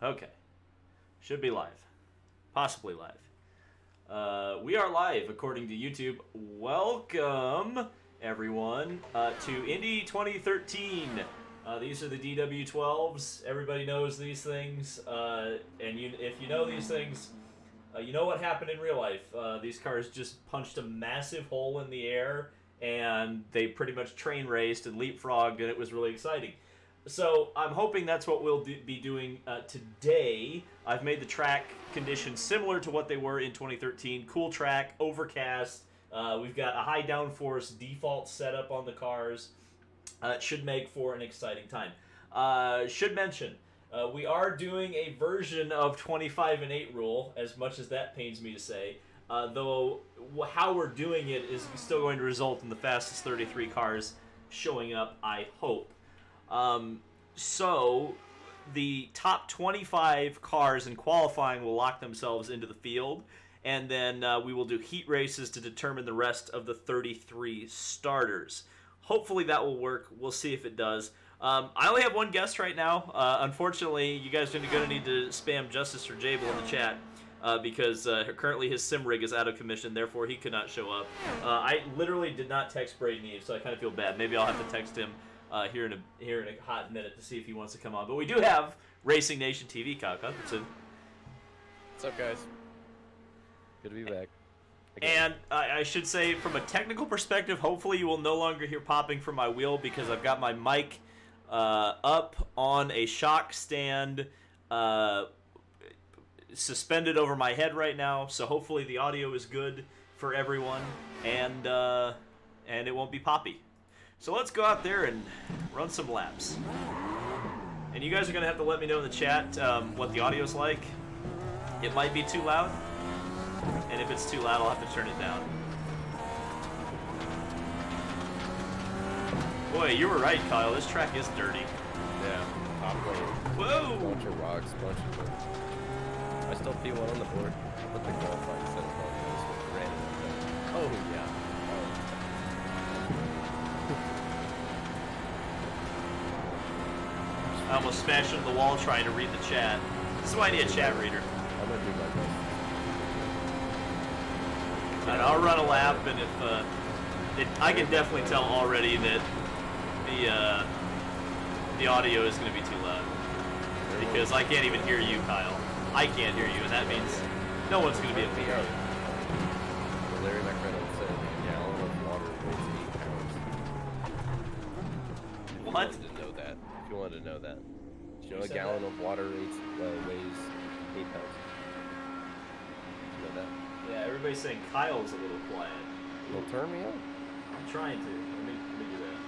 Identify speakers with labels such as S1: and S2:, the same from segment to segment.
S1: Okay. Should be live. Possibly live. We are live according to YouTube. Welcome, everyone, to Indy 2013. These are the DW12s. Everybody knows these things. And if you know these things, you know what happened in real life. These cars just punched a massive hole in the air, and they pretty much train raced and leapfrogged, and it was really exciting. So I'm hoping that's what we'll be doing today. I've made the track conditions similar to what they were in 2013. Cool track, overcast. We've got a high downforce default setup on the cars. It should make for an exciting time. Should mention, we are doing a version of 25 and 8 rule, as much as that pains me to say. Though how we're doing it is still going to result in the fastest 33 cars showing up, I hope. So the top 25 cars in qualifying will lock themselves into the field, and then we will do heat races to determine the rest of the 33 starters. Hopefully that will work. We'll see if it does. I only have one guest right now. Unfortunately, you guys are going to need to spam Justice or Jable in the chat because currently his sim rig is out of commission, therefore he could not show up. I literally did not text Braden Eve, so I kind of feel bad. Maybe I'll have to text him here in a hot minute to see if he wants to come on. But we do have Racing Nation TV, Kyle Cuthbertson.
S2: What's up, guys? Good to be back.
S1: And I should say, from a technical perspective, hopefully you will no longer hear popping from my wheel because I've got my mic up on a shock stand suspended over my head right now. So hopefully the audio is good for everyone, and it won't be poppy. So let's go out there and run some laps. And you guys are going to have to let me know in the chat what the audio's like. It might be too loud. And if it's too loud, I'll have to turn it down. Boy, you were right, Kyle. This track is dirty.
S2: Yeah, top road.
S1: Whoa!
S2: Bunch of rocks, bunch of them. I still P1 on the board. I'll put the qualifying setup on this with random. Oh, yeah.
S1: I almost smashed into the wall trying to read the chat. This is why I need a chat reader.
S2: I'm going to do my best.
S1: And I'll run a lap, and if I can definitely tell already that the audio is going to be too loud because I can't even hear you, Kyle. I can't hear you, and that means no one's going to be able to hear you.
S2: Larry McReynolds said a gallon of water weighs 8 pounds.
S1: What?
S2: If you wanted to know that. Did you know a gallon of water weighs 8 pounds? Did you know that?
S1: Yeah, everybody's saying Kyle's a little quiet.
S2: Well, turn me up.
S1: I'm trying to. Let me do that.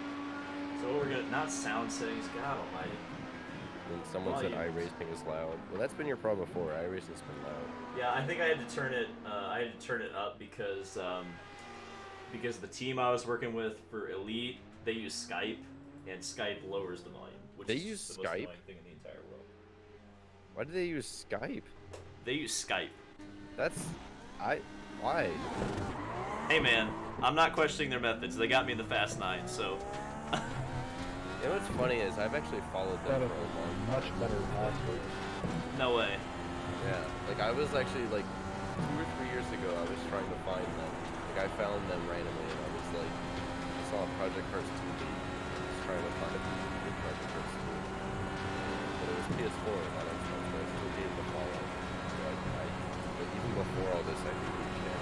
S1: So what we're gonna not sound settings. God Almighty.
S2: When someone said iRacing is loud. Well, that's been your problem before. iRacing's been loud.
S1: Yeah, I think I had to turn it. I had to turn it up because the team I was working with for Elite, they use Skype, and Skype lowers the volume. Which
S2: They
S1: is
S2: use
S1: the most
S2: Skype?
S1: annoying thing in the entire world.
S2: Why do they use Skype?
S1: They use Skype.
S2: Why?
S1: Hey man, I'm not questioning their methods. They got me in the Fast 9, so.
S2: You know what's funny is I've actually followed them for a long time.
S3: Much better password.
S1: No way.
S2: Yeah, like I was actually like 2 or 3 years ago I was trying to find them. Like I found them randomly and I was like, I saw Project Cars 2D. I was trying to find a good Project Cars 2. But it was PS4 and not Xbox, but I still needed to follow. So but even before all this I knew we can't.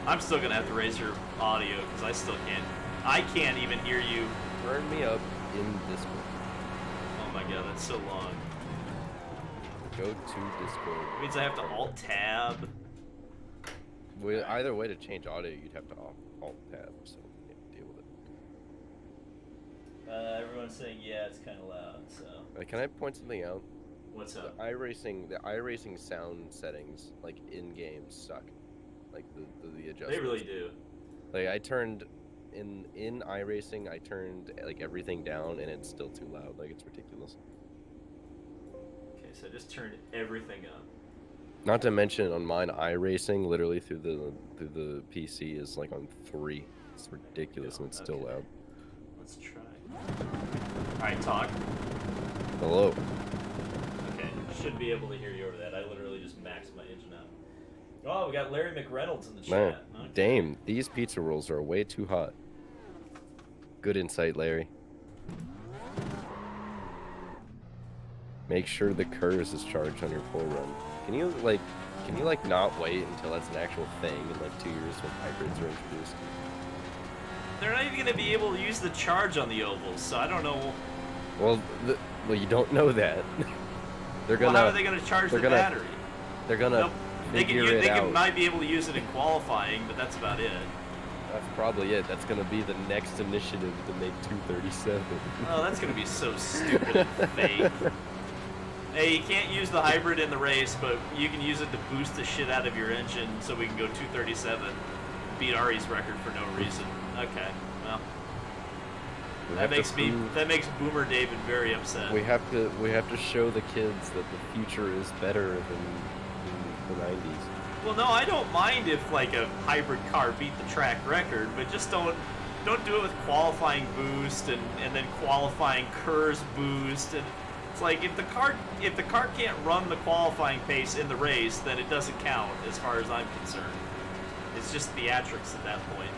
S1: I'm still gonna have to raise your audio because I still can't. I can't even hear you.
S2: Turn me up in Discord.
S1: Oh my god, that's so long.
S2: Go to Discord.
S1: It means I have to Alt-Tab.
S2: Well, either way to change audio, you'd have to Alt-Tab, so yeah, deal with it.
S1: Everyone's saying, yeah, it's kind of loud, so.
S2: Can I point something out?
S1: What's up?
S2: The iRacing sound settings, like in game, suck. Like the adjustments.
S1: They really do.
S2: Like I turned in iRacing, I turned like everything down, and it's still too loud. Like it's ridiculous.
S1: Okay, so I just turned everything up.
S2: Not to mention on mine, iRacing literally through the PC is like on 3. It's ridiculous, and it's still loud.
S1: Let's try. All right, talk.
S2: Hello.
S1: Okay, should be able to hear you over that. I literally just maxed my engine out. Oh, we got Larry McReynolds in the
S2: Man,
S1: chat. Okay.
S2: damn, these pizza rolls are way too hot. Good insight, Larry. Make sure the KERS is charged on your pull run. Can you not wait until that's an actual thing in like 2 years when hybrids are introduced?
S1: They're not even going to be able to use the charge on the ovals, so I don't know.
S2: Well, you don't know that.
S1: How are they going to charge the battery?
S2: They're gonna figure it out.
S1: They might be able to use it in qualifying, but that's about it.
S2: That's probably it. That's gonna be the next initiative to make 237.
S1: Oh, that's gonna be so stupid and fake. Hey, you can't use the hybrid in the race, but you can use it to boost the shit out of your engine so we can go 237. Beat Ari's record for no reason. Okay, well. That makes Boomer David very upset.
S2: We have to show the kids that the future is better than the 90s.
S1: Well, no, I don't mind if like a hybrid car beat the track record, but just don't do it with qualifying boost and then qualifying KERS boost. And it's like if the car can't run the qualifying pace in the race, then it doesn't count as far as I'm concerned. It's just theatrics at that point.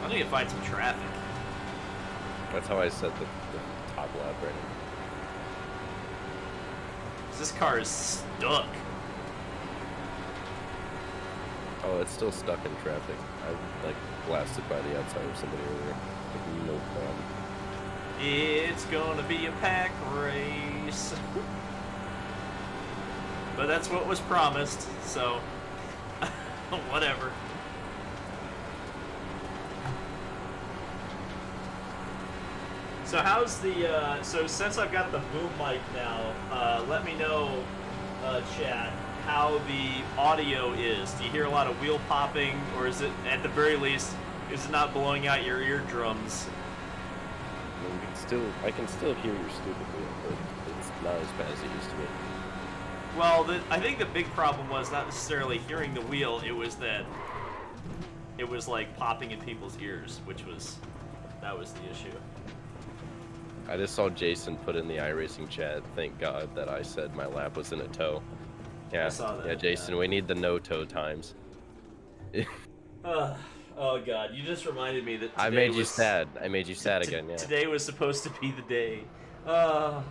S1: I need to find some traffic.
S2: That's how I set the top lap right now.
S1: This car is stuck.
S2: Oh, it's still stuck in traffic. I like blasted by the outside of somebody earlier. Like, no problem.
S1: It's gonna be a pack race. But that's what was promised, so whatever. So how's the, so since I've got the boom mic now, let me know, chat, how the audio is. Do you hear a lot of wheel popping, or is it, at the very least, is it not blowing out your eardrums?
S2: I can still hear your stupid wheel, but it's not as bad as it used to be.
S1: Well, I think the big problem was not necessarily hearing the wheel, it was that it was like popping in people's ears, that was the issue.
S2: I just saw Jason put in the iRacing chat, thank God that I said my lap was in a tow. Yeah,
S1: I saw that,
S2: yeah, Jason, we need the no tow times.
S1: Oh God, you just reminded me that today
S2: I made you sad. I made you sad again, yeah.
S1: Today was supposed to be the day.
S2: Well,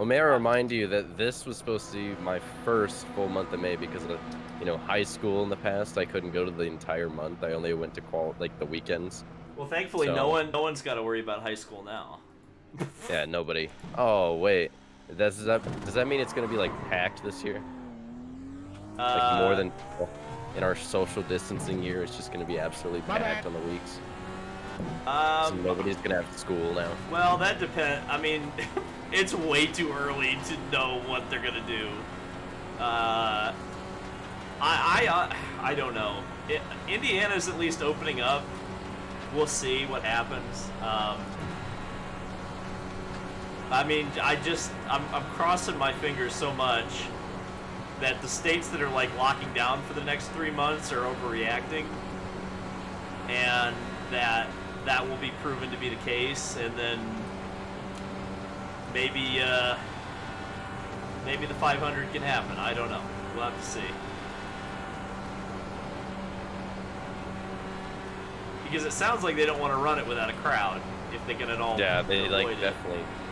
S2: may I remind you that this was supposed to be my first full month of May because of, high school in the past. I couldn't go to the entire month. I only went to the weekends.
S1: Well, thankfully,
S2: So-
S1: no one's got to worry about high school now.
S2: Yeah, nobody. Oh, wait. Does that mean it's going to be, packed this year? Like, more than in our social distancing year, it's just going to be absolutely packed on the weeks? So nobody's going to have school now?
S1: Well, that depends. I mean, it's way too early to know what they're gonna do. I don't know. Indiana's at least opening up. We'll see what happens. I mean, I'm crossing my fingers so much that the states that are locking down for the next 3 months are overreacting, and that will be proven to be the case, and then maybe the 500 can happen. I don't know. We'll have to see. Because it sounds like they don't want to run it without a crowd, if they can at all.
S2: Yeah, they
S1: avoid it.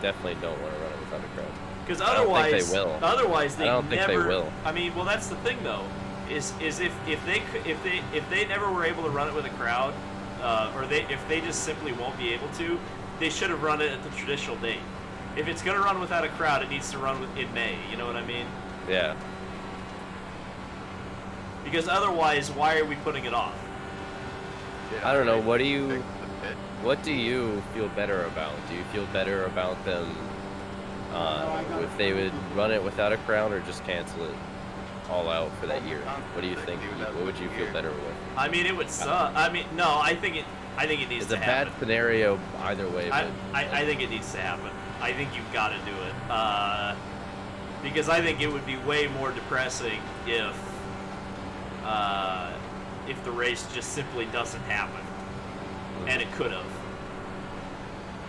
S2: definitely don't want to run it without a crowd.
S1: Because otherwise,
S2: I don't think they will.
S1: Otherwise, they
S2: I don't think they will.
S1: I mean, well, that's the thing though, is if they never were able to run it with a crowd, or if they just simply won't be able to, they should have run it at the traditional date. If it's gonna run without a crowd, it needs to run in May. You know what I mean?
S2: Yeah.
S1: Because otherwise, why are we putting it off?
S3: Yeah,
S2: I don't know.
S3: right.
S2: What do you
S3: Fix the pit.
S2: What do you feel better about? Do you feel better about them if they would run it without a crowd, or just cancel it all out for that year? What do you think? What would you feel better with?
S1: I mean, it would suck. I mean, no, I think it needs
S2: It's
S1: to
S2: a
S1: happen.
S2: bad scenario either way. But
S1: I think it needs to happen. I think you've got to do it. Because I think it would be way more depressing if the race just simply doesn't happen. and it could have.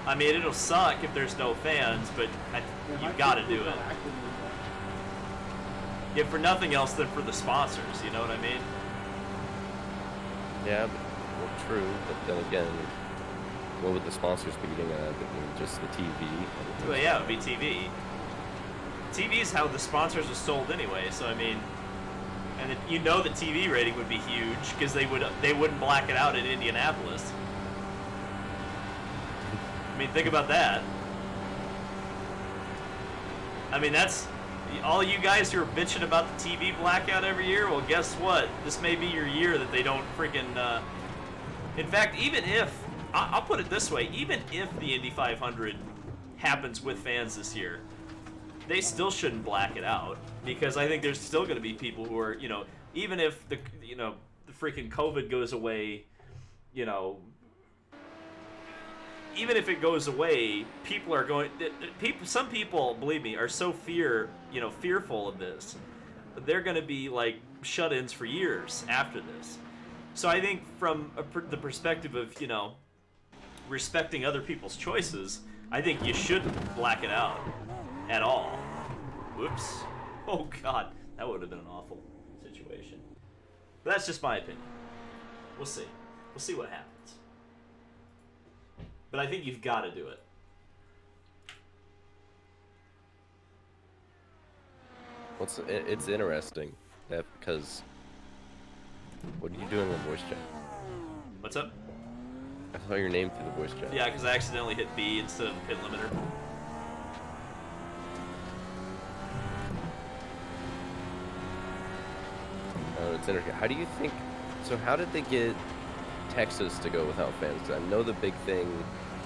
S1: I mean, it'll suck if there's no fans, but you've got to do it. If for nothing else than for the sponsors, you know what I mean?
S2: Yeah, well, true, but then again, what would the sponsors be getting out of it? I mean, just the TV?
S1: Well, yeah, it would be TV. TV is how the sponsors are sold anyway, so I mean, and you know the TV rating would be huge because they wouldn't black it out in Indianapolis. I mean, think about that. I mean, that's all you guys who are bitching about the TV blackout every year. Well, guess what? This may be your year that they don't freaking. In fact, even if I'll put it this way, even if the Indy 500 happens with fans this year, they still shouldn't black it out because I think there's still going to be people who are, even if the freaking COVID goes away, even if it goes away, people are going. Some people, believe me, are so fearful of this. They're going to be like shut-ins for years after this. So I think from the perspective of respecting other people's choices, I think you shouldn't black it out at all. Whoops! Oh God, that would have been an awful situation. But that's just my opinion. We'll see. We'll see what happens. But I think you've got to do it.
S2: It's interesting because what are you doing with voice chat?
S1: What's up?
S2: I saw your name through the voice chat.
S1: Yeah, because I accidentally hit B instead of pit limiter.
S2: Oh, it's interesting. How do you think? So how did they get Texas to go without fans? 'Cause I know the big thing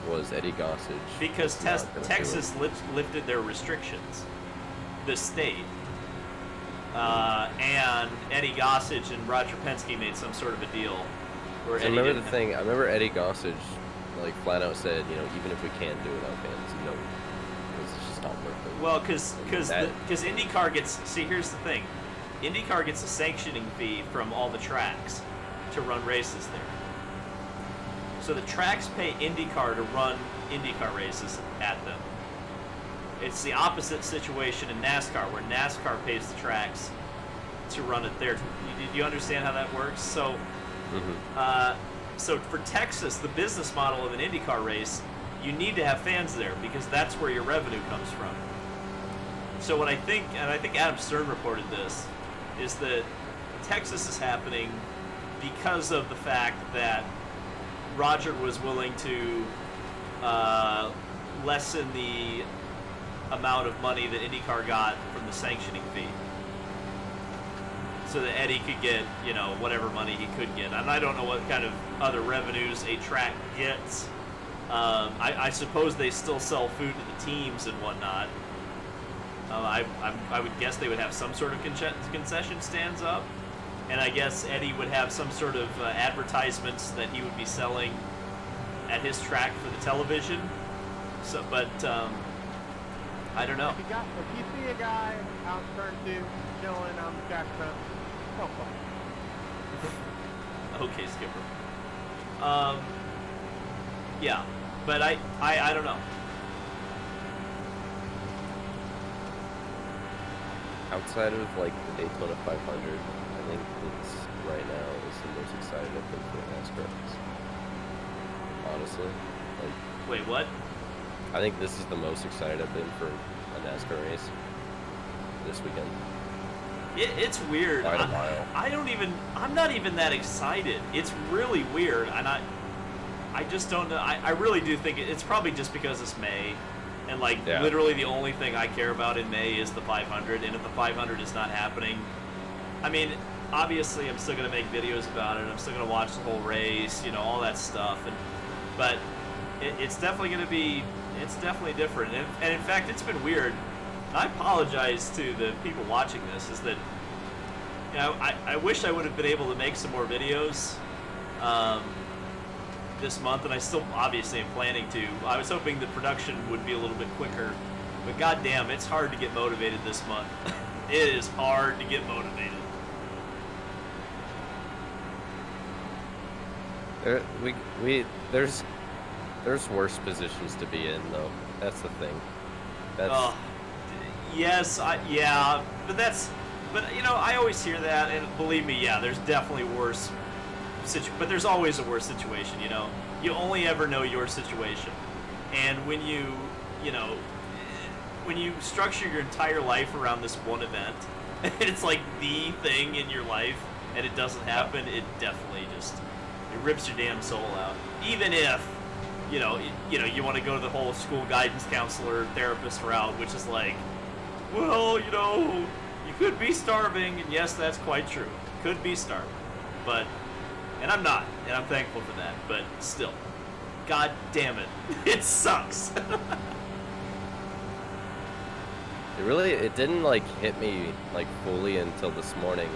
S2: was Eddie Gossage.
S1: Because Texas lifted their restrictions. The state. And Eddie Gossage and Roger Penske made some sort of a deal. Where
S2: I remember the thing. I remember Eddie Gossage, like flat out said, even if we can't do it without fans, because it's just not worth it.
S1: Well, because IndyCar gets. See, here's the thing. IndyCar gets a sanctioning fee from all the tracks to run races there. So the tracks pay IndyCar to run IndyCar races at them. It's the opposite situation in NASCAR, where NASCAR pays the tracks to run it there. Do you understand how that works? So, so for Texas, the business model of an IndyCar race, you need to have fans there because that's where your revenue comes from. So what I think, and I think Adam Stern reported this, is that Texas is happening because of the fact that Roger was willing to lessen the amount of money that IndyCar got from the sanctioning fee, so that Eddie could get whatever money he could get. And I don't know what kind of other revenues a track gets. I suppose they still sell food to the teams and whatnot. I would guess they would have some sort of concession stands up, and I guess Eddie would have some sort of advertisements that he would be selling at his track for the television. So, but I don't know.
S4: If you see a guy out in turn 2 chilling on the track front, don't fuck.
S1: Okay, Skipper. Yeah, but I don't know.
S2: Outside of like the Daytona 500, I think it's right now is the most excited I've been for a NASCAR race. Honestly,
S1: Wait, what?
S2: I think this is the most excited I've been for a NASCAR race this weekend.
S1: It's weird.
S2: Quite a while.
S1: I'm not even that excited. It's really weird, and I just don't know. I really do think it's probably just because it's May. And literally the only thing I care about in May is the 500, and if the 500 is not happening, I mean, obviously I'm still going to make videos about it, I'm still going to watch the whole race, all that stuff, but it's definitely going to be, it's definitely different, and in fact, it's been weird. And I apologize to the people watching this, is that, I wish I would have been able to make some more videos, this month, and I still obviously am planning to. I was hoping the production would be a little bit quicker, but goddamn, it's hard to get motivated this month. It is hard to get motivated.
S2: There's worse positions to be in though. That's the thing. That's
S1: Yes, yeah, but you know, I always hear that, and believe me, yeah, there's definitely worse but there's always a worse situation, you know. You only ever know your situation, and when you know, when you structure your entire life around this one event, and it's like the thing in your life, and it doesn't happen, it definitely it rips your damn soul out. Even if you want to go to the whole school guidance counselor therapist route, which is like, well, you know, you could be starving, and yes, that's quite true. Could be starving, and I'm not, and I'm thankful for that. But still, god damn it, it sucks.
S2: It didn't like hit me like fully until this morning.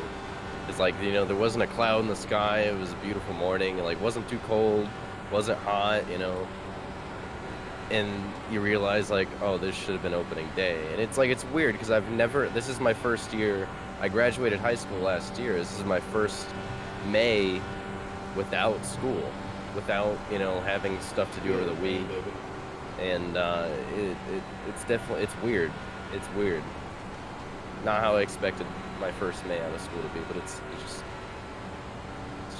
S2: It's like, you know, there wasn't a cloud in the sky. It was a beautiful morning. It like wasn't too cold, wasn't hot, you know. And you realize like, oh, this should have been opening day. And it's like, it's weird because this is my first year. I graduated high school last year. This is my first May without school, without, you know, having stuff to do over the week. And it's definitely, it's weird. It's weird. Not how I expected my first May out of school to be, but it's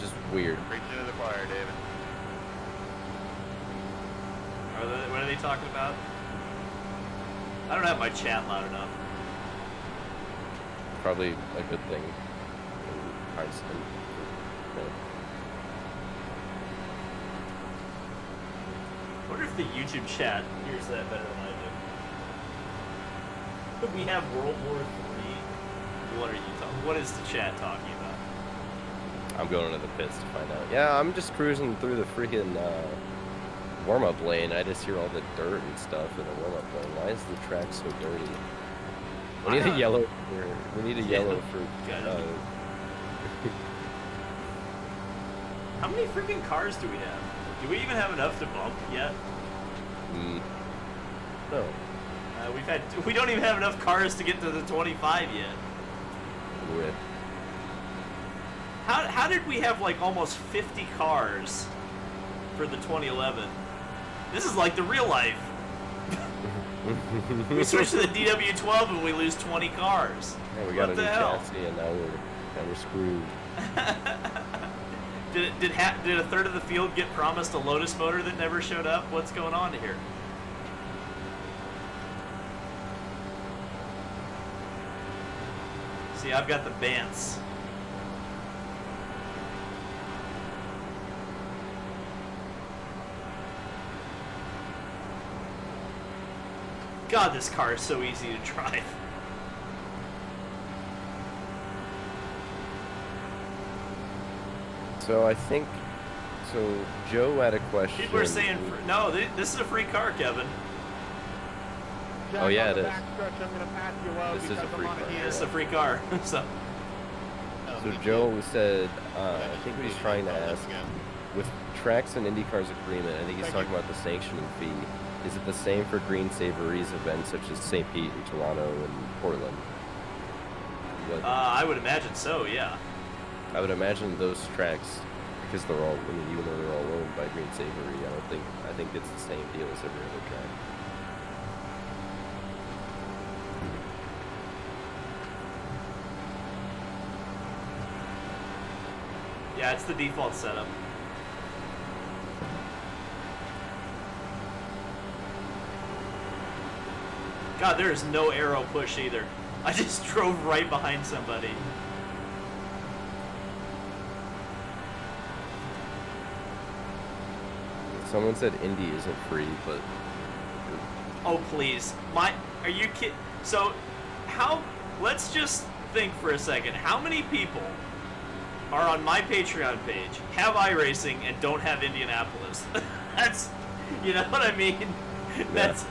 S2: just weird.
S3: Preaching to the choir, David.
S1: What are they talking about? I don't have my chat loud enough.
S2: Probably a good thing. In hindsight.
S1: I wonder if the YouTube chat hears that better than I do. Could we have World War III? What are you talking? What is the chat talking about?
S2: I'm going to the pits to find out. Yeah, I'm just cruising through the freaking warm-up lane. I just hear all the dirt and stuff in the warm-up lane. Why is the track so dirty? We need a yellow for
S1: How many freaking cars do we have? Do we even have enough to bump yet?
S2: No.
S1: We don't even have enough cars to get to the 25 yet.
S2: Rip.
S1: How did we have like almost 50 cars for the 2011? This is like the real life. We switch to the DW12 and we lose 20 cars.
S2: Yeah, we got a new chassis and now we're screwed.
S1: Did a third of the field get promised a Lotus motor that never showed up? What's going on here? See, I've got the Bants. God, this car is so easy to drive.
S2: So I think, Joe had a question.
S1: People are saying, no, this is a free car, Kevin.
S4: Jack,
S2: oh yeah,
S4: on
S2: it
S4: the
S2: is.
S4: backstretch, I'm gonna pass you out
S2: This is
S4: because
S2: a free
S4: I'm on
S2: car.
S4: a
S1: Yeah,
S4: heel.
S1: it's a free car.
S2: So Joe said, I think what he's trying to ask, with Tracks and IndyCar's agreement, I think he's talking about the sanctioning fee. Is it the same for Green Savory's events such as St. Pete and Toronto and Portland?
S1: I would imagine so, yeah.
S2: I would imagine those tracks, because they're all, even though they're all owned by Green Savory, I think it's the same deal as every other track.
S1: Yeah, it's the default setup. God, there is no arrow push either. I just drove right behind somebody.
S2: Someone said Indy isn't free, but...
S1: Oh, please. Are you kidding? So, let's just think for a second. How many people are on my Patreon page, have iRacing, and don't have Indianapolis? That's, you know what I mean? That's...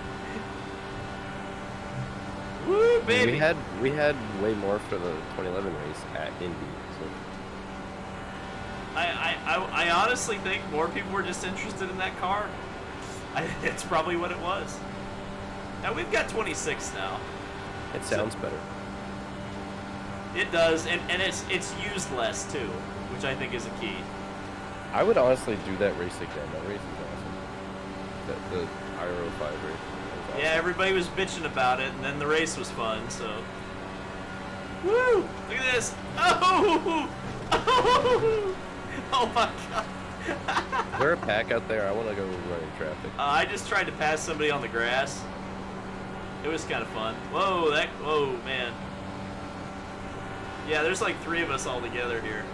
S1: Woo, baby.
S2: We had way more for the 2011 race at Indy. So.
S1: I honestly think more people were just interested in that car. It's probably what it was. Now we've got 26 now.
S2: It sounds better.
S1: It does, and it's used less too, which I think is a key.
S2: I would honestly do that race again. That race is awesome. The Iro 5 race. Awesome.
S1: Yeah, everybody was bitching about it, and then the race was fun, so. Woo! Look at this! Oh! Oh! Oh my god!
S2: Is there a pack out there? I want to go running traffic.
S1: I just tried to pass somebody on the grass. It was kind of fun. Whoa, whoa, man. Yeah, there's like 3 of us all together here.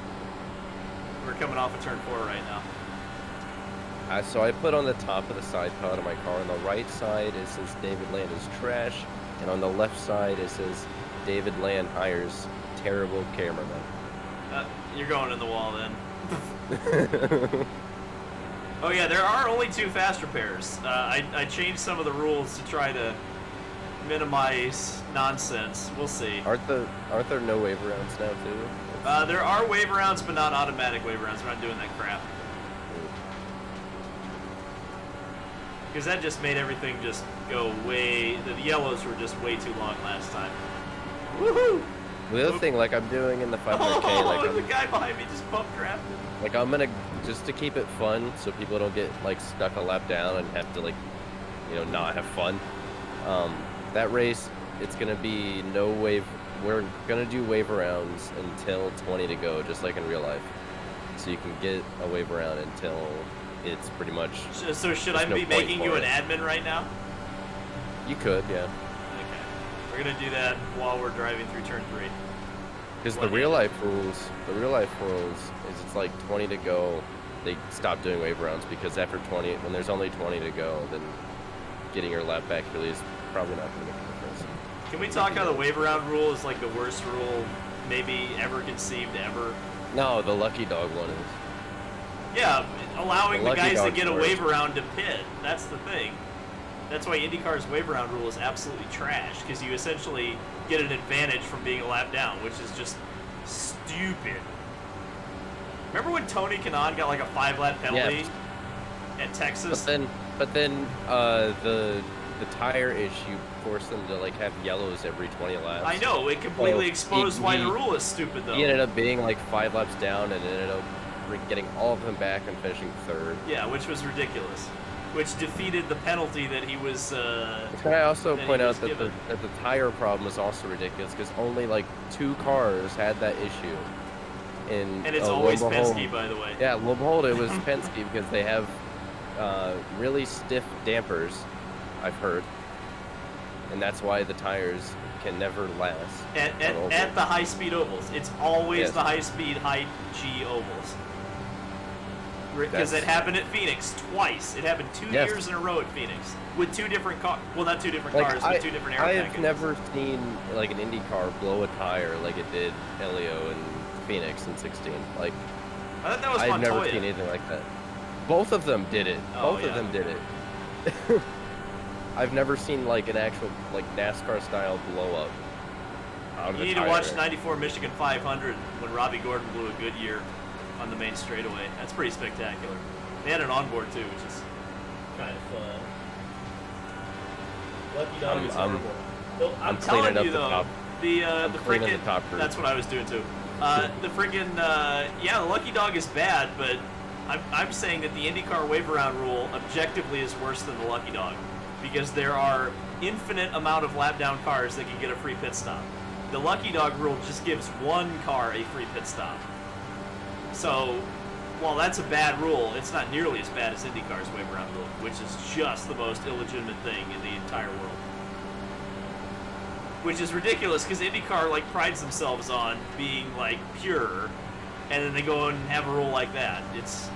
S1: We're coming off of turn 4 right now.
S2: So I put on the top of the side pod of my car. On the right side, it says David Land is trash. And on the left side, it says David Land hires terrible cameramen.
S1: You're going in the wall then. Oh yeah, there are only 2 fast repairs. I changed some of the rules to try to minimize nonsense. We'll see.
S2: Aren't there no wave rounds now too?
S1: There are wave rounds, but not automatic wave rounds. We're not doing that crap. Because that just made everything just go way... The yellows were just way too long last time. Woohoo!
S2: The other thing, like I'm doing in the 500K,
S1: oh, the guy behind me just pump drafted.
S2: Like I'm gonna, just to keep it fun, so people don't get like stuck a lap down and have to like, you know, not have fun. That race, it's gonna be no wave. We're gonna do wave rounds until 20 to go, just like in real life. So you can get a wave around until it's pretty much.
S1: So should I be making you an admin right now?
S2: You could, yeah.
S1: Okay. We're gonna do that while we're driving through turn 3.
S2: Because the real life rules is it's like 20 to go. They stop doing wave rounds because after 20, when there's only 20 to go, then getting your lap back really is probably not going to make a difference.
S1: Can we talk how the wave around rule is like the worst rule maybe ever conceived ever?
S2: No, the lucky dog one is.
S1: Yeah, allowing the guys to get a
S2: worst.
S1: wave around to pit. That's the thing. That's why IndyCar's wave around rule is absolutely trash, because you essentially get an advantage from being a lap down, which is just stupid. Remember when Tony Kanaan got like a 5-lap penalty at Texas?
S2: But then the tire issue forced them to like have yellows every 20 laps.
S1: I know, it completely exposed why the rule is stupid though.
S2: He ended up being like 5 laps down and ended up getting all of them back and finishing 3rd.
S1: Yeah, which was ridiculous. Which defeated the penalty that he was.
S2: Can I also point out that the tire problem is also ridiculous because only like 2 cars had that issue. And
S1: it's always Penske, by the way.
S2: Yeah, lo and behold, it was Penske because they have really stiff dampers, I've heard, and that's why the tires can never last.
S1: At the high-speed ovals, it's always the high-speed, high-G ovals. Because it happened at Phoenix twice. It happened 2 years in a row at Phoenix with 2 different cars. Well, not 2 different cars, but 2 different air packages.
S2: I've never seen like an Indy car blow a tire like it did Elio in Phoenix in 16. Like,
S1: I thought that was
S2: I've
S1: Montoya.
S2: never seen anything like that. Both of them did it. Both of them did it. I've never seen like an actual like NASCAR style blow up.
S1: You need to watch 94 Michigan 500 when Robbie Gordon blew a good year on the main straightaway. That's pretty spectacular. They had an onboard too, which is kind of fun. Lucky Dog is horrible. I'm telling you though, the freaking that's what I was doing too. The freaking yeah, the Lucky Dog is bad, but I'm saying that the IndyCar wave around rule objectively is worse than the Lucky Dog because there are infinite amount of lap down cars that can get a free pit stop. The Lucky Dog rule just gives 1 car a free pit stop. So, while that's a bad rule, it's not nearly as bad as IndyCar's wave around rule, which is just the most illegitimate thing in the entire world. Which is ridiculous because IndyCar like prides themselves on being like pure, and then they go and have a rule like that. It's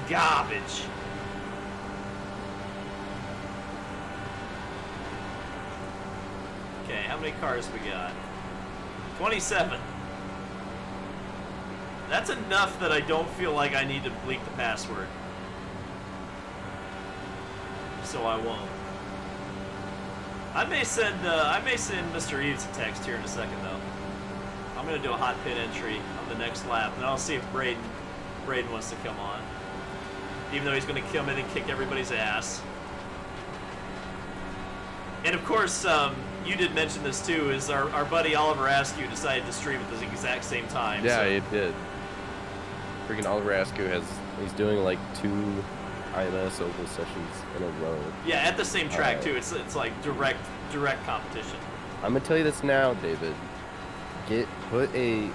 S1: garbage. Okay, how many cars we got? 27. That's enough that I don't feel like I need to bleep the password. So I won't. I may send Mr. Eves a text here in a second though. I'm gonna do a hot pit entry on the next lap, and I'll see if Braden wants to come on. Even though he's gonna come in and kick everybody's ass. And of course, you did mention this too, is our buddy Oliver Askew decided to stream at the exact same time.
S2: Yeah,
S1: so.
S2: it did. freaking Alvarasco he's doing like 2 IMS oval sessions in a row.
S1: Yeah, at the same track too. It's like direct competition.
S2: I'm gonna tell you this now, David. Put a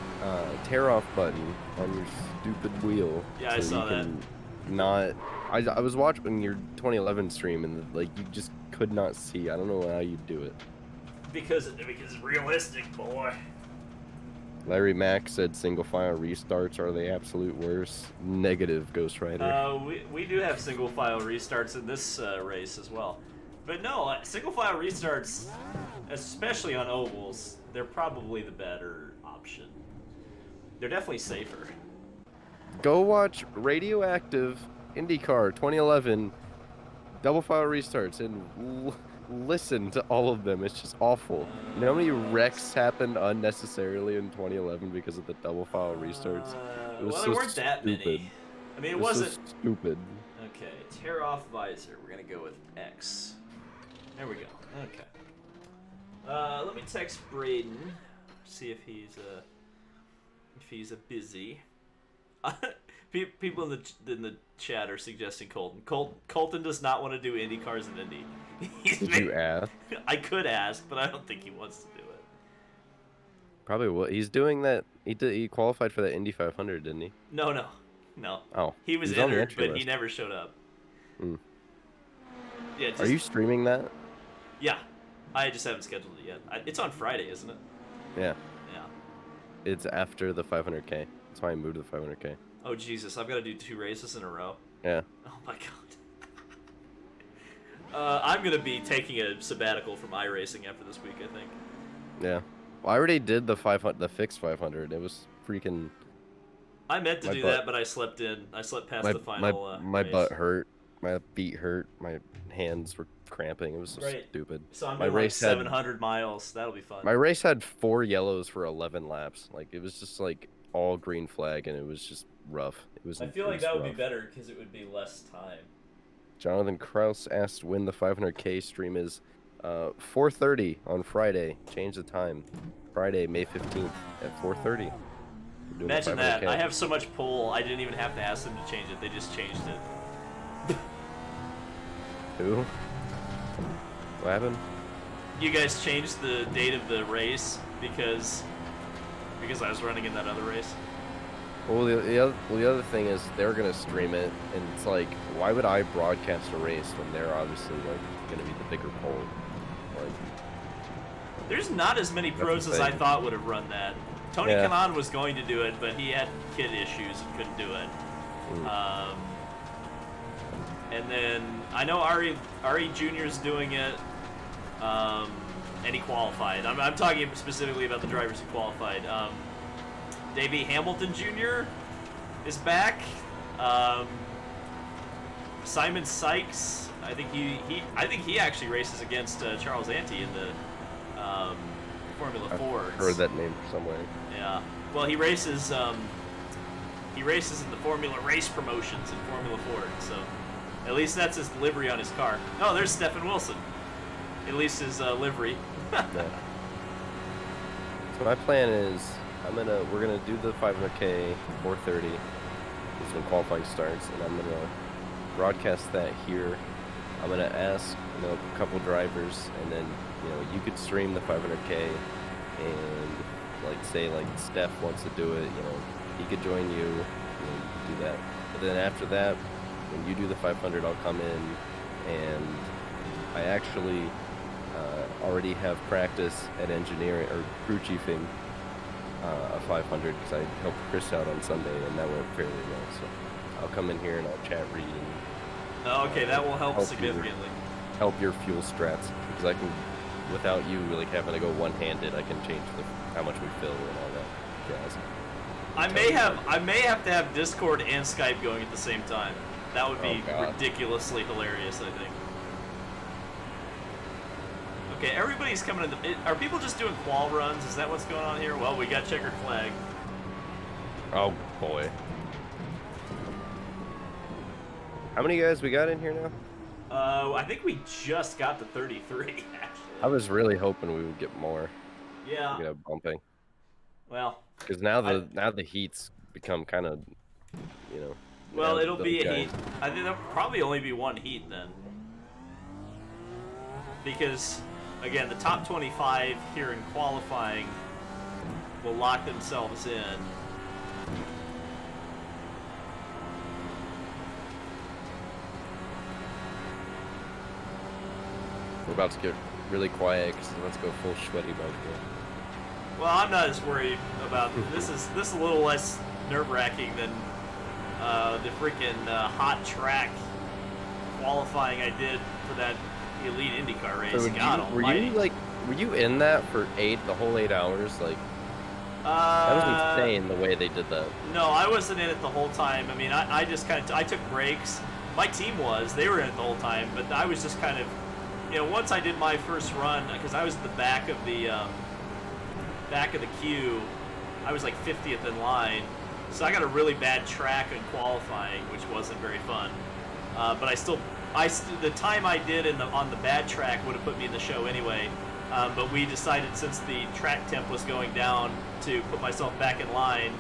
S2: tear off button on your stupid wheel.
S1: Yeah, I saw that.
S2: I was watching your 2011 stream and like you just could not see. I don't know how you do it.
S1: Because it's realistic, boy.
S2: Larry Mack said single file restarts are the absolute worst. Negative, Ghost Rider.
S1: We do have single file restarts in this race as well. But no, single file restarts, especially on ovals, they're probably the better option. They're definitely safer.
S2: Go watch Radioactive IndyCar 2011 double file restarts and listen to all of them. It's just awful. You know how many wrecks happened unnecessarily in 2011 because of the double file restarts? It was
S1: well,
S2: so
S1: there weren't that
S2: stupid.
S1: many. I mean, it
S2: was
S1: wasn't
S2: so stupid.
S1: Okay, tear off visor. We're gonna go with X. There we go. Okay. Let me text Braden. See if he's busy. People in the chat are suggesting Colton. Colton does not want to do Indy cars in Indy.
S2: Did you ask?
S1: I could ask, but I don't think he wants to do it.
S2: Probably what he's doing that. He qualified for that Indy 500, didn't he?
S1: No.
S2: Oh,
S1: He was
S2: he's on the
S1: entered,
S2: entry
S1: but he
S2: list.
S1: never showed up.
S2: Hmm.
S1: Yeah.
S2: Are you streaming that?
S1: Yeah. I just haven't scheduled it yet. It's on Friday, isn't it?
S2: Yeah.
S1: Yeah.
S2: It's after the 500K. That's why I moved to the 500K.
S1: Oh Jesus! I've got to do 2 races in a row.
S2: Yeah.
S1: Oh my god. I'm gonna be taking a sabbatical from iRacing after this week, I think.
S2: Yeah. Well, I already did the fixed 500. It was freaking.
S1: I meant to do that, but I slept in. I slept past the final.
S2: My
S1: race.
S2: butt hurt. My feet hurt. My hands were cramping. It was so stupid.
S1: So I'm
S2: my
S1: doing
S2: race
S1: like 700 miles. That'll be fun.
S2: My race had 4 yellows for 11 laps. Like it was just like all green flag, and it was just rough.
S1: I feel like that would be better because it would be less time.
S2: Jonathan Kraus asked when the 500K stream is. 4:30 on Friday. Change the time. Friday, May 15th at 4:30.
S1: Imagine that. I have so much pull, I didn't even have to ask them to change it. They just changed it.
S2: Who? What happened?
S1: You guys changed the date of the race because I was running in that other race.
S2: Well, the other thing is they're gonna stream it, and it's like, why would I broadcast a race when they're obviously like gonna be the bigger pole? Like,
S1: there's not as many pros as I thought would have run that. Tony Kanaan was going to do it, but he had kid issues and couldn't do it. And then I know Ari Jr.'s doing it, and he qualified. I'm talking specifically about the drivers who qualified. Davey Hamilton Jr. is back. Simon Sykes, I think he actually races against Charles Ante in the Formula Fords.
S2: I've heard that name somewhere.
S1: Yeah. Well, he races in the Formula Race promotions in Formula Ford, so at least that's his livery on his car. Oh, there's Stephen Wilson. At least his livery.
S2: Yeah. So my plan is we're gonna do the 500K 4:30 is when qualifying starts, and I'm gonna broadcast that here. I'm gonna ask a couple drivers, and then you could stream the 500K, and say Steph wants to do it, he could join you, do that. But then after that, when you do the 500, I'll come in, and I actually already have practice at engineering or crew chiefing a 500 because I helped Chris out on Sunday, and that went fairly well. So I'll come in here and I'll chat read.
S1: Oh, okay, that will help significantly.
S2: Help your fuel strats, because I can, without you having to go one-handed, I can change how much we fill and all that jazz.
S1: I may have to have Discord and Skype going at the same time. That would be ridiculously hilarious, I think. Okay, everybody's coming in. Are people just doing qual runs? Is that what's going on here? Well, we got checkered flag.
S2: Oh boy. How many guys we got in here now?
S1: I think we just got to 33, actually.
S2: I was really hoping we would get more.
S1: Yeah.
S2: Bumping.
S1: Well.
S2: Because now the heats become kind of you know.
S1: Well,
S2: Yeah,
S1: it'll
S2: those
S1: be a
S2: guys.
S1: heat. I think there'll probably only be one heat then. Because, again, the top 25 here in qualifying will lock themselves in.
S2: We're about to get really quiet because let's go full sweaty mode here.
S1: Well, I'm not as worried about this. Is a little less nerve-wracking than the freaking hot track qualifying I did for that elite IndyCar race.
S2: So
S1: God almighty.
S2: were you in that for the whole 8 hours? Like, that was insane the way they did that.
S1: No, I wasn't in it the whole time. I mean, I just kind of I took breaks. My team they were in it the whole time, but I was just kind of, once I did my first run, because I was at the back of the queue, I was like 50th in line, so I got a really bad track in qualifying, which wasn't very fun. But the time I did on the bad track would have put me in the show anyway. But we decided, since the track temp was going down, to put myself back in line,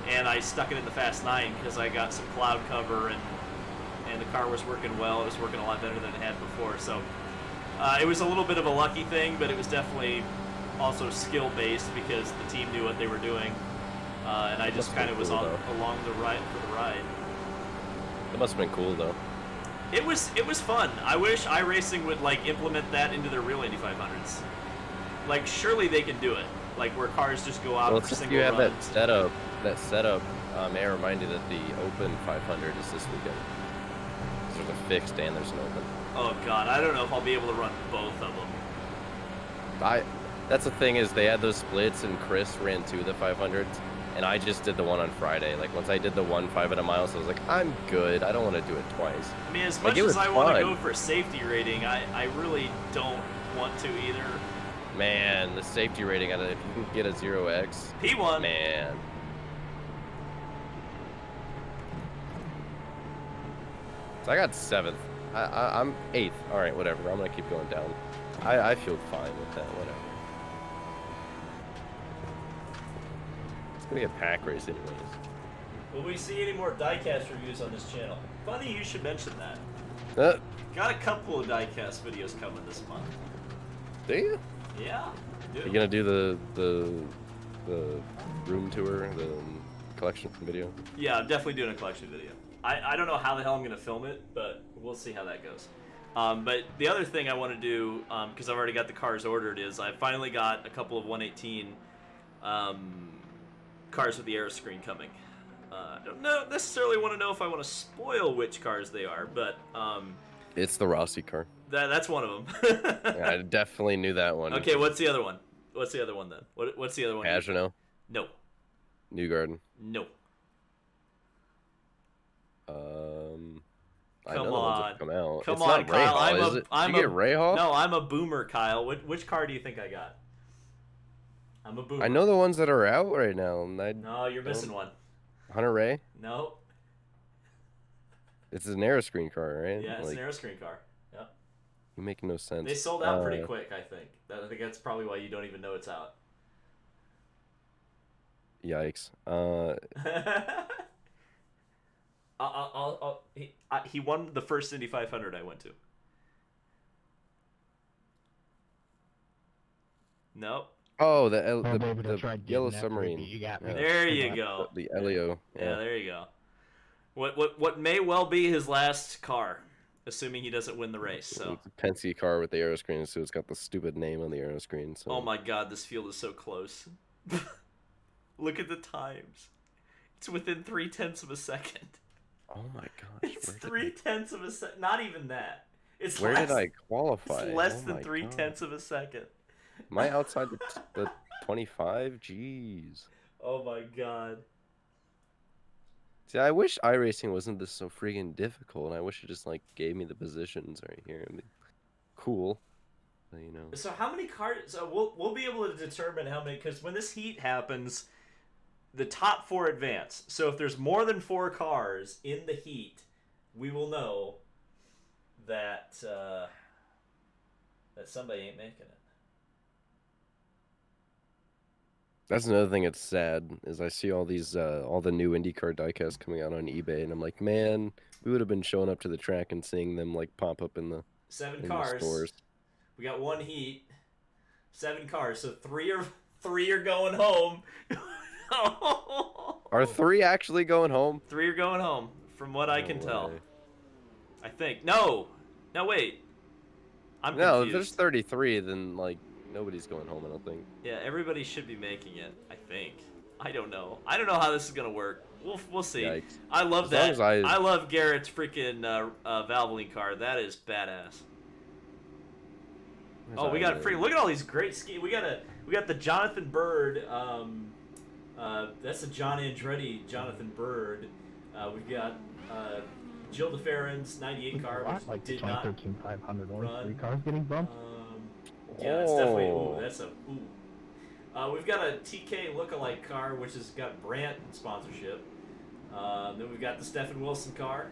S1: and I stuck it in the Fast 9 because I got some cloud cover and the car was working well. It was working a lot better than it had before. So it was a little bit of a lucky thing, but it was definitely also skill-based because the team knew what they were doing, and I just kind of was along the ride for the ride.
S2: That must have been cool though.
S1: It was fun. I wish iRacing would implement that into their real Indy 500s. Surely they can do it. Where cars just go out for single runs.
S2: You have that setup. May I remind you that the Open 500 is this weekend. There's a fixed and there's an Open.
S1: Oh God, I don't know if I'll be able to run both of them.
S2: That's the thing, is they had those splits and Chris ran 2 of the 500s, and I just did the one on Friday. Once I did the 500 miles, I was like, I'm good. I don't want to do it twice.
S1: I mean, as much as I want to go for safety rating, I really don't want to either.
S2: Man, the safety rating, if you can get a 0x.
S1: P1.
S2: Man. So I got 7th. I'm 8th. All right, whatever. I'm going to keep going down. I feel fine with that, whatever. It's going to be a pack race anyways.
S1: Will we see any more diecast reviews on this channel? Funny you should mention that. Got a couple of diecast videos coming this month.
S2: Do you?
S1: Yeah.
S2: You gonna do the room tour, the collection video?
S1: Yeah, I'm definitely doing a collection video. I don't know how the hell I'm gonna film it, but we'll see how that goes. But the other thing I want to do, because I've already got the cars ordered, is I finally got a couple of 118 cars with the aero screen coming. I don't necessarily want to know if I want to spoil which cars they are, but
S2: it's the Rossi car.
S1: That's one of them.
S2: Yeah, I definitely knew that one.
S1: Okay, what's the other one? What's the other one then? What's the other one?
S2: Pagano?
S1: No.
S2: Newgarden?
S1: No.
S2: I know the ones that come out.
S1: Come
S2: it's
S1: on,
S2: not
S1: Kyle.
S2: Rahal, is it? Did you get Rahal?
S1: No, I'm a boomer, Kyle. Which car do you think I got? I'm a boomer.
S2: I know the ones that are out right now. And
S1: no, you're missing one.
S2: Hunter Ray?
S1: No.
S2: It's an aero screen car, right?
S1: Yeah, it's an aero screen car. Yeah.
S2: You make no sense.
S1: They sold out pretty quick, I think. I think that's probably why you don't even know it's out.
S2: Yikes.
S1: He won the first Indy 500 I went to. No.
S2: Oh, the yellow submarine.
S4: You got me.
S2: Yeah.
S1: There you go.
S2: The Elio.
S1: Yeah, there you go. What may well be his last car, assuming he doesn't win the race. So
S2: it's a Penske car with the aero screen, so it's got the stupid name on the aero screen. So.
S1: Oh my God, this field is so close. Look at the times. It's within 0.3 of a second.
S2: Oh my gosh.
S1: It's 0.3 of a second. Not even that. It's
S2: where did I qualify?
S1: It's less than 0.3 of a second.
S2: Am I outside the 25? Jeez.
S1: Oh my God.
S2: See, I wish iRacing wasn't this so friggin' difficult, and I wish it just gave me the positions right here. I mean, cool, but,
S1: So how many cars? So we'll be able to determine how many, because when this heat happens, the top 4 advance. So if there's more than 4 cars in the heat, we will know that that somebody ain't making it.
S2: That's another thing that's sad is I see all these all the new IndyCar diecasts coming out on eBay, and I'm like, man, we would have been showing up to the track and seeing them like pop up in the
S1: 7 cars.
S2: stores.
S1: We got 1 heat. 7 cars. So three are going home.
S2: Are 3 actually going home?
S1: 3 are going home, from what I
S2: No
S1: can tell.
S2: way.
S1: I think. No, wait. I'm
S2: No, if
S1: confused.
S2: there's 33, then like nobody's going home. I don't think.
S1: Yeah, everybody should be making it. I think. I don't know. I don't know how this is gonna work. We'll see.
S2: Yikes.
S1: I love
S2: As long
S1: that.
S2: as
S1: I love Garrett's freaking Valvoline car. That is badass. Oh, we got free. Look at all these great ski. We got the Jonathan Bird. That's the John Andretti Jonathan Bird. We've got Jill DeFerrin's '98 car, which
S4: like the
S1: did not
S4: 2013 500 or
S1: run.
S4: 3 cars getting bumped.
S1: Yeah, it's definitely.
S2: Oh.
S1: Ooh, that's a ooh. We've got a TK lookalike car, which has got Brandt sponsorship. Then we've got the Stephen Wilson car.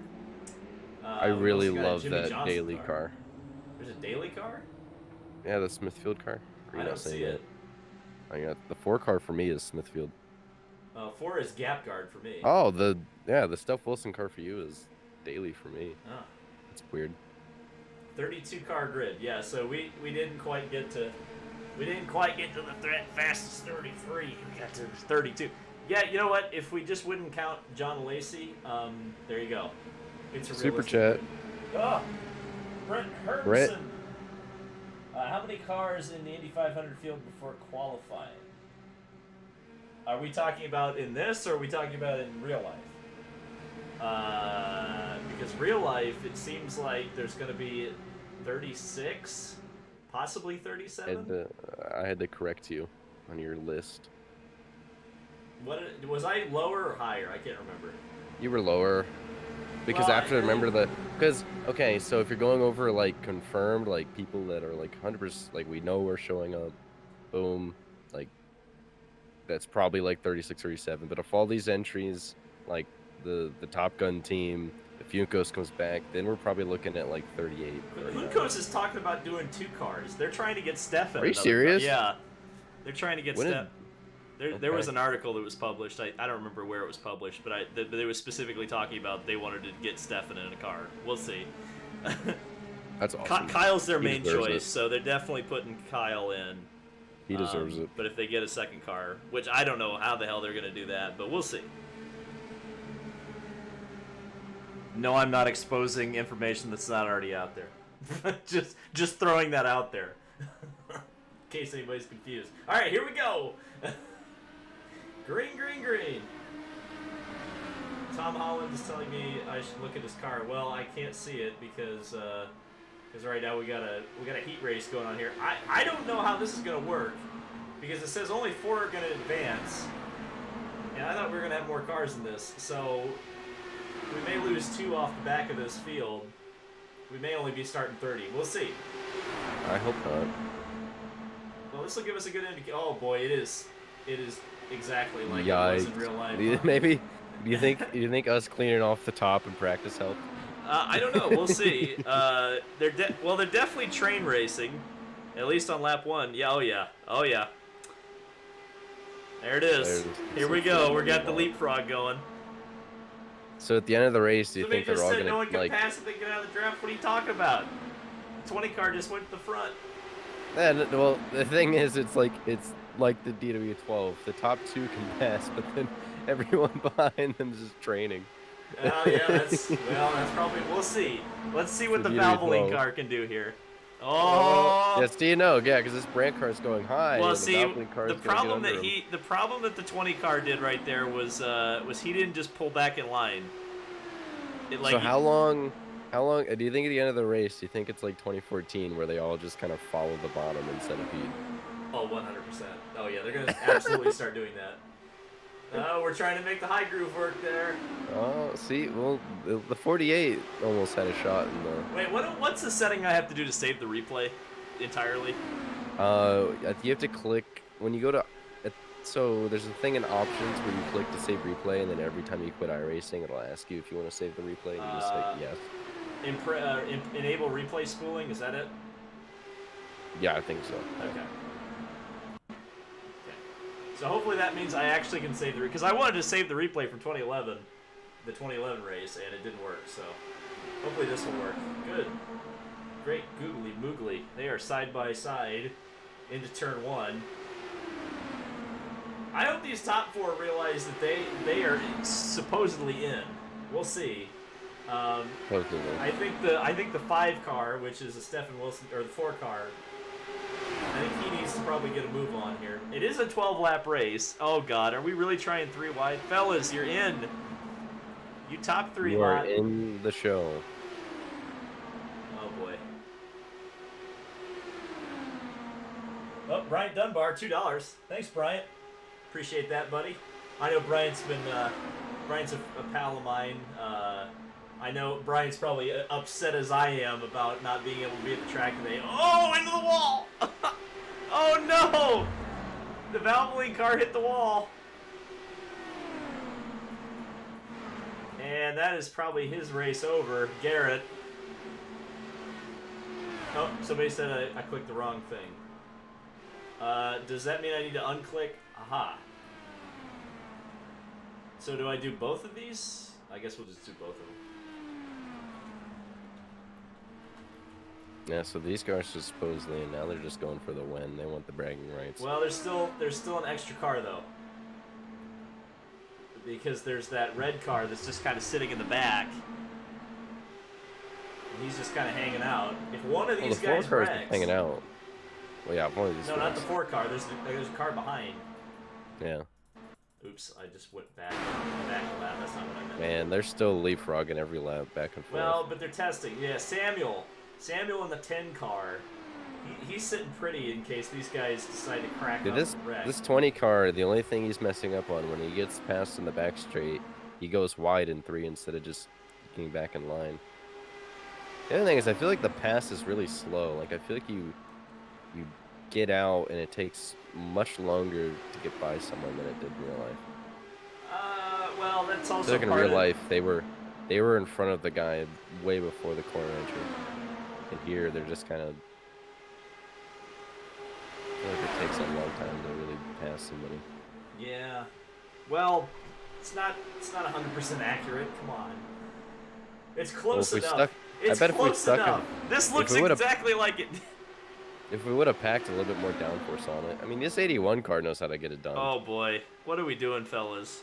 S2: I
S1: we've
S2: really
S1: also got a
S2: love
S1: Jimmy
S2: that
S1: Johnson
S2: daily car.
S1: There's a daily car?
S2: Yeah, the Smithfield car. Or
S1: I
S2: you're
S1: don't
S2: not saying
S1: see it.
S2: that? I got the 4 car for me is Smithfield.
S1: 4 is Gap Guard for me.
S2: Oh, the Steph Wilson car for you is daily for me.
S1: Oh.
S2: That's weird.
S1: 32 car grid. Yeah, so we didn't quite get to the fastest 33. We got to 32. Yeah, you know what? If we just wouldn't count John Lacey, there you go. It's a
S2: Super
S1: realistic
S2: chat.
S1: grid. Oh, Brent Hermanson.
S2: Brett.
S1: How many cars in the Indy 500 field before qualifying? Are we talking about in this, or are we talking about in real life? Because real life, it seems like there's going to be 36, possibly 37.
S2: I had to correct you on your list.
S1: What was I lower or higher? I can't remember.
S2: You were lower. Because
S1: Well,
S2: after okay, so if you're going over like confirmed, like people that are like 100%, like we know are showing up, boom, like that's probably like 36, 37. But if all these entries, like the Top Gun team, if Juncos comes back, then we're probably looking at like 38.
S1: Juncos is talking about doing 2 cars. They're trying to get Steph in
S2: Are you
S1: another
S2: serious?
S1: car. Yeah, they're trying to get
S2: When
S1: Steph. There was
S2: Okay.
S1: an article that was published. I don't remember where it was published, but they was specifically talking about they wanted to get Stefan in a car. We'll see.
S2: That's awesome.
S1: Kyle's their
S2: He
S1: main
S2: deserves
S1: choice,
S2: it.
S1: so they're definitely putting Kyle in.
S2: He deserves it.
S1: But if they get a second car, which I don't know how the hell they're going to do that, but we'll see. No, I'm not exposing information that's not already out there. just throwing that out there. In case anybody's confused. All right, here we go. Green, green, green. Tom Holland is telling me I should look at his car. Well, I can't see it because right now we got a heat race going on here. I don't know how this is gonna work because it says only 4 are gonna advance, and I thought we were gonna have more cars in this. So we may lose 2 off the back of this field. We may only be starting 30. We'll see.
S2: I hope not.
S1: Well, this will give us a good indication. Oh boy, it is exactly like it was in real life. Huh?
S2: Maybe. Do you think us cleaning off the top in practice helped?
S1: I don't know. We'll see. They're definitely train racing, at least on lap 1. Yeah. Oh yeah. There it is. Here we go. We got the leapfrog going.
S2: So at the end of the race, do you
S1: Somebody
S2: think they're all
S1: just said
S2: gonna
S1: no one can
S2: like?
S1: pass if they get out of the draft. What are you talking about? 20 car just went to the front.
S2: Well, the thing is, it's like the DW12. The top 2 can pass, but then everyone behind them is just training.
S1: Oh yeah, that's probably. We'll see. Let's see what the Valvoline car can do here. Oh.
S2: Yes, do you know? Yeah, because this brand car is going high.
S1: Well,
S2: and
S1: see,
S2: the Valvoline car is
S1: the
S2: gonna
S1: problem
S2: get under
S1: that
S2: him.
S1: the problem that the 20 car did right there was he didn't just pull back in line.
S2: So how long? Do you think at the end of the race, do you think it's like 2014 where they all just kind of follow the bottom instead of Pete?
S1: Oh, 100%. Oh yeah, they're gonna absolutely start doing that. Oh, we're trying to make the high groove work there.
S2: Oh, see, well, the 48 almost had a shot in the.
S1: Wait, what's the setting I have to do to save the replay entirely?
S2: You have to click when you go to. So there's a thing in options where you click to save replay, and then every time you quit iRacing, it'll ask you if you want to save the replay, and you just say yes.
S1: Enable replay spooling. Is that it?
S2: Yeah, I think so.
S1: Okay. So hopefully that means I actually can save the because I wanted to save the replay from 2011, the 2011 race, and it didn't work. So hopefully this will work. Good. Great googly moogly. They are side by side into turn 1. I hope these top 4 realize that they are supposedly in. We'll see. I think the 5 car, which is a Stephen Wilson, or the 4 car, I think he needs to probably get a move on here. It is a 12-lap race. Oh God, are we really trying 3 wide, fellas? You're in. You top 3
S2: You are
S1: lot.
S2: in the show.
S1: Oh boy. Oh, Bryant Dunbar, $2. Thanks, Bryant. Appreciate that, buddy. I know Bryant's been Bryant's a pal of mine. I know Bryant's probably upset as I am about not being able to be at the track today. Oh, into the wall! Oh no! The Valvoline car hit the wall. And that is probably his race over. Garrett. Oh, somebody said I clicked the wrong thing. Does that mean I need to unclick? Aha. So do I do both of these? I guess we'll just do both of them.
S2: Yeah, so these cars are supposedly, and now they're just going for the win. They want the bragging rights.
S1: Well, there's still an extra car though, because there's that red car that's just kind of sitting in the back. And he's just kind of hanging out. If one of these guys
S2: the 4 cars
S1: wrecks,
S2: hanging out. Well, yeah, one of these.
S1: No, not the 4 car. There's a car behind.
S2: Yeah.
S1: Oops, I just went back a lap. That's not what I meant.
S2: Man, they're still leapfrogging every lap back and forth.
S1: Well, but they're testing. Yeah, Samuel in the 10 car. He's sitting pretty in case these guys decide to crack up and wreck.
S2: This 20 car, the only thing he's messing up on when he gets passed in the back straight, he goes wide in 3 instead of just getting back in line. The other thing is, I feel like the pass is really slow. Like, I feel like you get out and it takes much longer to get by someone than it did in real life.
S1: Well, that's also
S2: I feel like in
S1: part
S2: real
S1: of
S2: life they were in front of the guy way before the corner entry, and here they're just kind of. I feel like it takes a long time to really pass somebody.
S1: Yeah. Well, it's not 100% accurate. Come on. It's close enough. It's close enough. This looks exactly like it.
S2: If we would have packed a little bit more downforce on it. I mean, this 81 car knows how to get it done.
S1: Oh boy. What are we doing, fellas?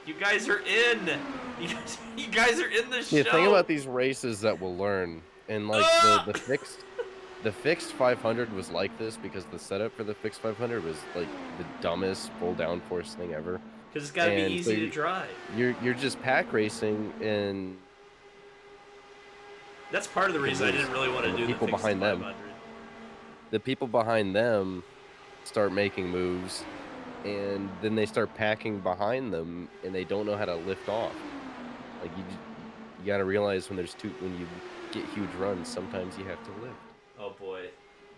S1: You guys are in. You guys are in the show.
S2: Yeah, think about these races that we'll learn. And like the fixed 500 was like this because the setup for the fixed 500 was like the dumbest full downforce thing ever.
S1: Because it's got to be easy to drive.
S2: You're just pack racing, and
S1: that's part of the reason I didn't really want to do the
S2: people
S1: fixed
S2: behind
S1: 500.
S2: them. The people behind them start making moves, and then they start packing behind them, and they don't know how to lift off. Like you gotta realize when you get huge runs, sometimes you have to lift.
S1: Oh boy,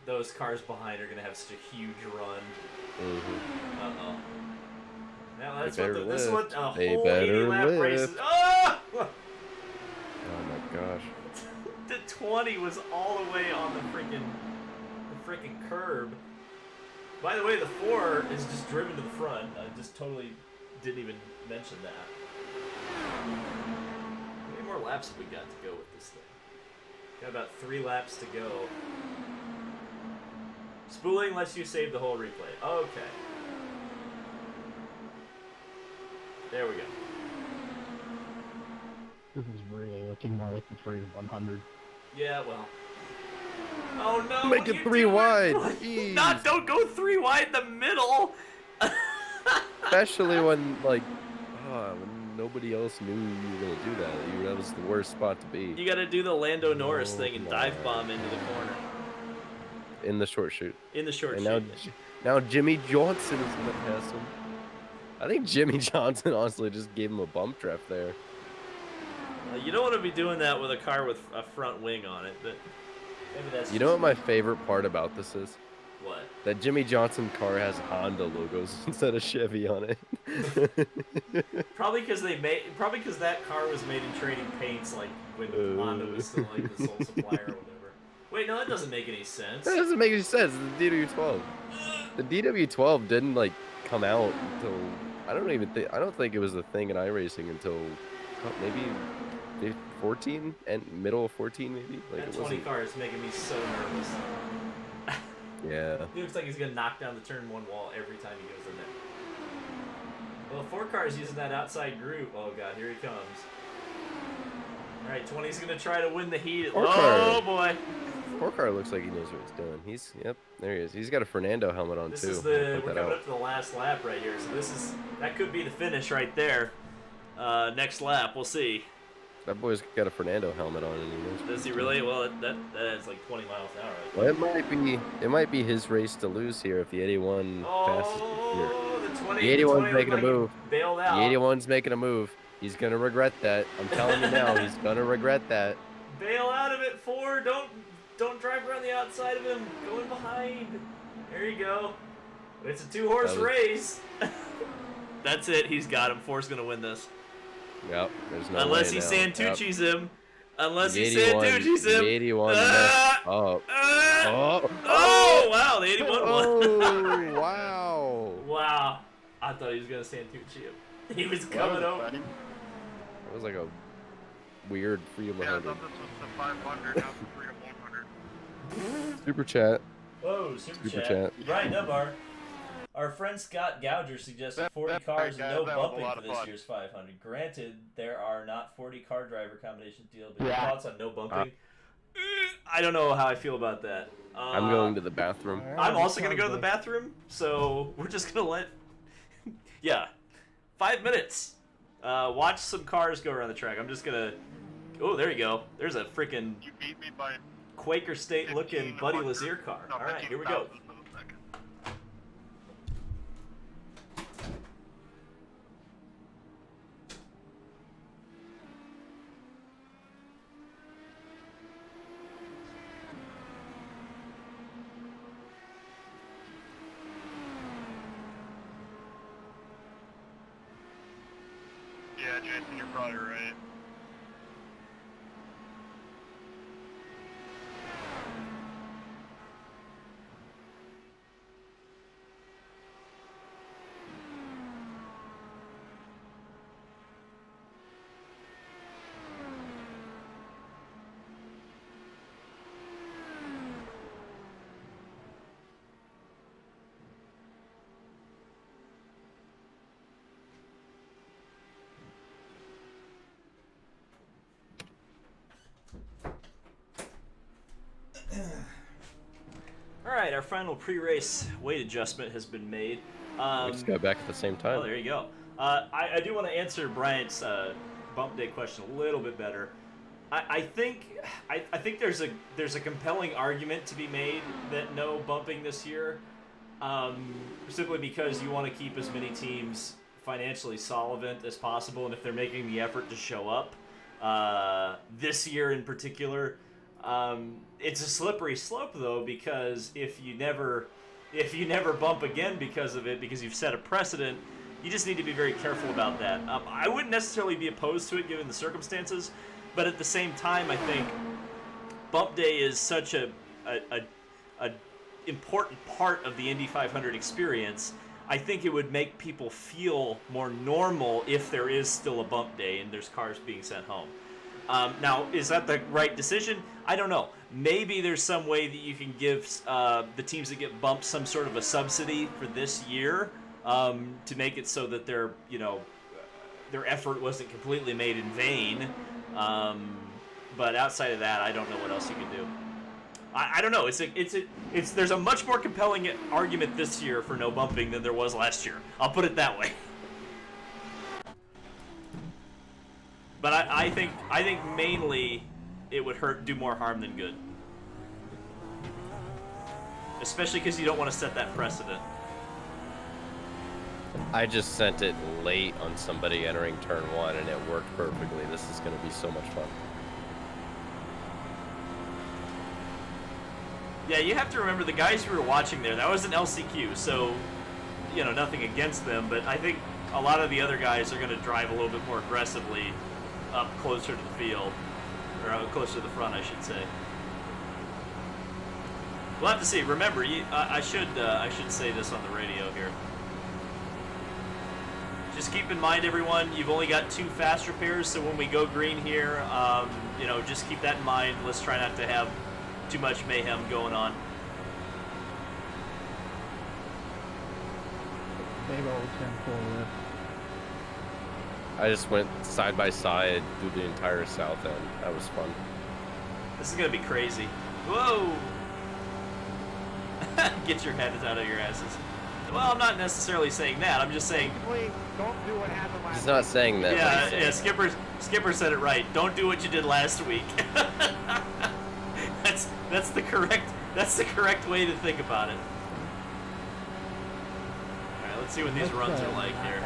S1: those cars behind are gonna have such a huge run.
S2: Mm-hmm.
S1: Uh oh. Now this is what a whole
S2: They
S1: 80
S2: better
S1: lap
S2: lift.
S1: race is. Oh!
S2: Oh my gosh.
S1: The 20 was all the way on the freaking curb. By the way, the 4 is just driven to the front. I just totally didn't even mention that. How many more laps have we got to go with this thing? Got about 3 laps to go. Spooling lets you save the whole replay. Okay. There we go.
S5: This is really looking more like the 3-100.
S1: Yeah, well. Oh no!
S2: Make it 3 wide.
S1: Not don't go 3 wide in the middle.
S2: Especially when when nobody else knew you were gonna do that. That was the worst spot to be.
S1: You gotta do the Lando Norris thing and dive bomb into the corner.
S2: In the short shoot.
S1: In the short
S2: and
S1: shoot.
S2: Now Jimmy Johnson is gonna pass him. I think Jimmy Johnson honestly just gave him a bump draft there.
S1: You don't want to be doing that with a car with a front wing on it, but maybe that's.
S2: You know what my favorite part about this is?
S1: What?
S2: That Jimmy Johnson car has Honda logos instead of Chevy on it.
S1: Probably because that car was made in trading paints, like when Honda was still like the sole supplier or whatever. Wait, no, that doesn't make any sense.
S2: That doesn't make any sense. It's the DW12. The DW12 didn't come out until I don't think it was a thing in iRacing until maybe 14 and middle of 14 maybe. Like
S1: That
S2: it
S1: 20
S2: wasn't.
S1: car is making me so nervous.
S2: Yeah.
S1: He looks like he's gonna knock down the turn 1 wall every time he goes in there. Well, 4 car is using that outside group. Oh god, here he comes. All right, 20's gonna try to win the heat. Oh boy.
S2: 4 car looks like he knows what he's doing. Yep, there he is. He's got a Fernando helmet on
S1: This
S2: too.
S1: is we're coming up to the last lap right here, so that could be the finish right there. Next lap, we'll see.
S2: That boy's got a Fernando helmet on, and he knows.
S1: Does he really? Well, that is like 20 miles an hour. Right?
S2: Well, it might be his race to lose here if the 81 passes here.
S1: The 20.
S2: The 81's making a
S1: like
S2: move.
S1: Bailed out.
S2: The 81's making a move. He's gonna regret that. I'm telling you now, he's gonna regret that.
S1: Bail out of it, 4. Don't drive around the outside of him. Go in behind. There you go. It's a 2-horse race. That's it. He's got him. 4's gonna win this.
S2: Yep. There's no
S1: Unless
S2: way
S1: he
S2: now.
S1: Santucci's him. Unless
S2: The
S1: he Santucci's him.
S2: The 81 messed up.
S1: Oh, wow. The 81 won.
S2: Oh, wow.
S1: Wow. I thought he was going to Santucci him. He was coming over.
S2: That was like a weird free of 100.
S3: Yeah, I thought this was the 500, not the 3 of 100.
S2: Super chat.
S1: Whoa, super
S2: Super
S1: chat.
S2: chat.
S1: Brian Dunbar. Our friend Scott Gouger suggested 40 cars and no
S3: that was a
S1: bumping
S3: lot
S1: for
S3: of
S1: this
S3: fun.
S1: year's 500. Granted, there are not 40 car driver combinations deal, but your
S5: Yeah.
S1: thoughts on no bumping? I don't know how I feel about that.
S2: I'm going to the bathroom.
S1: I'm also going to go to the bathroom, so we're just going to let... Yeah. 5 minutes. Watch some cars go around the track. I'm just going to... Oh, there you go. There's a freaking
S3: You beat me by
S1: Quaker State-looking Buddy
S3: 1500.
S1: Lazier car.
S3: No,
S1: All right, here we go.
S3: 15,000 milliseconds. Yeah, Jason, you're probably right.
S1: All right, our final pre-race weight adjustment has been made.
S2: We just got back at the same time.
S1: Oh, there you go. I do want to answer Bryant's bump day question a little bit better. I think there's a compelling argument to be made that no bumping this year, simply because you want to keep as many teams financially solvent as possible, and if they're making the effort to show up this year in particular, it's a slippery slope though, because if you never bump again because of it, because you've set a precedent, you just need to be very careful about that. I wouldn't necessarily be opposed to it given the circumstances, but at the same time, I think bump day is such a important part of the Indy 500 experience. I think it would make people feel more normal if there is still a bump day and there's cars being sent home. Now, is that the right decision? I don't know. Maybe there's some way that you can give the teams that get bumped some sort of a subsidy for this year to make it so that their effort wasn't completely made in vain. But outside of that, I don't know what else you can do. I don't know. There's a much more compelling argument this year for no bumping than there was last year. I'll put it that way. But I think mainly it would do more harm than good. Especially because you don't want to set that precedent.
S2: I just sent it late on somebody entering turn 1 and it worked perfectly. This is going to be so much fun.
S1: Yeah, you have to remember the guys who were watching there, that was an LCQ, so, nothing against them, but I think a lot of the other guys are going to drive a little bit more aggressively up closer to the field, or closer to the front, I should say. We'll have to see. Remember, I should say this on the radio here. just keep in mind, everyone, you've only got 2 fast repairs, so when we go green here, you know, just keep that in mind. Let's try not to have too much mayhem going on.
S5: Big old 10-4 lift.
S2: I just went side by side through the entire south end. That was fun.
S1: This is gonna be crazy. Whoa! Get your heads out of your asses. Well, I'm not necessarily saying that. I'm just saying.
S4: Please don't do what happened last
S2: He's not saying that.
S1: Yeah,
S2: but he's saying
S1: Skipper said it right. Don't do what you did last week. that's the correct way to think about it. All right, let's see what these runs are like here.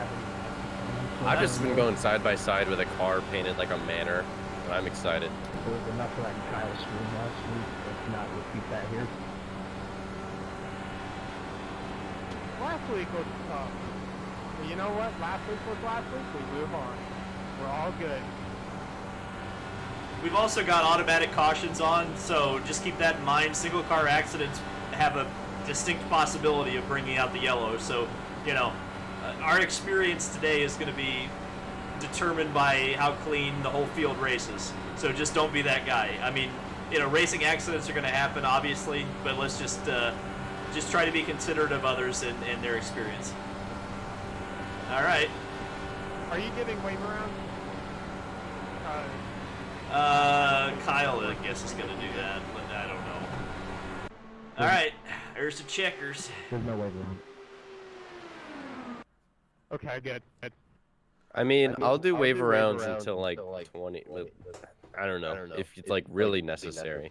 S2: I've just been going side by side with a car painted like a manor, and I'm excited.
S5: There was enough for that Kyle stream last week. Let's not repeat that here.
S4: Last week was tough. But you know what? Last week was last week. We move on. We're all good.
S1: We've also got automatic cautions on, so just keep that in mind. Single car accidents have a distinct possibility of bringing out the yellow. So, you know, our experience today is going to be determined by how clean the whole field races. So just don't be that guy. I mean, you know, racing accidents are going to happen, obviously, but let's just try to be considerate of others and their experience. All right.
S4: Are you giving wave around?
S1: Kyle, I guess, is going to do that, but I don't know. All right, there's the checkers.
S5: There's no way around.
S4: Okay, good.
S2: I mean, I'll do wave arounds until like 20. But I don't know if it's like really necessary.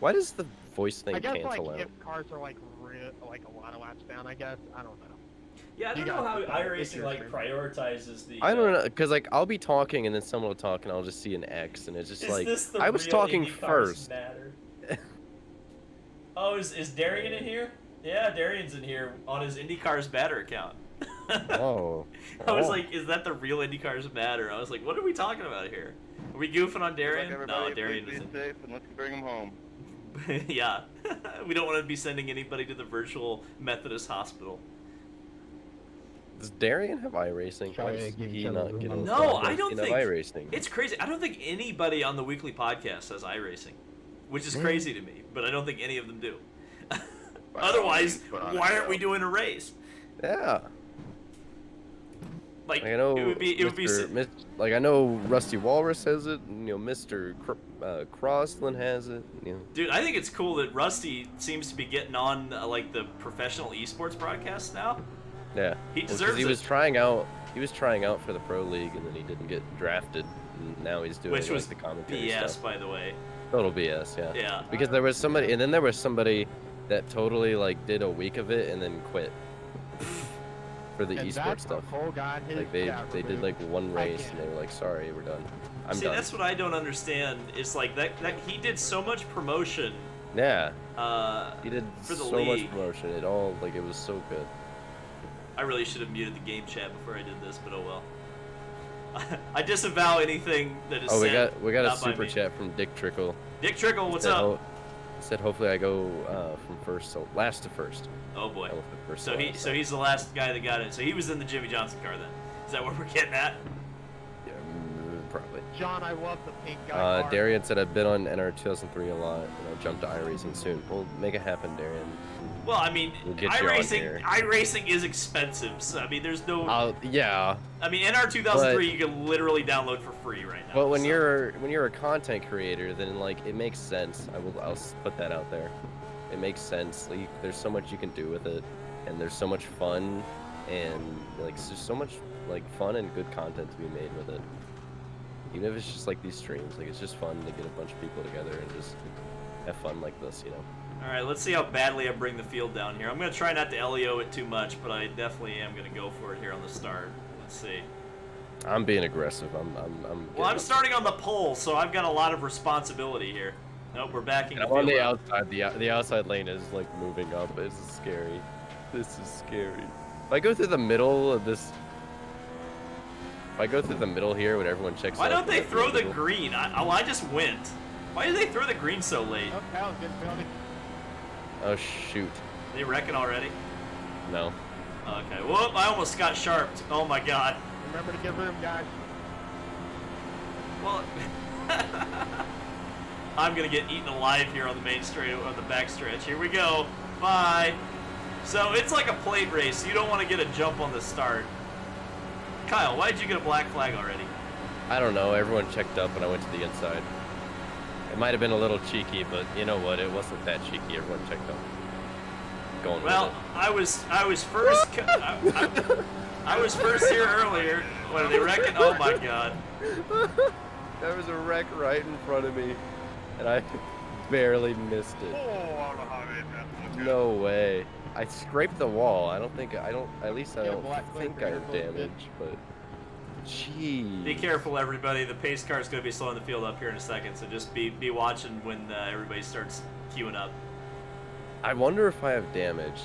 S2: Why does the voice thing
S4: I guess
S2: cancel
S4: like
S2: out?
S4: if cars are like a lot of laps down, I guess. I don't know.
S1: Yeah, I don't know how iRacing like prioritizes the.
S2: I don't know, cause like I'll be talking and then someone will talk and I'll just see an X and it's just like
S1: this the
S2: I was
S1: real
S2: talking
S1: Indy cars
S2: first.
S1: matter? Oh, is Darian in here? Yeah, Darian's in here on his IndyCars Matter account.
S2: Oh.
S1: I was like, is that the real IndyCars Matter? I was like, what are we talking about here? Are we goofing on Darian? No, Darian isn't.
S3: Safe and let's bring him home.
S1: Yeah, we don't want to be sending anybody to the virtual Methodist hospital.
S2: Does Darian have iRacing?
S5: Try
S2: Why
S5: to
S2: is
S5: give
S2: he
S5: each other
S2: not
S5: room
S2: getting?
S5: on the
S1: No,
S5: side.
S1: I don't
S2: Does he
S1: think.
S2: have iRacing?
S1: It's crazy. I don't think anybody on the weekly podcast has iRacing, which is crazy to me. But I don't think any of them do. Otherwise, why aren't we doing a race?
S2: Yeah.
S1: Like
S2: I know.
S1: it would be.
S2: Like I know Rusty Walrus has it. You know, Mr. Crossland has it. You know.
S1: Dude, I think it's cool that Rusty seems to be getting on like the professional esports broadcasts now.
S2: Yeah.
S1: He
S2: Well, 'cause
S1: deserves
S2: he
S1: it.
S2: was trying out. He was trying out for the pro league, and then he didn't get drafted. And now he's doing
S1: Which
S2: like,
S1: was
S2: the commentary
S1: BS,
S2: stuff.
S1: by the way.
S2: Total BS, yeah.
S1: Yeah.
S2: Because there was somebody, and then there was somebody that totally like did a week of it and then quit for the
S4: And
S2: esports
S4: that's
S2: stuff.
S4: when Cole got his
S2: Like they
S4: jab
S2: did
S4: removed.
S2: like one
S4: I
S2: race and
S4: can't.
S2: they were like, sorry, we're done. I'm
S1: See,
S2: done.
S1: that's what I don't understand. It's like that he did so much promotion.
S2: Yeah,
S1: Uh,
S2: he did
S1: for the
S2: so much
S1: league.
S2: promotion. It all like it was so good.
S1: I really should have muted the game chat before I did this, but oh well. I disavow anything that is
S2: Oh,
S1: said.
S2: we got a
S1: not by
S2: super
S1: me.
S2: chat from Dick Trickle.
S1: Dick Trickle, what's
S2: Said,
S1: up?
S2: Said hopefully I go from last to first.
S1: Oh boy.
S2: I went from first
S1: So
S2: to
S1: he
S2: last,
S1: so he's the last guy that got it. So he was in the Jimmy Johnson car then. Is that what we're getting at?
S2: yeah, probably.
S4: John, I love the pink guy. car.
S2: Darian said I've been on NR 2003 a lot, and I'll jump to iRacing soon. We'll make it happen, Darian.
S1: Well, I mean,
S2: We'll get you on here.
S1: iRacing is expensive. So I mean, there's no.
S2: Yeah,
S1: I mean, NR 2003 you can literally download for free right now.
S2: but when
S1: so.
S2: you're a content creator, then like it makes sense. I'll put that out there. It makes sense. Like, there's so much you can do with it, and there's so much fun, and like there's so much like fun and good content to be made with it. Even if it's just like these streams, like it's just fun to get a bunch of people together and just have fun like this, you know.
S1: All right, let's see how badly I bring the field down here. I'm gonna try not to LEO it too much, but I definitely am gonna go for it here on the start. Let's see.
S2: I'm being aggressive. I'm
S1: Well, I'm starting on the pole, so I've got a lot of responsibility here. Nope, we're backing the
S2: I'm on
S1: field
S2: the
S1: up.
S2: outside. The outside lane is like moving up. This is scary. This is scary. If I go through the middle of this, if I go through the middle here when everyone checks
S1: Why
S2: out,
S1: don't they
S2: like,
S1: throw the
S2: middle-
S1: green? I just went. Why did they throw the green so late?
S4: Oh, that was good penalty.
S2: Oh shoot.
S1: They reckon already?
S2: No.
S1: Okay, whoop, I almost got sharped. Oh my god.
S4: Remember to give room, guys.
S1: Well, I'm gonna get eaten alive here on the main straight, on the back stretch. Here we go. Bye. So it's like a plate race. You don't want to get a jump on the start. Kyle, why did you get a black flag already?
S2: I don't know. Everyone checked up when I went to the inside. It might have been a little cheeky, but you know what? It wasn't that cheeky. Everyone checked up. Going
S1: Well, I was first. I was first here earlier. What are they wrecking? Oh my god.
S2: There was a wreck right in front of me, and I barely missed
S3: Oh,
S2: it.
S3: I don't know how I made that.
S2: No way. I scraped the wall. At least I
S4: Yeah,
S2: don't
S4: black
S2: think
S4: flag
S2: I
S4: for
S2: have
S4: your
S2: damage, but jeez.
S1: Be careful, everybody. The pace car is going to be slowing the field up here in a second, so just be watching when everybody starts queuing up.
S2: I wonder if I have damage.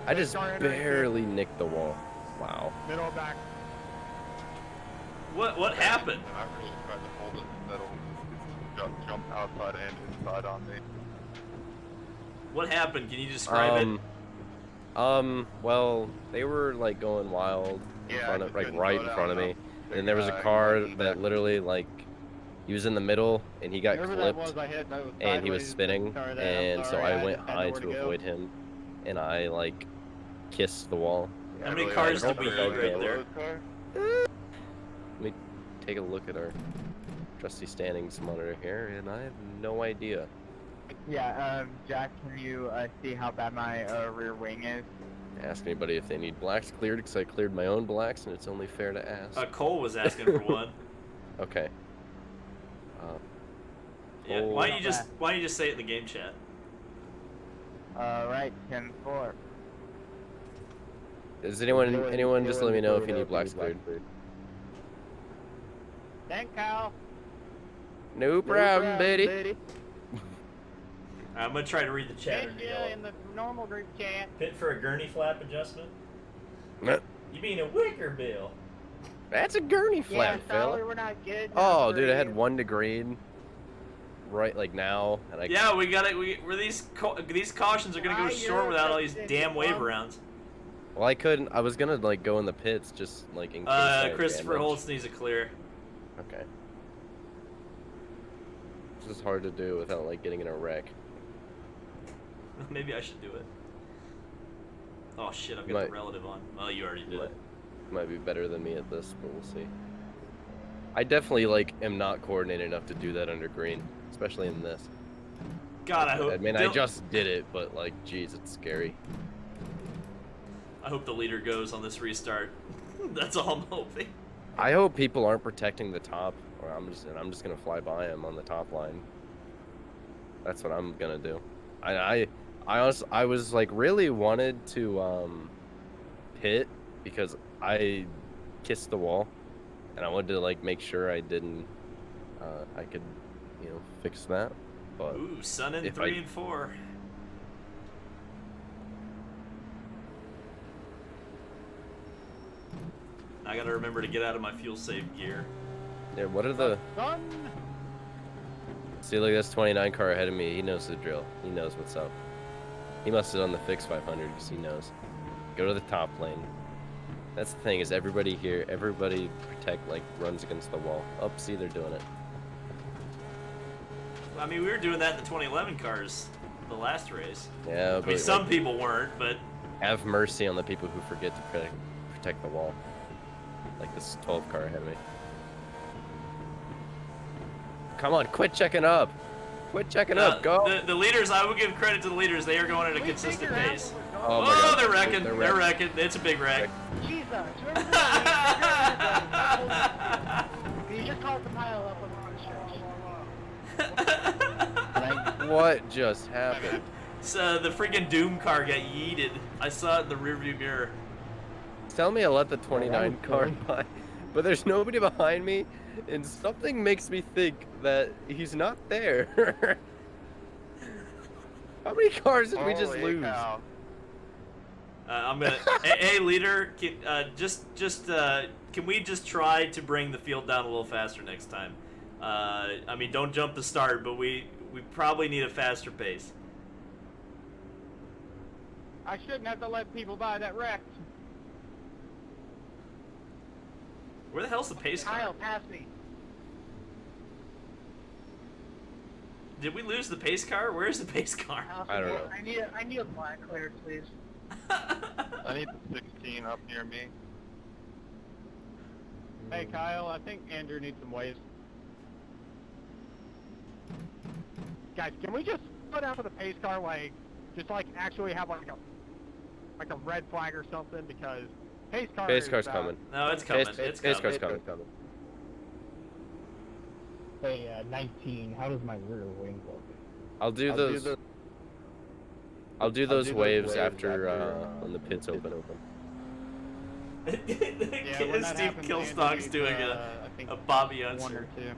S2: I just
S4: Sorry,
S2: barely nicked the wall. Wow.
S4: Middle back.
S1: What happened?
S3: I really tried to hold it in the middle. It's jump outside and inside on me.
S1: What happened? Can you describe it?
S2: Well, they were like going wild in
S3: Yeah,
S2: front
S3: I
S2: of,
S3: just
S2: like
S3: couldn't
S2: right
S3: slow
S2: in front of
S3: down
S2: me.
S3: enough.
S2: And there was a
S3: Big
S2: car
S3: guy,
S2: that literally like he was in the middle and he got
S4: Whoever that
S2: clipped
S4: was, I hit. That was
S2: and he was
S4: sideways.
S2: spinning
S4: Sorry,
S2: and so I went
S4: didn't know
S2: high
S4: where
S2: to
S4: go.
S2: avoid him and I like kissed the wall.
S1: How many cars did we eat right there?
S2: Let me take a look at our trusty standings monitor here and I have no idea.
S4: Yeah, Jack, can you see how bad my rear wing is?
S2: Ask anybody if they need blacks cleared because I cleared my own blacks and it's only fair to ask.
S1: Cole was asking for one.
S2: Okay.
S1: Yeah.
S2: Cole-
S1: Why don't you just say it in the game chat?
S4: Right, 10-4.
S2: Does anyone just let me know if you need blacks cleared?
S4: Thank Kyle.
S2: No problem, buddy.
S1: I'm gonna try to read the chat.
S4: In the normal group chat.
S1: Pit for a gurney flap adjustment.
S2: Nah,
S1: You mean a wicker bill?
S2: that's a gurney flap,
S4: yeah, sorry,
S2: fella.
S4: we're not good.
S2: Oh,
S4: enough
S2: dude,
S4: for
S2: I had
S4: you.
S2: 1 degree right like now, and I
S1: Yeah, we got it. These cautions are gonna go
S4: Ah,
S1: short
S4: you're
S1: without all these
S4: affected,
S1: damn wave
S4: well.
S1: rounds.
S2: well, I couldn't. I was gonna like go in the pits just like in case. I had
S1: Christopher
S2: damage.
S1: Holtz needs a clear.
S2: Okay. This is hard to do without like getting in a wreck.
S1: Maybe I should do it. Oh shit, I've got
S2: Might-
S1: the relative on. Well, you already did
S2: Might,
S1: it.
S2: might be better than me at this, but we'll see. I definitely like am not coordinated enough to do that under green, especially in this.
S1: God, I hope.
S2: I mean, I just did it, but like, geez, it's scary.
S1: I hope the leader goes on this restart. That's all I'm hoping.
S2: I hope people aren't protecting the top, or I'm just gonna fly by them on the top line. That's what I'm gonna do. I was like really wanted to pit because I kissed the wall, and I wanted to like make sure I didn't I could fix that. But
S1: Ooh, Sun in
S2: if
S1: 3 and 4. I gotta remember to get out of my fuel save gear.
S2: yeah, what are the
S4: Son.
S2: see? Look, that's 29 car ahead of me. He knows the drill. He knows what's up. He must have done the fix 500 because he knows. Go to the top lane. That's the thing is everybody here, everybody protect like runs against the wall. Oh, see, they're doing it.
S1: I mean, we were doing that in the 2011 cars, the last race.
S2: Yeah,
S1: I
S2: but
S1: mean, some
S2: like,
S1: people weren't, but
S2: have mercy on the people who forget to protect the wall. Like this 12 car ahead of me. Come on, quit checking up. Quit checking up. Go.
S1: The leaders, I will give credit to the leaders. They are going at a consistent pace.
S2: Oh my God.
S1: They're wrecking.
S2: They're
S1: They're wrecking. It's a big wreck.
S4: Jesus. You just called the pile up on the front stretch.
S2: What just happened?
S1: So the freaking Doom car got yeeted. I saw it in the rearview mirror.
S2: Tell me I let the 29 car by, but there's nobody behind me, and something makes me think that he's not there. How many cars did we just
S3: Holy
S2: lose?
S3: cow.
S1: I'm gonna. Hey, leader, can we just try to bring the field down a little faster next time? I mean, don't jump the start, but we probably need a faster pace.
S4: I shouldn't have to let people buy that wreck.
S1: Where the hell's the pace car?
S4: Kyle, pass me.
S1: Did we lose the pace car? Where's the pace car?
S2: I don't know.
S4: I need a black cleared, please.
S3: I need the 16 up near me.
S4: Hey, Kyle, I think Andrew needs some waves. Guys, can we just put out for the pace car, like, just like actually have like a red flag or something, because pace car
S2: Pace
S4: is,
S2: car's coming.
S1: No, it's coming.
S2: Pace
S1: It's
S2: car's
S1: coming.
S2: coming.
S5: Hey, 19, how does my rear wing look?
S2: I'll do those waves after when the pits open.
S4: when that
S1: Steve
S4: happens,
S1: Kilstock's
S4: Andrew
S1: doing
S4: needs, I think
S1: a Bobby
S4: one
S1: answer.
S4: or two.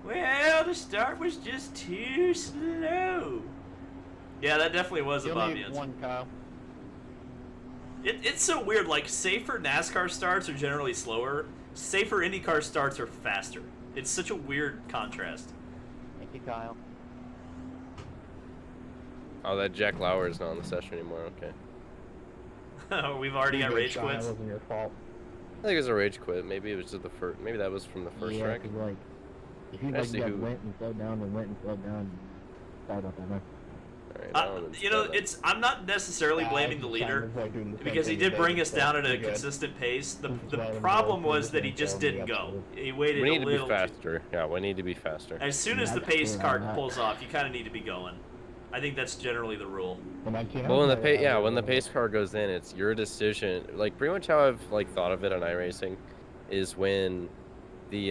S1: Well, the start was just too slow. Yeah, that definitely was a
S4: You'll
S1: Bobby
S4: need
S1: answer.
S4: one, Kyle.
S1: It's so weird. Like, safer NASCAR starts are generally slower. Safer IndyCar starts are faster. It's such a weird contrast.
S4: Thank you, Kyle.
S2: Oh, that Jack Lauer is not on the session anymore. Okay.
S1: We've already got rage
S5: That
S1: quits.
S5: wasn't your fault.
S2: I think it was a rage quit. Maybe it was just the first. Maybe that was from the first
S5: yeah,
S2: track.
S5: 'cause, like, if you
S2: I
S5: like
S2: see
S5: got
S2: who-
S5: went and slowed down and went and slowed down, sorry about that, man.
S2: All right, that one was
S1: You know,
S2: bad.
S1: I'm not necessarily blaming the leader because he did bring us down at a consistent pace. The problem was that he just didn't go. He waited
S2: We need
S1: a
S2: to be
S1: little.
S2: faster. Yeah, we need to be faster.
S1: As soon as the pace car pulls off, you kind of need to be going. I think that's generally the rule.
S2: Well, when the pace car goes in, it's your decision. Like pretty much how I've like thought of it on iRacing, is when the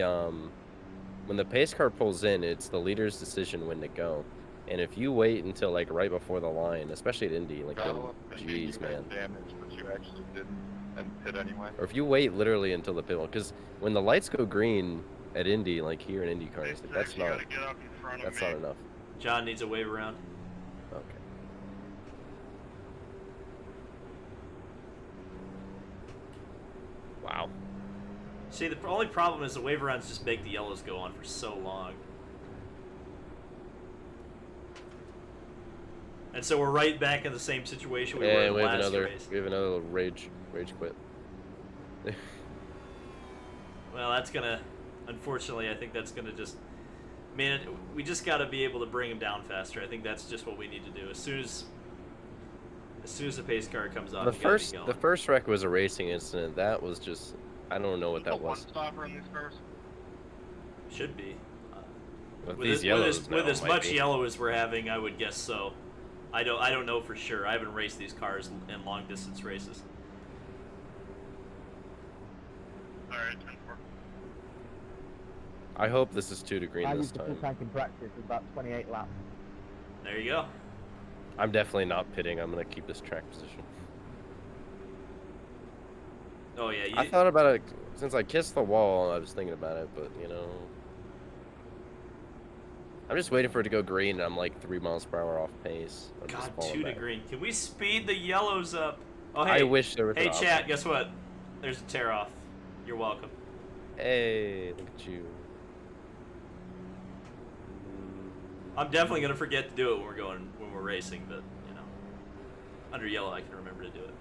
S2: pace car pulls in, it's the leader's decision when to go. And if you wait until like right before the line, especially at Indy, like
S3: Kyle,
S2: jeez, man.
S3: damage, but you actually didn't and hit anyway.
S2: Or if you wait literally until the pit, because when the lights go green at Indy, like here in IndyCar,
S3: Hey,
S2: like,
S3: Zach,
S2: that's
S3: you
S2: not
S3: gotta get up in front of
S2: that's
S3: me.
S2: not enough.
S1: John needs a wave around.
S2: Okay. Wow.
S1: See, the only problem is the wave arounds just make the yellows go on for so long. And so we're right back in the same situation we were in
S2: And
S1: the last race.
S2: we have another little rage quit.
S1: Well, that's gonna, unfortunately, I think that's gonna just, man, we just gotta be able to bring him down faster. I think that's just what we need to do. As soon as the pace car comes off,
S2: The first wreck was a racing incident. That was just, I don't know what that was.
S3: One stopper in these cars.
S1: Should be.
S2: With these yellows
S1: with
S2: now,
S1: as
S2: might
S1: much
S2: be.
S1: yellow as we're having, I would guess so. I don't know for sure. I haven't raced these cars in long distance races.
S3: Alright, 10-4.
S2: I hope this is 2 to green
S5: I
S2: this
S5: used to full
S2: time.
S5: tank in practice with about 28 laps.
S1: There you go.
S2: I'm definitely not pitting. I'm gonna keep this track position.
S1: Oh yeah,
S2: I thought about it since I kissed the wall. I was thinking about it, but you know, I'm just waiting for it to go green, and I'm like 3 miles per hour off pace. I'm just
S1: God,
S2: falling
S1: 2 to
S2: back.
S1: green. Can we speed the yellows up? Oh hey,
S2: I wish there was.
S1: hey
S2: an
S1: chat,
S2: option.
S1: guess what? There's a tear off. You're welcome.
S2: Hey, look at you.
S1: I'm definitely gonna forget to do it when we're racing, but you know, under yellow I can remember to do it.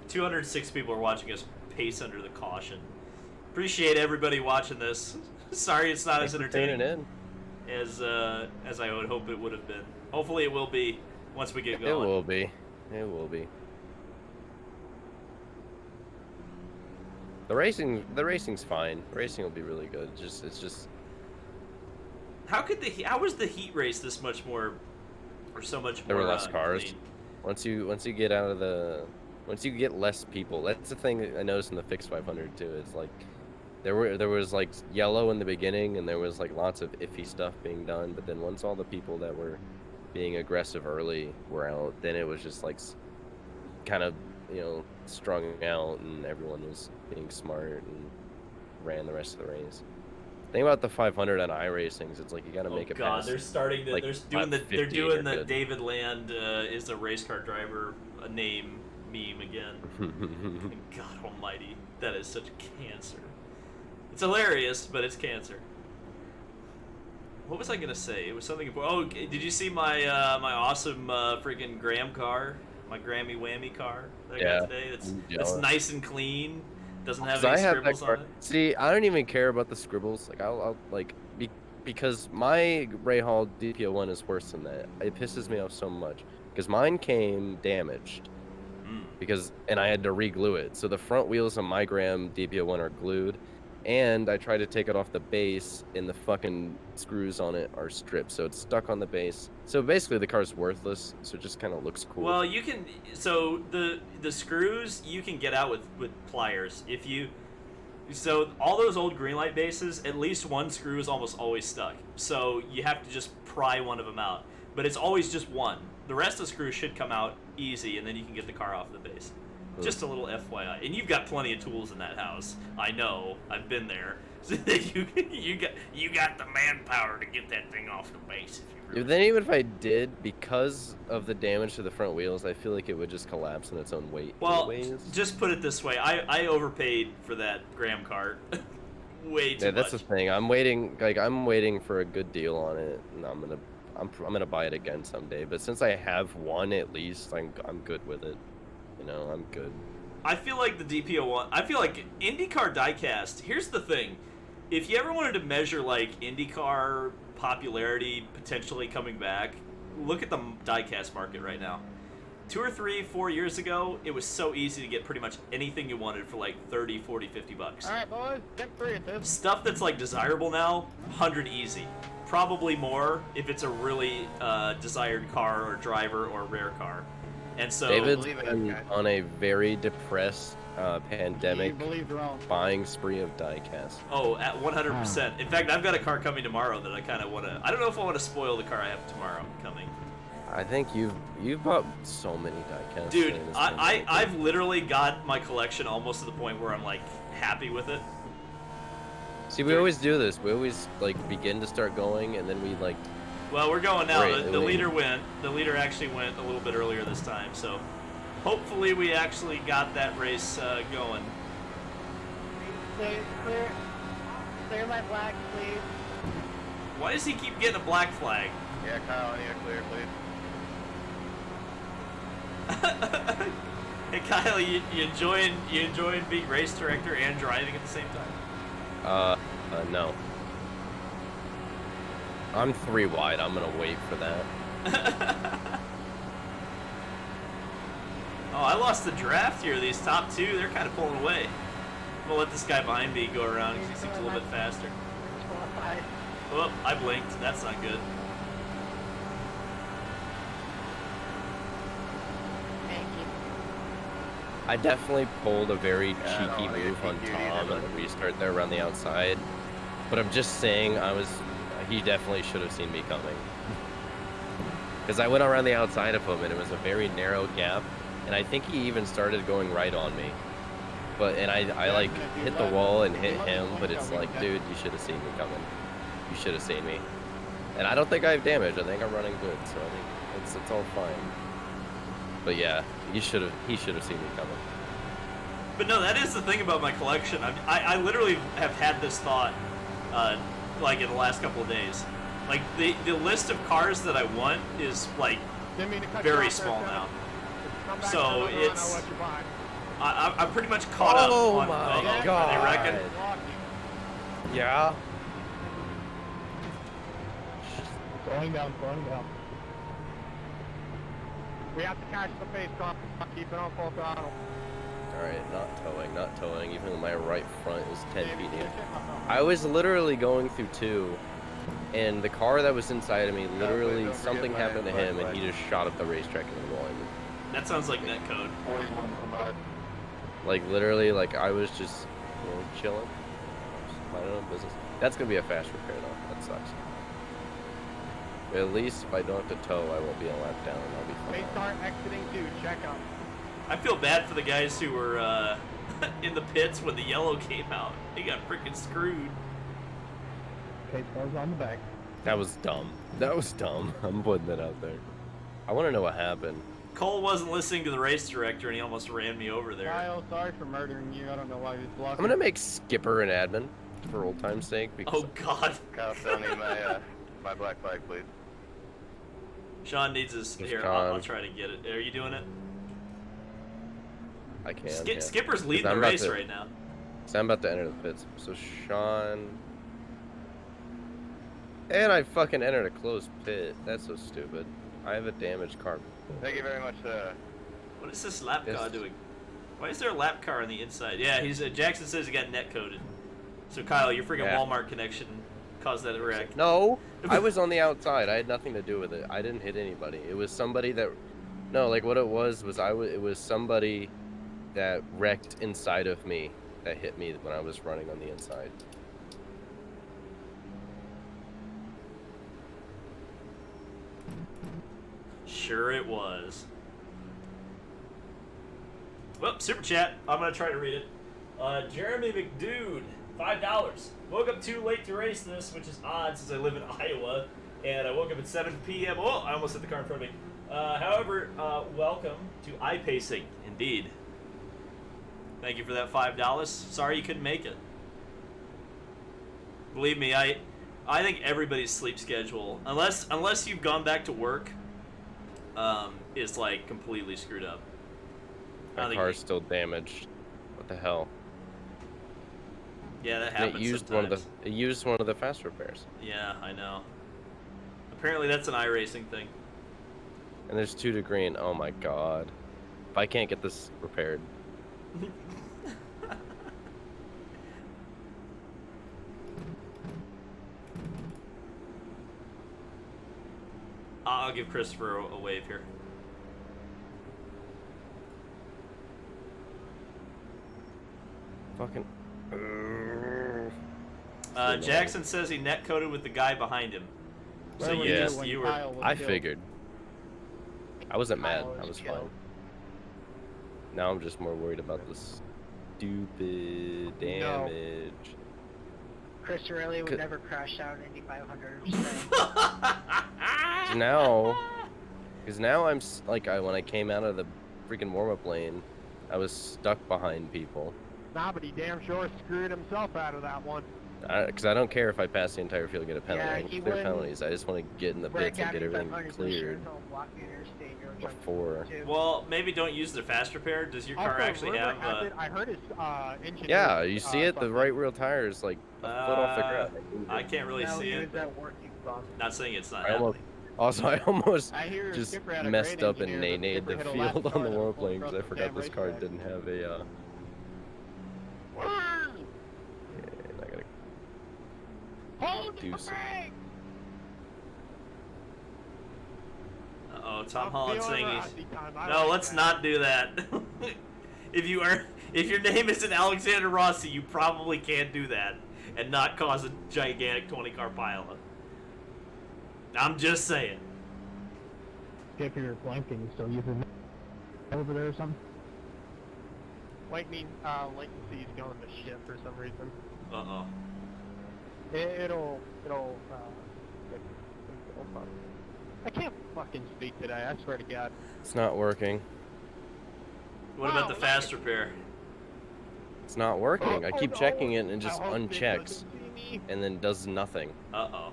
S1: "206 people are watching us pace under the caution. Appreciate everybody watching this. Sorry it's not as
S2: Thanks for tuning
S1: entertaining
S2: in.
S1: as I would hope it would have been. Hopefully it will be once we get
S2: It
S1: going.
S2: will be. It will be. The racing's fine. Racing will be really good. It's just
S1: How was the heat race this much more, or so much more?
S2: there were less cars.
S1: clean?
S2: Once you get out of the, once you get less people, that's the thing that I noticed in the fixed 500 too. It's like there was like yellow in the beginning, and there was like lots of iffy stuff being done. But then once all the people that were being aggressive early were out, then it was just like kind of, you know, strung out, and everyone was being smart and ran the rest of the race. Thing about the 500 on iRacing is it's like you got to make it
S1: God,
S2: past.
S1: they're starting to
S2: like,
S1: they're doing the
S2: good.
S1: David Land is a race car driver a name meme again. God almighty, that is such cancer. It's hilarious, but it's cancer. What was I gonna say? It was something important. Oh, did you see my my awesome freaking Graham car My Grammy Whammy car that I
S2: Yeah,
S1: got today. It's
S2: I'm jealous.
S1: nice and clean. Doesn't have
S2: 'Cause
S1: any
S2: I have that
S1: scribbles
S2: car.
S1: on it.
S2: See, I don't even care about the scribbles. Like I'll like because my Ray Hall DPO1 is worse than that. It pisses me off so much because mine came damaged and I had to re-glue it. So the front wheels on my Graham DPO1 are glued, and I tried to take it off the base, and the fucking screws on it are stripped, so it's stuck on the base. So basically, the car's worthless. So it just kind of looks cool.
S1: Well, you can. So the screws you can get out with pliers if you. So all those old Greenlight bases, at least one screw is almost always stuck. So you have to just pry one of them out. But it's always just one. The rest of the screws should come out easy, and then you can get the car off the base. Just a little FYI. And you've got plenty of tools in that house. I know. I've been there. So you got the manpower to get that thing off the base. If you really
S2: Then even if I did, because of the damage to the front wheels, I feel like it would just collapse in its own weight.
S1: Well,
S2: anyways.
S1: just put it this way. I overpaid for that Graham cart. Way too
S2: Yeah, that's
S1: much.
S2: the thing. I'm waiting for a good deal on it, and I'm gonna buy it again someday. But since I have one at least, I'm good with it. You know, I'm good.
S1: I feel like the DPO1. I feel like IndyCar diecast. Here's the thing: if you ever wanted to measure like IndyCar popularity potentially coming back, look at the diecast market right now. 2 or 3, 4 years ago, it was so easy to get pretty much anything you wanted for like 30, 40, 50 bucks.
S4: All right, boys, get 3 at this.
S1: Stuff that's like desirable now, 100 easy. Probably more if it's a really desired car or driver or rare car. And so
S2: David's
S3: believe it,
S2: been
S3: guys.
S2: on a very depressed pandemic
S4: You believe your own.
S2: buying spree of diecast.
S1: Oh, at 100%. In fact, I've got a car coming tomorrow that I kind of want to. I don't know if I want to spoil the car I have tomorrow coming.
S2: I think you've bought so many diecasts.
S1: Dude,
S2: during this
S1: I've literally got my collection almost to the point where I'm like happy with it.
S2: See, we always do this. We always like begin to start going, and then we like.
S1: Well, we're going now.
S2: Great,
S1: The
S2: Lee.
S1: leader went. The leader actually went a little bit earlier this time, so hopefully we actually got that race going.
S4: Clear my flag, please.
S1: Why does he keep getting a black flag?
S3: Yeah, Kyle, I need a clear, please.
S1: Hey Kyle, you enjoying being race director and driving at the same time?
S2: No. I'm 3 wide. I'm gonna wait for that.
S1: Oh, I lost the draft here. These top 2, they're kind of pulling away. I'm gonna let this guy behind me go around because he seems a little bit faster. Oh, I blinked. That's not good.
S2: I definitely pulled a very
S3: Yeah,
S2: cheeky
S3: no,
S2: move on
S3: you
S2: Tom
S3: need
S2: on
S3: it.
S2: the restart there around the outside, but I'm just saying he definitely should have seen me coming. Because I went around the outside of him and it was a very narrow gap, and I think he even started going right on me. And I like hit the wall and hit him, but it's like, dude, you should have seen me coming. You should have seen me. And I don't think I have damage. I think I'm running good, so I think it's all fine. But yeah, he should have seen me coming.
S1: But no, that is the thing about my collection. I literally have had this thought, like in the last couple of days. Like the list of cars that I want is like
S4: Didn't mean to cut you
S1: very
S4: off there,
S1: small
S4: Phil.
S1: now.
S4: Come back
S1: So
S4: to the line,
S1: it's-
S4: I'll let you buy.
S1: I'm pretty much caught up
S2: Oh
S1: on
S2: my
S1: they
S2: God.
S1: reckon.
S4: Block you.
S2: Yeah.
S5: Slowing down, slowing down.
S4: We have to catch the pace car. Keep it on full throttle.
S2: Alright, not towing, even though my right front is 10
S4: Maybe
S2: feet
S4: you
S2: in.
S4: should have
S2: I was literally going through 2, and the car that was inside of me,
S3: but
S2: literally
S3: don't forget
S2: something
S3: my
S2: happened to
S3: black
S2: him, and
S3: flag.
S2: he just shot up the racetrack and won.
S1: That sounds like netcode.
S3: 41 combined.
S2: Like literally, like I was just chilling, just minding my own business. That's gonna be a fast repair though. That sucks. But at least if I don't have to tow, I won't be a lap down. I'll be
S4: Pace
S2: fine.
S4: car exiting 2. Check up.
S1: I feel bad for the guys who were in the pits when the yellow came out. They got freaking screwed.
S5: Okay, cars on the back.
S2: That was dumb. That was dumb. I'm putting that out there. I want to know what happened.
S1: Cole wasn't listening to the race director and he almost ran me over there.
S4: Kyle, sorry for murdering you. I don't know why he's blocking.
S2: I'm gonna make Skipper an admin for old time's sake because
S1: Oh God.
S3: Kyle, still need my black flag, please.
S1: Sean needs his.
S2: Yes,
S1: Here,
S2: Sean.
S1: I'll try to get it. Are you doing it?
S2: I can. Yeah.
S1: Skipper's leading
S2: I'm
S1: the
S2: about
S1: race
S2: to-
S1: right now.
S2: So I'm about to enter the pits. So Sean. And I fucking entered a closed pit. That's so stupid. I have a damaged car.
S3: Thank you very much, sir.
S1: What is this lap car
S2: Yes.
S1: doing? Why is there a lap car on the inside? Yeah, he's Jackson says he got net coded. So Kyle, your freaking
S2: Yeah.
S1: Walmart connection caused that wreck.
S2: No, I was on the outside. I had nothing to do with it. I didn't hit anybody. It was somebody that. No, like what it was it was somebody that wrecked inside of me that hit me when I was running on the inside.
S1: Sure it was. Well, super chat. I'm gonna try to read it. Jeremy McDude, $5. Woke up too late to race this, which is odd since I live in Iowa, and I woke up at 7 p.m. Oh, I almost hit the car in front of me. However, welcome to iPacing, indeed. Thank you for that $5. Sorry you couldn't make it. Believe me, I think everybody's sleep schedule, unless you've gone back to work, is like completely screwed up. I
S2: My
S1: don't think
S2: car's still damaged. What the hell?
S1: Yeah, that
S2: And
S1: happens.
S2: it used
S1: sometimes.
S2: one of the fast repairs.
S1: Yeah, I know. Apparently, that's an iRacing thing.
S2: And there's 2 to green. Oh my god. If I can't get this repaired.
S1: I'll give Christopher a wave here.
S2: Fucking.
S1: Jackson says he net coded with the guy behind him. So
S4: Where were
S2: Yeah.
S4: when
S1: you were.
S4: Kyle was
S2: I
S4: killed?
S2: figured. I wasn't mad.
S4: Kyle
S2: I was
S4: killed.
S2: fine. Now I'm just more worried about this stupid damage.
S6: Chris Riley would
S2: Could-
S6: never crash out an Indy 500.
S2: Because now I'm when I came out of the freaking warm-up lane, I was stuck behind people.
S4: Nah, but he damn sure screwed himself out of that one.
S2: Because I don't care if I pass the entire field and get a penalty.
S6: Yeah,
S2: I
S6: he
S2: can clear
S6: wouldn't
S2: penalties. I just want to get in the
S6: Break
S2: pits and
S6: out
S2: get
S6: Indy
S2: everything
S6: 500
S2: cleared
S6: block the interstate, you're trying to
S2: before.
S6: do.
S1: Well, maybe don't use the fast repair. Does your car
S4: Also,
S1: actually
S4: rumor
S1: have?
S4: has it, I heard his engine.
S2: Yeah,
S4: is,
S2: you see it? The
S4: something.
S2: right rear tire is like a foot off the ground.
S1: I can't really
S6: no,
S1: see
S6: he
S1: it.
S6: was at work, he was
S1: Not saying it's not
S2: I almost,
S1: happening.
S2: also, I almost
S4: I hear
S2: just
S4: Skipper had a
S2: messed
S4: great
S2: up and
S4: engineer, but
S2: nay-nayed
S4: Skipper
S2: the
S4: hit a lap
S2: field on
S4: car
S2: the
S4: that
S2: warm
S4: pulled
S2: lane because I
S4: across the
S2: forgot
S4: damn
S2: this car
S4: racetrack.
S2: didn't have a, yeah, and I gotta
S4: Hold
S2: do
S4: the
S2: some.
S4: brake!
S1: Uh-oh, Tom
S4: I'm
S1: Holland
S4: feeling
S1: saying
S4: rusty time. I
S1: No,
S4: like
S1: let's
S4: that.
S1: not do that. if your name isn't Alexander Rossi, you probably can't do that and not cause a gigantic 20-car pileup. I'm just saying.
S5: If you're flanking, you still using over there or something?
S4: Latency is going to shit for some reason.
S1: Uh-oh.
S4: It'll I can't fucking speak today, I swear to God.
S2: It's not working.
S1: What about
S4: Wow,
S1: the fast repair?
S2: It's not working. I keep checking it and it
S4: I
S2: just
S4: hope it
S2: unchecks
S4: doesn't see me.
S2: and then does nothing.
S1: Uh-oh.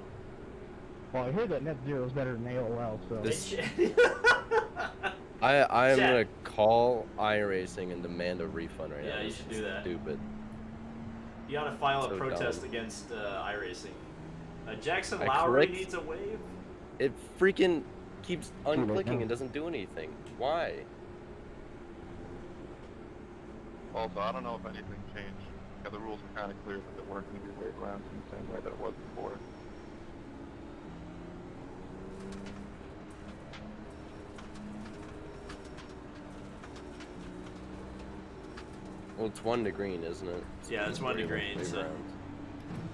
S5: Well, I heard that net zero is better than AOL, so...
S2: This- I'm
S1: Chat.
S2: gonna call iRacing and demand a refund right
S1: Yeah,
S2: now.
S1: you
S2: This
S1: should
S2: is
S1: do that.
S2: Stupid.
S1: You ought to file a
S2: So
S1: protest
S2: dumb.
S1: against iRacing. Jackson
S2: I
S1: Lowry
S2: clicked-
S1: needs a wave?
S2: It freaking keeps
S5: right
S2: unclicking
S5: now.
S2: and doesn't do anything. Why?
S3: Also, I don't know if anything changed. Yeah, the rules are kind of clear that it weren't going to be weight rounds in the same way that it was before.
S2: Well, it's 1 to green, isn't it?
S1: Yeah, it's 1 to
S2: Wave-
S1: green,
S2: wave
S1: so-
S2: rounds.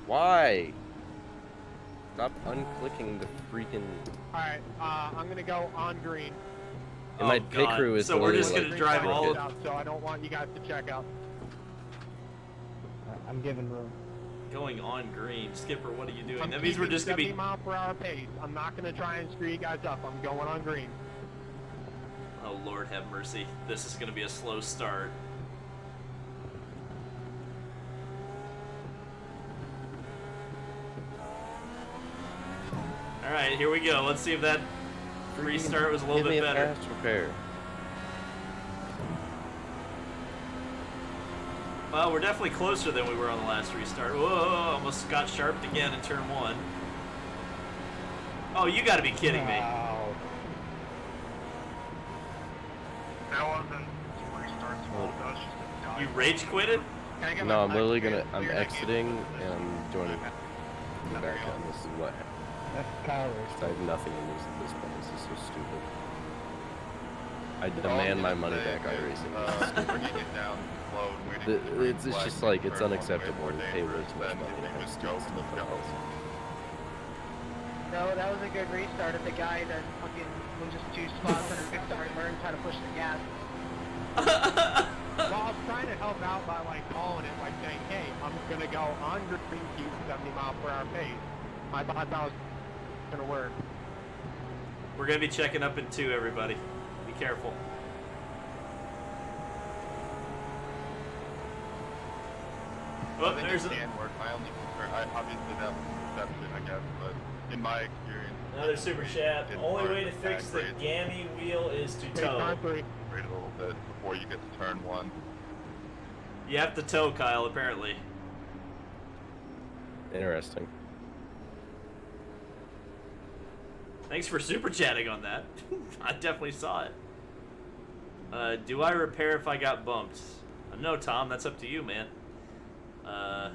S2: Why? Stop unclicking the freaking.
S4: Alright, I'm gonna go on green.
S2: And my
S1: Oh,
S2: pit
S1: God.
S2: crew is
S1: So we're
S2: literally,
S1: just
S2: like,
S1: gonna drive
S4: Green
S1: all
S4: flag
S1: of
S4: is out, so I don't want you guys to check out.
S5: I'm giving room.
S1: going on green. Skipper, what are you doing?
S4: I'm
S1: That means we're
S4: keeping
S1: just gonna be
S4: 70 mile per hour pace. I'm not gonna try and screw you guys up. I'm going on green.
S1: Oh, Lord have mercy. This is going to be a slow start. Alright, here we go. Let's see if that restart was a little
S2: Give me
S1: bit
S2: a
S1: better.
S2: fast repair.
S1: Well, we're definitely closer than we were on the last restart. Whoa, almost got sharped again in turn 1. Oh, you gotta be kidding me.
S5: Wow.
S3: That wasn't restarts fault. That was just a
S1: You
S3: time.
S1: rage quitted?
S4: Can I get
S2: No,
S4: my
S2: I'm literally
S4: flag
S2: gonna.
S4: cleared?
S2: I'm
S4: Clear that game.
S2: exiting and I'm joining back on. This is what.
S5: That's Kyle.
S2: I have nothing to lose at this point. This is so stupid. I demand my money back, iRacing.
S3: Bringing it down slow and waiting for the green
S2: It's
S3: flag
S2: just
S3: to
S2: like it's
S3: turn one way
S2: unacceptable
S3: more
S2: to pay way
S3: dangerous
S2: too much
S3: than
S2: money
S3: if
S2: to
S3: they
S2: have
S3: just
S2: stupid
S3: go
S2: stuff
S3: with
S2: like
S3: go.
S2: this.
S6: No, that was a good restart of the guy that fucking was just 2 spots under fixed start learned how to push the gas.
S4: Well, I was trying to help out by like calling it, like saying, hey, I'm gonna go under green Q 70 mile per hour pace. I thought that was gonna work.
S1: We're gonna be checking up in 2, everybody. Be careful. Oh,
S3: I think
S1: there's
S3: it
S1: a,
S3: can work. My only concern, obviously that was an exception, I guess, but in my experience,
S1: another super chat.
S3: Didn't
S1: Only
S3: work
S1: way to
S3: with
S1: fix the
S3: tag
S1: gammy wheel is to
S4: Hey,
S1: tow.
S4: turn 3.
S3: wait a little bit before you get to turn 1.
S1: You have to tow, Kyle, apparently.
S2: Interesting.
S1: Thanks for super chatting on that. I definitely saw it. Do I repair if I got bumped? No, Tom, that's up to you, man. I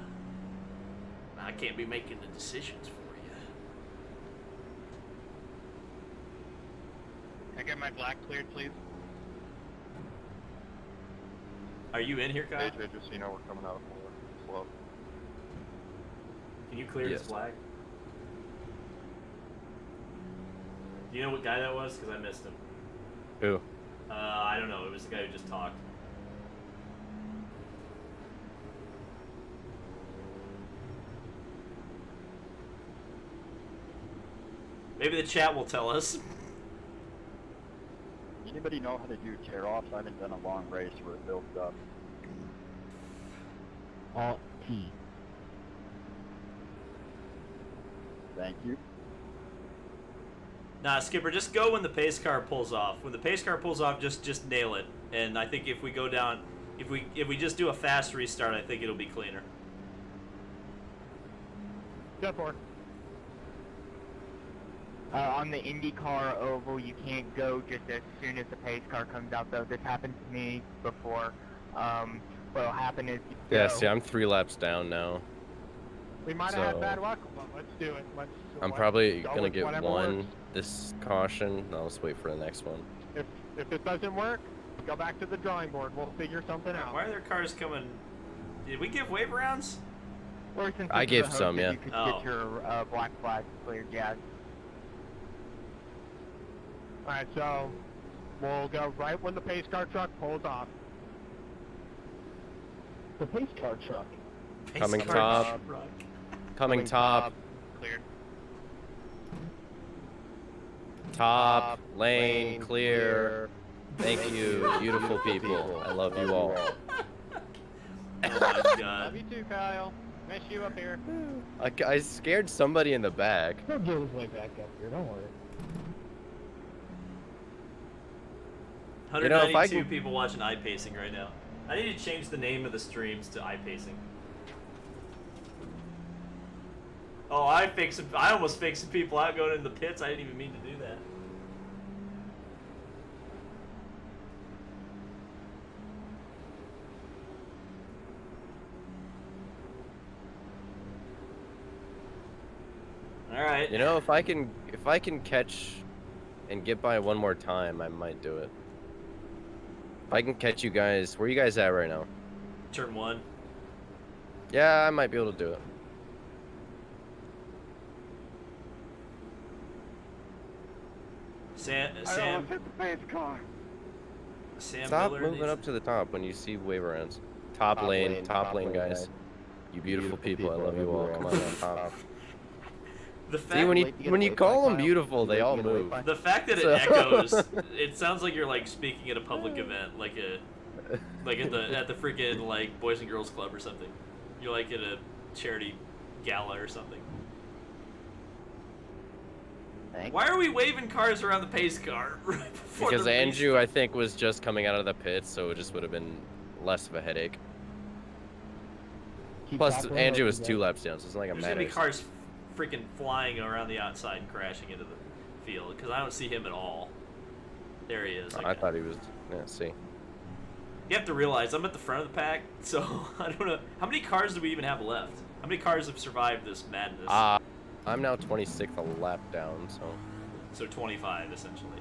S1: can't be making the decisions for you.
S3: Can I get my black cleared, please?
S1: Are you in here, Kyle?
S3: AJ, just so you know, we're coming out of slow.
S1: Can you clear
S2: Yes.
S1: his flag? Do you know what guy that was? Because I missed him.
S2: Who?
S1: I don't know. It was the guy who just talked. Maybe the chat will tell us.
S7: Anybody know how to do tear-offs? I haven't done a long race where it builds up.
S5: Alt T.
S7: Thank you.
S1: Nah, Skipper, just go when the pace car pulls off. When the pace car pulls off, just nail it. And I think if we go down, if we just do a fast restart, I think it'll be cleaner.
S4: Good for it.
S8: On the Indy car oval, you can't go just as soon as the pace car comes out, though. This happened to me before. What'll happen is you
S2: Yeah,
S8: go-
S2: see, I'm 3 laps down now.
S4: We might have
S2: So-
S4: had bad luck, but let's do it.
S2: I'm
S4: Let's
S2: probably
S4: go
S2: gonna
S4: with
S2: get
S4: whatever
S2: one
S4: works.
S2: this caution. I'll just wait for the next one.
S4: If it doesn't work, go back to the drawing board. We'll figure something out.
S1: Why are there cars coming? Did we give wave rounds?
S8: Or since
S2: I
S8: this is
S2: gave
S8: a
S2: some,
S8: hosted,
S2: yeah.
S8: You could
S1: Oh.
S8: get your black flag cleared, yeah.
S4: Alright, so we'll go right when the pace car truck pulls off.
S5: The pace car truck.
S1: Pace
S2: Coming
S1: car
S2: top.
S1: truck.
S2: Coming top.
S3: Cleared.
S2: Top, lane, clear. Thank you, beautiful people. I love you all.
S1: Oh my
S4: Love
S1: god.
S4: you too, Kyle. Miss you up here.
S2: I scared somebody in the back.
S5: He'll get his way back up here, don't worry.
S2: You know, if I
S1: 192
S2: can-
S1: people watching iPacing right now. I need to change the name of the streams to iPacing. Oh, I almost faked some people out going in the pits. I didn't even mean to do that. All right.
S2: You know, if I can catch and get by one more time, I might do it. If I can catch you guys, where are you guys at right now?
S1: Turn 1.
S2: Yeah, I might be able to do it.
S1: Sam
S8: hit the pace car.
S2: Stop
S1: Miller
S2: moving
S1: needs-
S2: up to the top when you see wave rounds. Top lane, guys. You beautiful people, I love you all. Come on, top.
S1: The
S2: See,
S1: fact,
S2: when you call them beautiful, they all move.
S1: the fact that it
S2: So-
S1: echoes, it sounds like you're like speaking at a public event, like at the freaking like Boys and Girls Club or something. You're like at a charity gala or something.
S8: Thank
S1: Why are we waving cars around the pace car right before
S2: Because
S1: the
S2: Andrew, I think, was just coming out of the pits, so it just would have been less of a headache.
S5: keep
S2: Plus,
S5: tackling,
S2: Andrew
S5: or
S2: was
S5: is that-
S2: 2 laps down, so it's not like a
S1: There's gonna be
S2: matter.
S1: cars freaking flying around the outside and crashing into the field because I don't see him at all. There he is.
S2: I
S1: Okay.
S2: thought he was. Yeah, see.
S1: You have to realize I'm at the front of the pack, so I don't know how many cars do we even have left. How many cars have survived this madness?
S2: I'm now 26th, a lap down, so.
S1: So 25 essentially.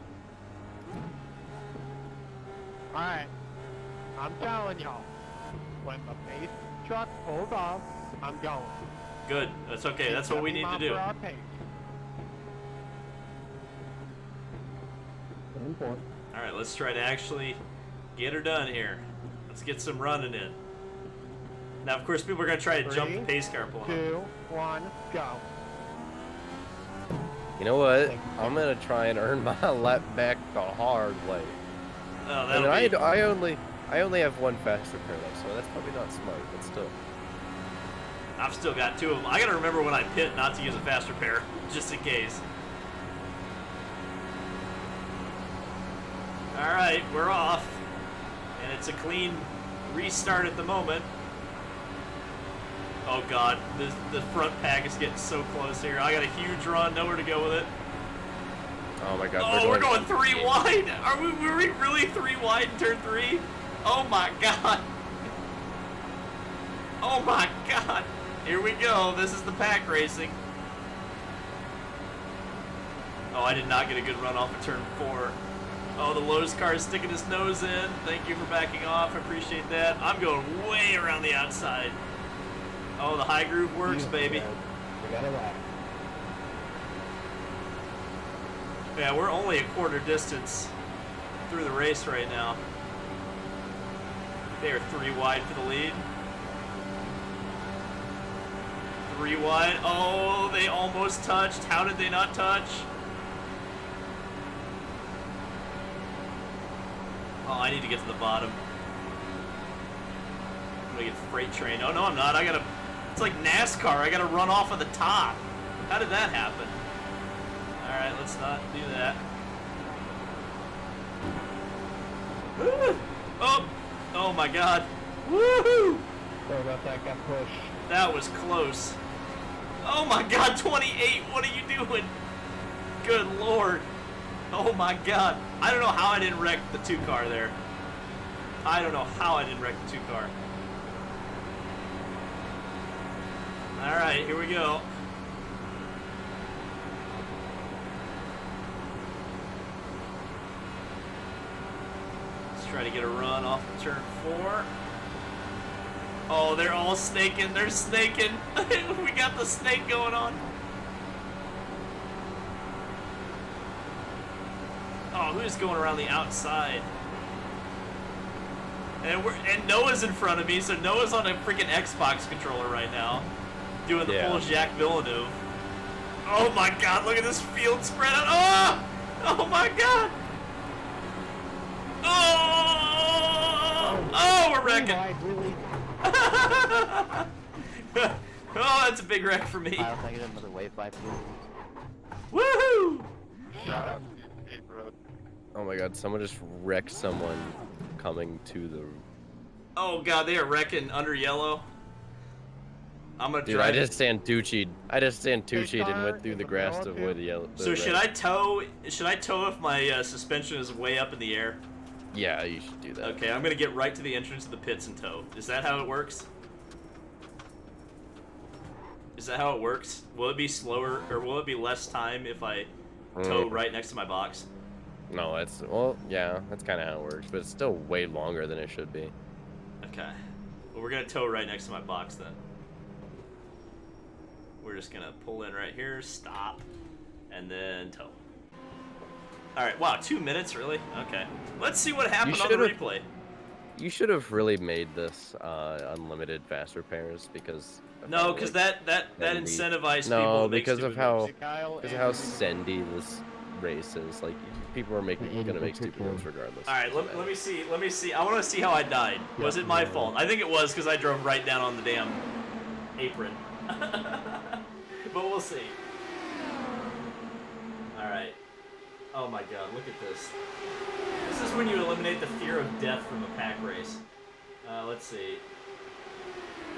S4: Alright. I'm telling y'all. When the pace truck pulls off, I'm going.
S1: Good. That's okay. That's what we need to
S4: 70
S1: do.
S4: mile per hour pace.
S5: Important.
S1: All right, let's try to actually get her done here. Let's get some running in. Now, of course, people are gonna try to jump the
S4: 3,
S1: pace car pull.
S4: 2, 1, go.
S2: You know what? I'm gonna try and earn my lap back the hard way.
S1: Oh,
S2: And
S1: that'll be.
S2: I only have one faster pair left, so that's probably not smart, but still.
S1: I've still got 2 of them. I gotta remember when I pit not to use a faster pair, just in case. All right, we're off, and it's a clean restart at the moment. Oh God, the front pack is getting so close here. I got a huge run, nowhere to go with it.
S2: Oh my god.
S1: Oh, we're going 3 wide. Were we really 3 wide in turn 3? Oh my God. Oh my God. Here we go. This is the pack racing. Oh, I did not get a good run off of turn 4. Oh, the Lowe's car is sticking his nose in. Thank you for backing off. I appreciate that. I'm going way around the outside. Oh, the high groove works, baby.
S5: We got a lap.
S1: Yeah, we're only a quarter distance through the race right now. They are 3 wide for the lead. 3 wide. Oh, they almost touched. How did they not touch? Oh, I need to get to the bottom. I'm gonna get freight train. Oh, no, I'm not. It's like NASCAR. I gotta run off of the top. How did that happen? Alright, let's not do that. Oh! Oh my god. Woohoo!
S5: Sorry about that, got pushed.
S1: That was close. Oh my god, 28! What are you doing? Good lord. Oh my god. I don't know how I didn't wreck the 2 car there. I don't know how I didn't wreck the 2 car. Alright, here we go. Let's try to get a run off of turn 4. Oh, they're all snaking. They're snaking. We got the snake going on. Oh, who's going around the outside? And Noah's in front of me, so Noah's on a freaking Xbox controller right now, doing the full Jacques Villeneuve. Oh my god, look at this field spread out. Oh! Oh my god! Oh! Oh, we're wrecking. Oh, that's a big wreck for me.
S7: I don't think I get another wave by too.
S1: Woohoo!
S3: Shout out to State Road.
S2: Oh my god, someone just wrecked someone coming to the...
S1: Oh god, they are wrecking under yellow. I'm gonna
S2: Dude,
S1: drive.
S2: I just Santucci'd and went through the grass to avoid the yellow.
S1: So should I tow? Should I tow if my suspension is way up in the air?
S2: Yeah, you should do that.
S1: Okay, I'm gonna get right to the entrance of the pits and tow. Is that how it works? Is that how it works? Will it be slower, or will it be less time if I tow right next to my box?
S2: No, that's... Well, yeah, that's kind of how it works, but it's still way longer than it should be.
S1: Okay. Well, we're gonna tow right next to my box then. We're just gonna pull in right here, stop, and then tow. Alright, wow, 2 minutes, really? Okay. Let's see what happened on the replay.
S2: You should have really made this unlimited faster pairs, because...
S1: No, because that incentivized people.
S2: No,
S1: and makes
S2: because of
S1: stupid
S2: how...
S1: moves.
S2: Because of how sendy this race is. Like, people are gonna make stupid moves regardless.
S1: Alright, let me see. Let me see. I want to see how I died. Was it my fault? I think it was because I drove right down on the damn apron. But we'll see. Alright. Oh my god, look at this. This is when you eliminate the fear of death from a pack race. Let's see.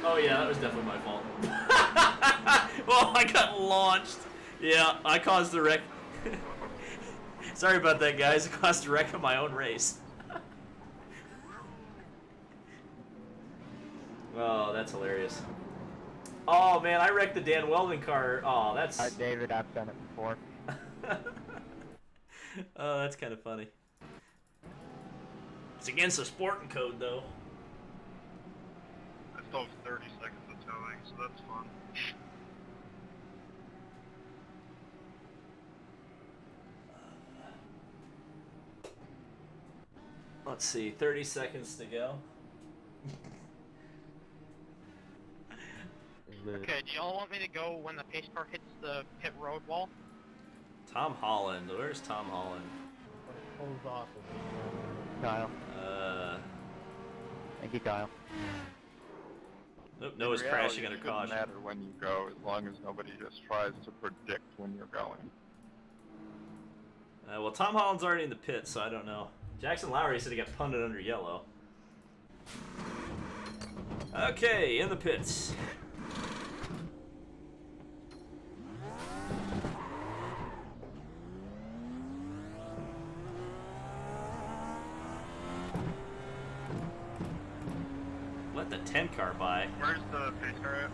S1: Oh yeah, that was definitely my fault. Well, I got launched. Yeah, I caused the wreck. Sorry about that, guys. I caused a wreck of my own race. Oh, that's hilarious. Oh man, I wrecked the Dan Weldon car. Oh, that's.
S8: David, I've done it before.
S1: Oh, that's kind of funny. It's against the sporting code, though.
S3: I still have 30 seconds of towing, so that's fun.
S1: Let's see, 30 seconds to go.
S4: Okay, do y'all want me to go when the pace car hits the pit road wall?
S1: Tom Holland. Where's Tom Holland?
S5: Pulls off.
S8: Kyle.
S1: Thank
S8: you, Kyle.
S1: Nope, Noah's
S3: In
S1: crashing
S3: reality,
S1: under caution.
S3: It doesn't matter when you go, as long as nobody just tries to predict when you're going.
S1: Well, Tom Holland's already in the pit, so I don't know. Jackson Lowry said he got punted under yellow. Okay, in the pits. Let the 10 car by.
S3: Where's the pace car at?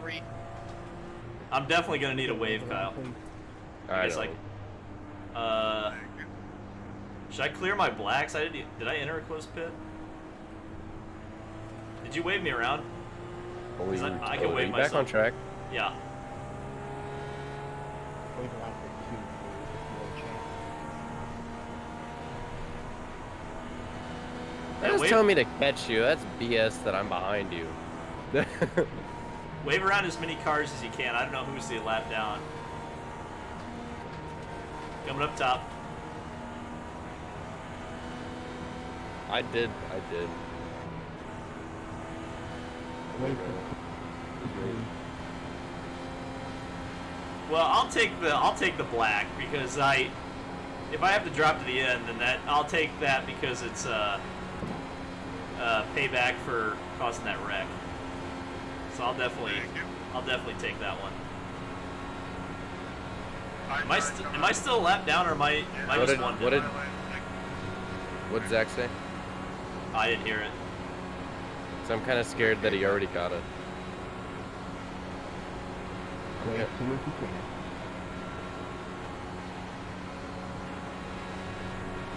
S4: 3.
S1: I'm definitely gonna need a wave, Kyle.
S2: I
S1: guess,
S2: know.
S1: like, should I clear my blacks? Did I enter a closed pit? Did you wave me around? I can wave
S2: back
S1: myself.
S2: on track.
S1: Yeah.
S5: Wave around for 2.
S2: That was
S1: wave-
S2: telling me to catch you. That's BS that I'm behind you.
S1: Wave around as many cars as you can. I don't know who's the lap down. Coming up top.
S2: I did.
S1: Well, I'll take the black because if I have to drop to the end, then I'll take that because it's payback for causing that wreck. So I'll definitely take that one. Am I still a lap down or am I just one?
S2: What did Zach say?
S1: I didn't hear it.
S2: So I'm kind of scared that he already got it.
S5: Wave 2 if you can.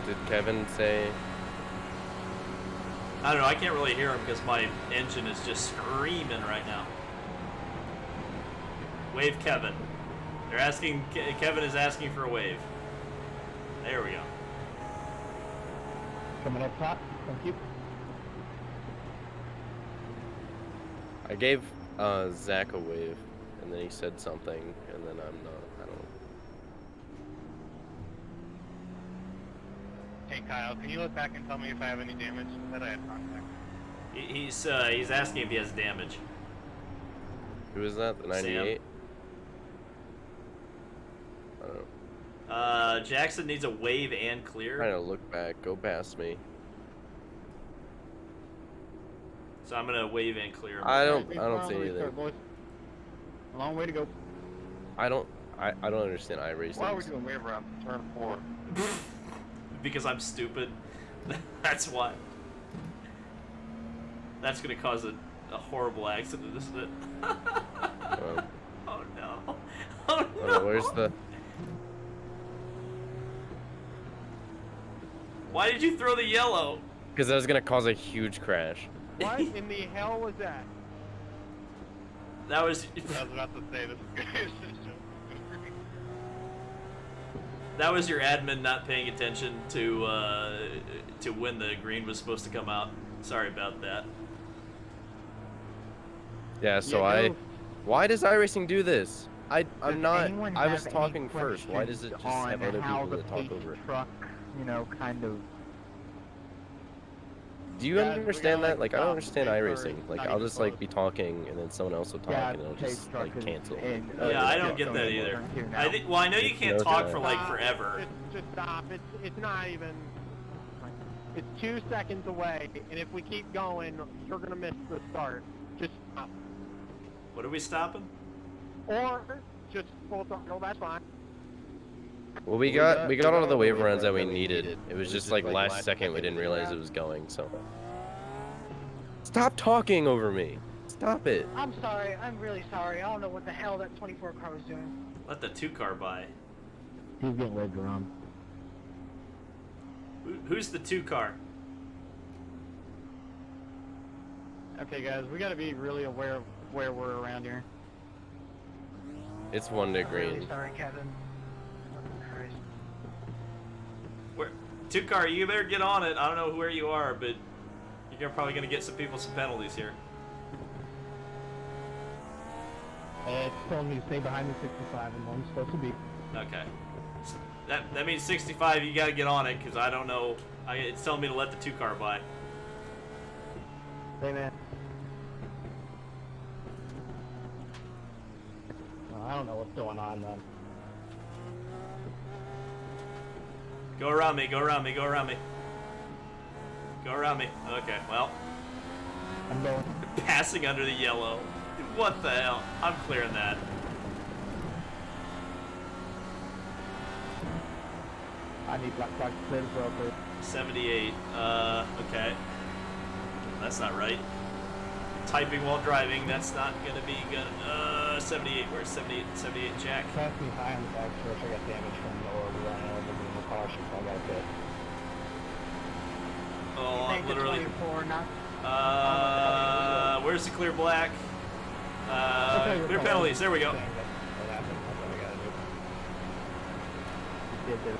S2: Did Kevin say?
S1: I don't know. I can't really hear him because my engine is just screaming right now. Wave Kevin. They're asking. Kevin is asking for a wave. There we go.
S5: Coming up top. Thank you.
S2: I gave Zach a wave, and then he said something, and then I'm not. I don't know.
S4: Hey Kyle, can you look back and tell me if I have any damage? That I had contact.
S1: He's asking if he has damage.
S2: Who is that? The 98? I don't know.
S1: Jackson needs a wave and clear.
S2: Trying to look back. Go past me.
S1: So I'm gonna wave and clear.
S2: I don't
S5: Wave
S2: see
S5: around the
S2: anything.
S5: restart, boys. A long way to go.
S2: I don't understand iRacing.
S3: Why are we doing wave around turn 4?
S1: Because I'm stupid. That's why. That's gonna cause a horrible accident, isn't it?
S2: Well,
S1: Oh no. Oh no.
S2: where's the?
S1: Why did you throw the yellow?
S2: Because that was gonna cause a huge crash.
S4: What in the hell was that?
S1: That was
S3: I was about to say this is
S1: that was your admin not paying attention to when the green was supposed to come out. Sorry about that.
S2: Yeah. So
S5: Yeah, no.
S2: why does iRacing do this? I'm
S8: Does
S2: not.
S8: anyone
S2: I was
S8: have any
S2: talking first. Why does it just
S8: questions
S2: have other
S8: on how
S2: people
S8: the
S2: to talk
S8: pace
S2: over?
S8: truck, kind of.
S2: Do you
S5: Yeah, we
S2: understand
S5: got,
S2: that? Like, I don't
S5: like,
S2: understand
S5: paper,
S2: iRacing. Like,
S5: not
S2: I'll
S5: even
S2: just like
S5: close.
S2: be talking, and then someone else will talk, and it'll
S8: pace
S2: just
S8: truck
S2: like
S8: is
S2: cancel.
S8: in-
S1: Yeah, I don't
S8: yeah,
S1: get that
S8: so
S1: either.
S8: turn 2 now.
S1: I think. Well, I know you can't
S2: No
S1: talk
S2: time.
S1: for like forever.
S4: Just stop. It's not even. It's 2 seconds away, and if we keep going, you're gonna miss the start. Just stop.
S1: What are we stopping?
S4: Or just full throttle, that's fine.
S2: Well, we got all of the wave runs that we needed. It was just like last second we didn't realize it was going. So stop talking over me. Stop it.
S6: I'm sorry. I'm really sorry. I don't know what the hell that 24 car was doing.
S1: Let the 2 car by.
S5: He's getting led around.
S1: Who's the 2 car?
S7: Okay, guys, we gotta be really aware of where we're around here.
S2: It's 1 to
S6: I'm really
S2: green.
S6: sorry, Kevin. Fucking Christ.
S1: Where? 2 car, you better get on it. I don't know where you are, but you're probably gonna get some people some penalties here.
S5: It's telling me to stay behind the 65 and one's supposed to be.
S1: Okay. That means 65. You gotta get on it because I don't know. It's telling me to let the 2 car by.
S5: Hey, man. I don't know what's going on, then.
S1: Go around me. Go around me. Go around me. Go around me. Okay. Well,
S5: I'm going.
S1: passing under the yellow. What the hell? I'm clearing that.
S5: I need black flag clear as well, please.
S1: 78. Okay. That's not right. Typing while driving. That's not gonna be good. 78. Where's 78? 78 Jack.
S5: Pass me high on the back stretch. I got damage from the running over me in the car, so I got a bit.
S1: Oh,
S6: Thank
S1: I'm
S6: the
S1: literally.
S6: 24, not
S1: Where's the clear black?
S5: Okay,
S1: Clear
S5: you're
S1: penalties.
S5: fine.
S1: There we go.
S5: Dang, what happened? That's what I gotta do. Did.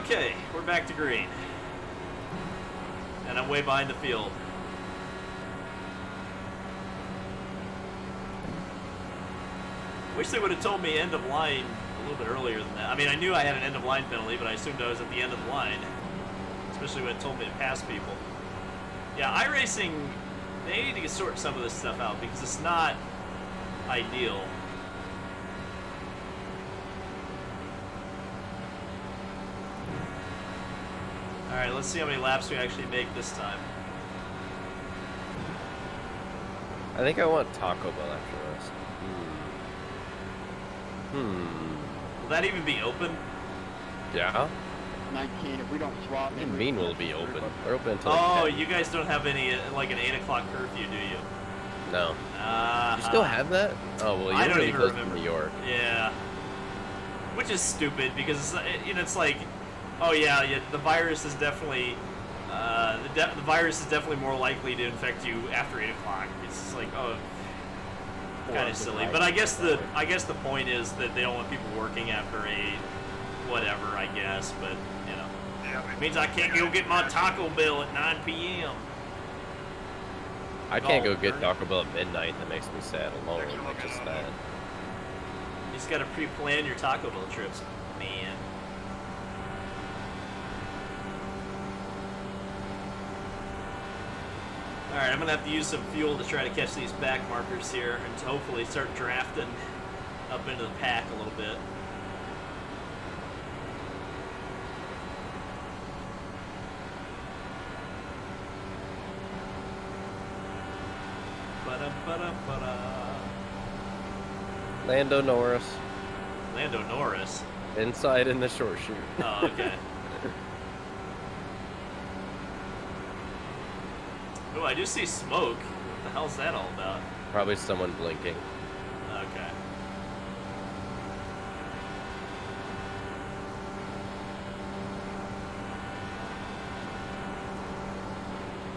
S1: Okay, we're back to green. And I'm way behind the field. Wish they would have told me end of line a little bit earlier than that. I mean, I knew I had an end of line penalty, but I assumed I was at the end of the line. Especially when it told me to pass people. Yeah, iRacing, they need to sort some of this stuff out because it's not ideal. Alright, let's see how many laps we actually make this time.
S2: I think I want Taco Bell after this.
S1: Will that even be open?
S2: Yeah?
S7: 19, if we don't swap...
S2: What do you mean will it be open? They're open until
S1: Oh,
S2: like 10.
S1: you guys don't have any, like an 8 o'clock curfew, do you?
S2: No. You still have that? Oh, well,
S1: I
S2: you're
S1: don't
S2: really
S1: even
S2: close
S1: remember.
S2: to New York.
S1: Yeah. Which is stupid because, you know, it's like, oh yeah, the virus is definitely, the virus is definitely more likely to infect you after 8 o'clock. It's just like, oh, kind of silly. But I guess the point is that they don't want people working after 8, whatever, I guess. But you know, it means I can't go get my Taco Bell at 9 p.m.
S2: I can't
S1: Oh,
S2: go get
S1: Ernie.
S2: Taco Bell at midnight. That makes me sad alone. Like just that.
S1: You just gotta pre-plan your Taco Bell trips, man. Alright, I'm gonna have to use some fuel to try to catch these back markers here and to hopefully start drafting up into the pack a little bit. Ba-da-ba-da-ba-da.
S2: Lando Norris.
S1: Lando Norris.
S2: Inside in the short shoot.
S1: Oh, okay. Oh, I do see smoke. What the hell's that all about?
S2: Probably someone blinking.
S1: Okay.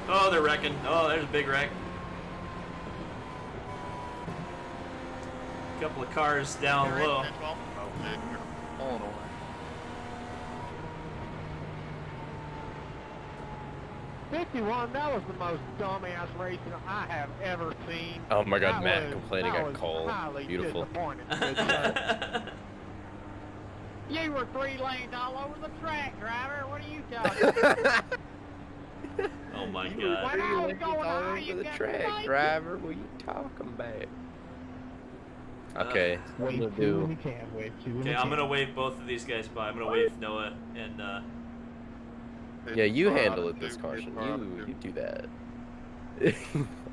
S1: Oh, they're wrecking. Oh, there's a big wreck. Couple of cars down low.
S3: All in all.
S4: 51, that was the most dumbass racing I have ever seen.
S2: Oh my God,
S4: That
S2: Matt
S4: was-
S2: complaining
S4: that
S2: at
S4: was
S2: Cole.
S4: highly
S2: Beautiful.
S4: disappointing. Good sir. You were 3 lanes all over the track, driver. What are you talking about?
S1: Oh my
S2: You
S1: god.
S4: When I was going
S2: all
S4: high,
S2: over
S4: you
S2: the
S4: kept
S2: track,
S4: blinking.
S2: driver. What are you talking about? Okay. What I'm
S5: Wave
S2: gonna
S5: 2 when
S2: do.
S5: you can. Wave 2 when
S1: Okay,
S5: you
S1: I'm
S5: can.
S1: gonna wave both of these guys by. I'm gonna wave Noah and
S2: Yeah, you
S3: Car out
S2: handle
S3: of
S2: it this
S3: two,
S2: caution.
S3: car out of two.
S2: You do that.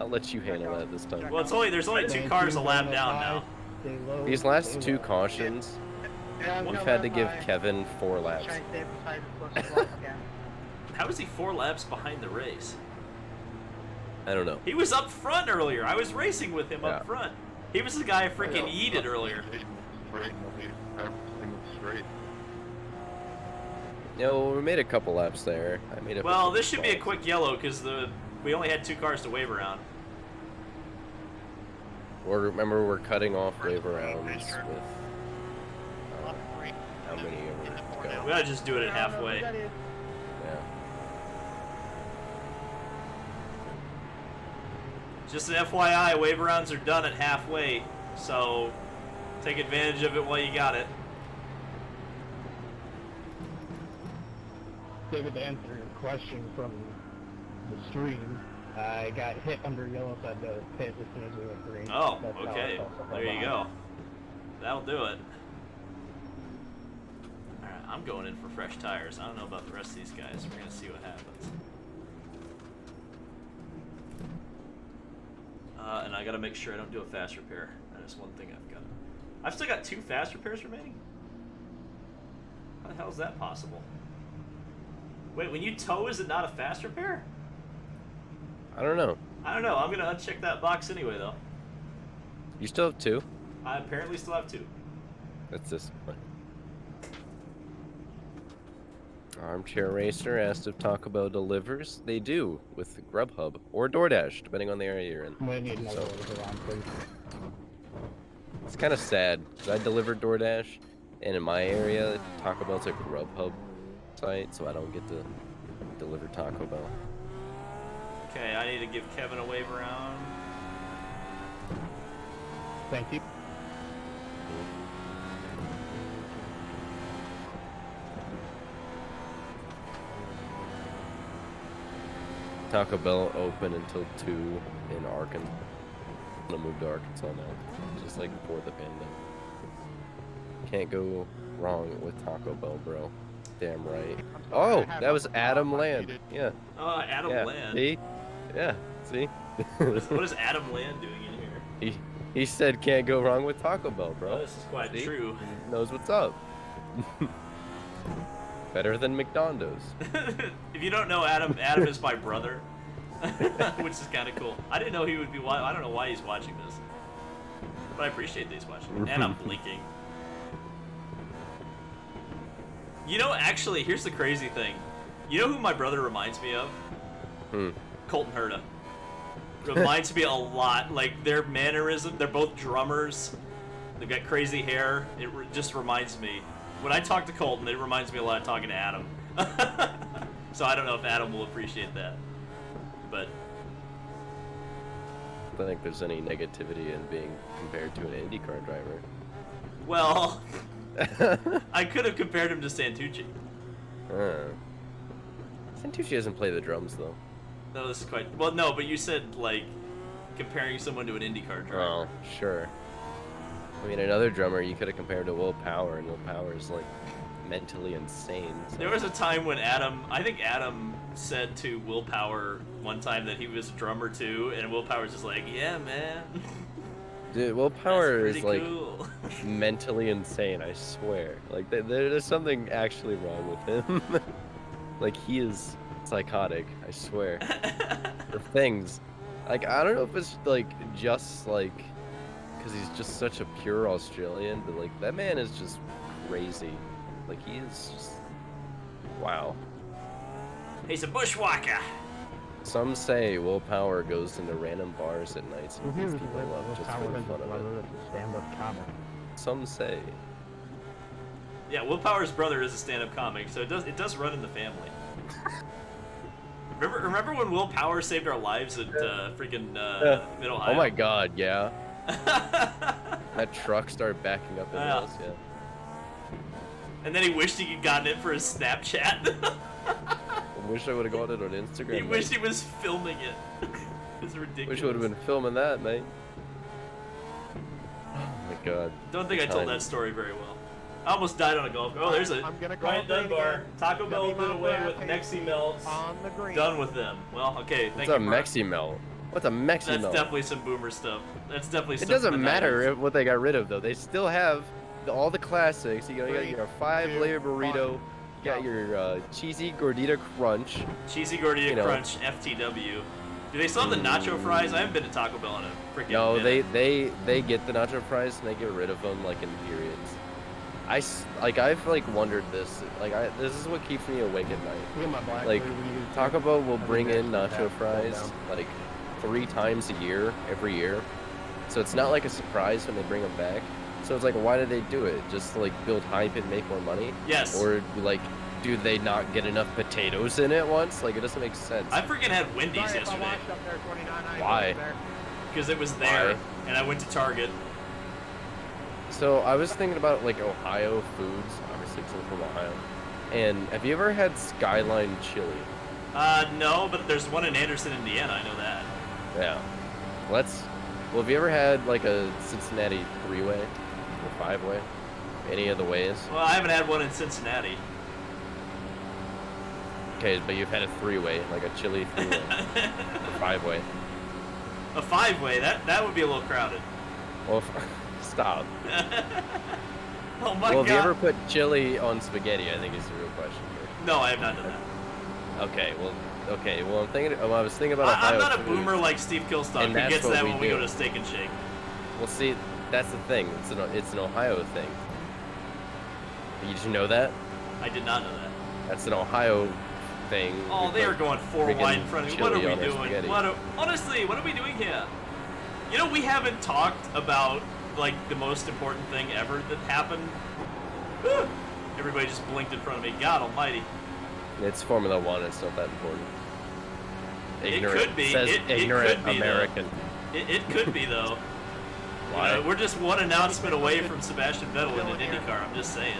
S2: I'll let you handle that this time.
S1: well, there's only 2
S5: Thank
S1: cars
S5: you,
S1: a lap
S5: Donut
S1: down
S5: Pie.
S1: now.
S5: Stay low,
S2: These last
S5: stay
S2: 2
S5: low.
S2: cautions,
S6: Yeah,
S2: we've
S6: no,
S2: had to give
S6: I
S2: Kevin 4 laps.
S6: try and stay beside as close as possible again.
S1: How is he 4 laps behind the race?
S2: I don't know.
S1: He was up front earlier. I was racing with him
S2: Yeah.
S1: up front. He was the guy I freaking yeeted earlier.
S3: Straight, everything was straight.
S2: No, we made a couple laps there. I made a.
S1: Well, this should be a quick yellow because we only had 2 cars to wave around.
S2: Remember, we're cutting off wave rounds with. How many are we
S1: We
S2: go?
S1: gotta just do it at halfway.
S2: Yeah.
S1: Just an FYI, wave rounds are done at halfway, so take advantage of it while you got it.
S5: David, to answer your question from the stream, I got hit under yellow, so I had to pit as soon as we went green.
S1: Oh,
S5: That's how I
S1: okay.
S5: felt so far
S1: There you
S5: behind.
S1: go. That'll do it. Alright, I'm going in for fresh tires. I don't know about the rest of these guys. We're gonna see what happens. And I gotta make sure I don't do a fast repair. That is one thing I've got. I've still got 2 fast repairs remaining? How the hell is that possible? Wait, when you tow, is it not a fast repair?
S2: I don't know.
S1: I don't know. I'm gonna uncheck that box anyway, though.
S2: You still have 2?
S1: I apparently still have 2.
S2: That's this one. Armchair Racer asked if Taco Bell delivers. They do, with Grubhub or DoorDash, depending on the area you're in.
S5: I'm gonna need another
S2: So-
S5: one around, please.
S2: It's kind of sad, because I delivered DoorDash, and in my area, Taco Bell's a Grubhub site, so I don't get to deliver Taco Bell.
S1: Okay, I need to give Kevin a wave around.
S5: Thank you.
S2: Taco Bell open until 2 in Arkansas. I'm gonna move to Arkansas now, just like before the pandemic. Can't go wrong with Taco Bell, bro. Damn right. Oh, that was Adam Land. Yeah.
S1: Oh, Adam
S2: Yeah.
S1: Land.
S2: See? Yeah. See?
S1: What is Adam Land doing in here?
S2: He said can't go wrong with Taco Bell,
S1: Oh,
S2: bro.
S1: this is quite
S2: See?
S1: true.
S2: He knows what's up. Better than McDonald's.
S1: If you don't know Adam, Adam is my brother, which is kind of cool. I didn't know he would be. I don't know why he's watching this, but I appreciate that he's watching. And I'm blinking. You know, actually, here's the crazy thing. You know who my brother reminds me of?
S2: Hmm.
S1: Colton Herta. Reminds me a lot. Like their mannerism. They're both drummers. They've got crazy hair. It just reminds me. When I talk to Colton, it reminds me a lot of talking to Adam. So I don't know if Adam will appreciate that. But
S2: I don't think there's any negativity in being compared to an IndyCar driver.
S1: well, I could have compared him to Santucci.
S2: Santucci doesn't play the drums though.
S1: No, this is quite well. No, but you said like comparing someone to an IndyCar driver.
S2: Oh, sure. I mean, another drummer you could have compared to Will Power, and Will Power is like mentally insane. So.
S1: There was a time when I think Adam said to Will Power one time that he was a drummer too, and Will Power's just like, yeah, man.
S2: Dude, Will Power
S1: That's
S2: is
S1: pretty
S2: like
S1: cool.
S2: mentally insane. I swear. Like there's something actually wrong with him. Like he is psychotic. I swear. For things, like I don't know if it's like just like because he's just such a pure Australian, but like that man is just crazy. Like he is just wow.
S1: He's a bushwhacker.
S2: Some say Will Power goes into random bars at nights and
S5: Here's
S2: beats people
S5: Will
S2: up just for
S5: Power
S2: the
S5: is
S2: fun of it.
S5: a stand-up comic.
S2: Some say.
S1: Yeah, Will Power's brother is a stand-up comic, so it does run in the family. Remember when Will Power saved our lives at freaking Mid Ohio?
S2: Oh my God, yeah. That truck started backing up in
S1: Yeah.
S2: hills, yeah.
S1: And then he wished he had gotten it for his Snapchat.
S2: I wish I would have got it on Instagram.
S1: He
S2: man.
S1: wished he was filming it. It's ridiculous.
S2: Wish I would have been filming that, mate. Oh my god.
S1: Don't think I told that story very well. I almost died on a golf course. Oh, there's a
S4: I'm gonna call
S1: Ryan
S4: it green
S1: Dunbar.
S4: again.
S1: Taco Bell
S4: Yummy
S1: did away
S4: Mount
S1: with
S4: Rat
S1: Mexi Melts.
S4: On the green.
S1: Done with them. Well, okay.
S2: What's
S1: Thank
S2: a
S1: you, Mark.
S2: Mexi Melt? What's a Mexi
S1: That's
S2: Melt?
S1: definitely some boomer stuff. That's definitely
S2: It
S1: stuff
S2: doesn't
S1: from the
S2: matter
S1: 90s.
S2: what they got rid of though. They still have all the classics. You got your 5-layer burrito. You got your cheesy gordita crunch.
S1: Cheesy Gordita
S2: You know.
S1: Crunch FTW. Do they still have the nacho fries? I haven't been to Taco Bell in a freaking
S2: No,
S1: minute.
S2: they get the nacho fries and they get rid of them like in periods. I've like wondered this. This is what keeps me awake at night.
S5: Look at my black
S2: Like,
S5: blue we use.
S2: Taco Bell will bring in
S5: Yeah,
S2: nacho
S5: roll
S2: fries
S5: down.
S2: like 3 times a year, every year. So it's not like a surprise when they bring them back. So it's like, why did they do it? Just to like build hype and make more money?
S1: Yes.
S2: Or like, do they not get enough potatoes in it once? Like, it doesn't make sense.
S1: I freaking had Wendy's
S4: Sorry if I
S1: yesterday
S4: watched up there 29. I
S2: Why?
S4: wasn't there.
S1: because it was there,
S2: Why?
S1: and I went to Target.
S2: So I was thinking about like Ohio foods, obviously 'cause I'm from Ohio. And have you ever had Skyline chili?
S1: No, but there's one in Anderson, Indiana. I know that.
S2: Yeah. Well, have you ever had like a Cincinnati 3-way or 5-way? Any of the ways?
S1: Well, I haven't had one in Cincinnati.
S2: Okay, but you've had a 3-way, like a chili 3-way or 5-way.
S1: A 5-way. That would be a little crowded.
S2: Well, stop.
S1: Oh my
S2: Well,
S1: god.
S2: have you ever put chili on spaghetti? I think is the real question here.
S1: No, I have not done that.
S2: Okay, well, I was thinking about Ohio
S1: I'm not a
S2: foods.
S1: boomer like Steve Kilstock
S2: And
S1: who
S2: that's
S1: gets
S2: what
S1: that
S2: we
S1: when we
S2: do.
S1: go to Steak and Shake.
S2: Well, see, that's the thing. It's an Ohio thing. Did you know that?
S1: I did not know that.
S2: That's an Ohio thing.
S1: Oh,
S2: We
S1: they are
S2: put
S1: going 4
S2: freaking
S1: wide in front of me. What are
S2: chili
S1: we
S2: on our
S1: doing?
S2: spaghetti.
S1: Honestly, what are we doing here? You know, we haven't talked about like the most important thing ever that happened. Whew. Everybody just blinked in front of me. God Almighty!
S2: It's Formula One. It's not that important.
S1: It could be.
S2: Says
S1: It
S2: ignorant
S1: could be, though.
S2: American.
S1: It could be though.
S2: Why?
S1: We're just one announcement away from Sebastian Vettel in an IndyCar. I'm just saying.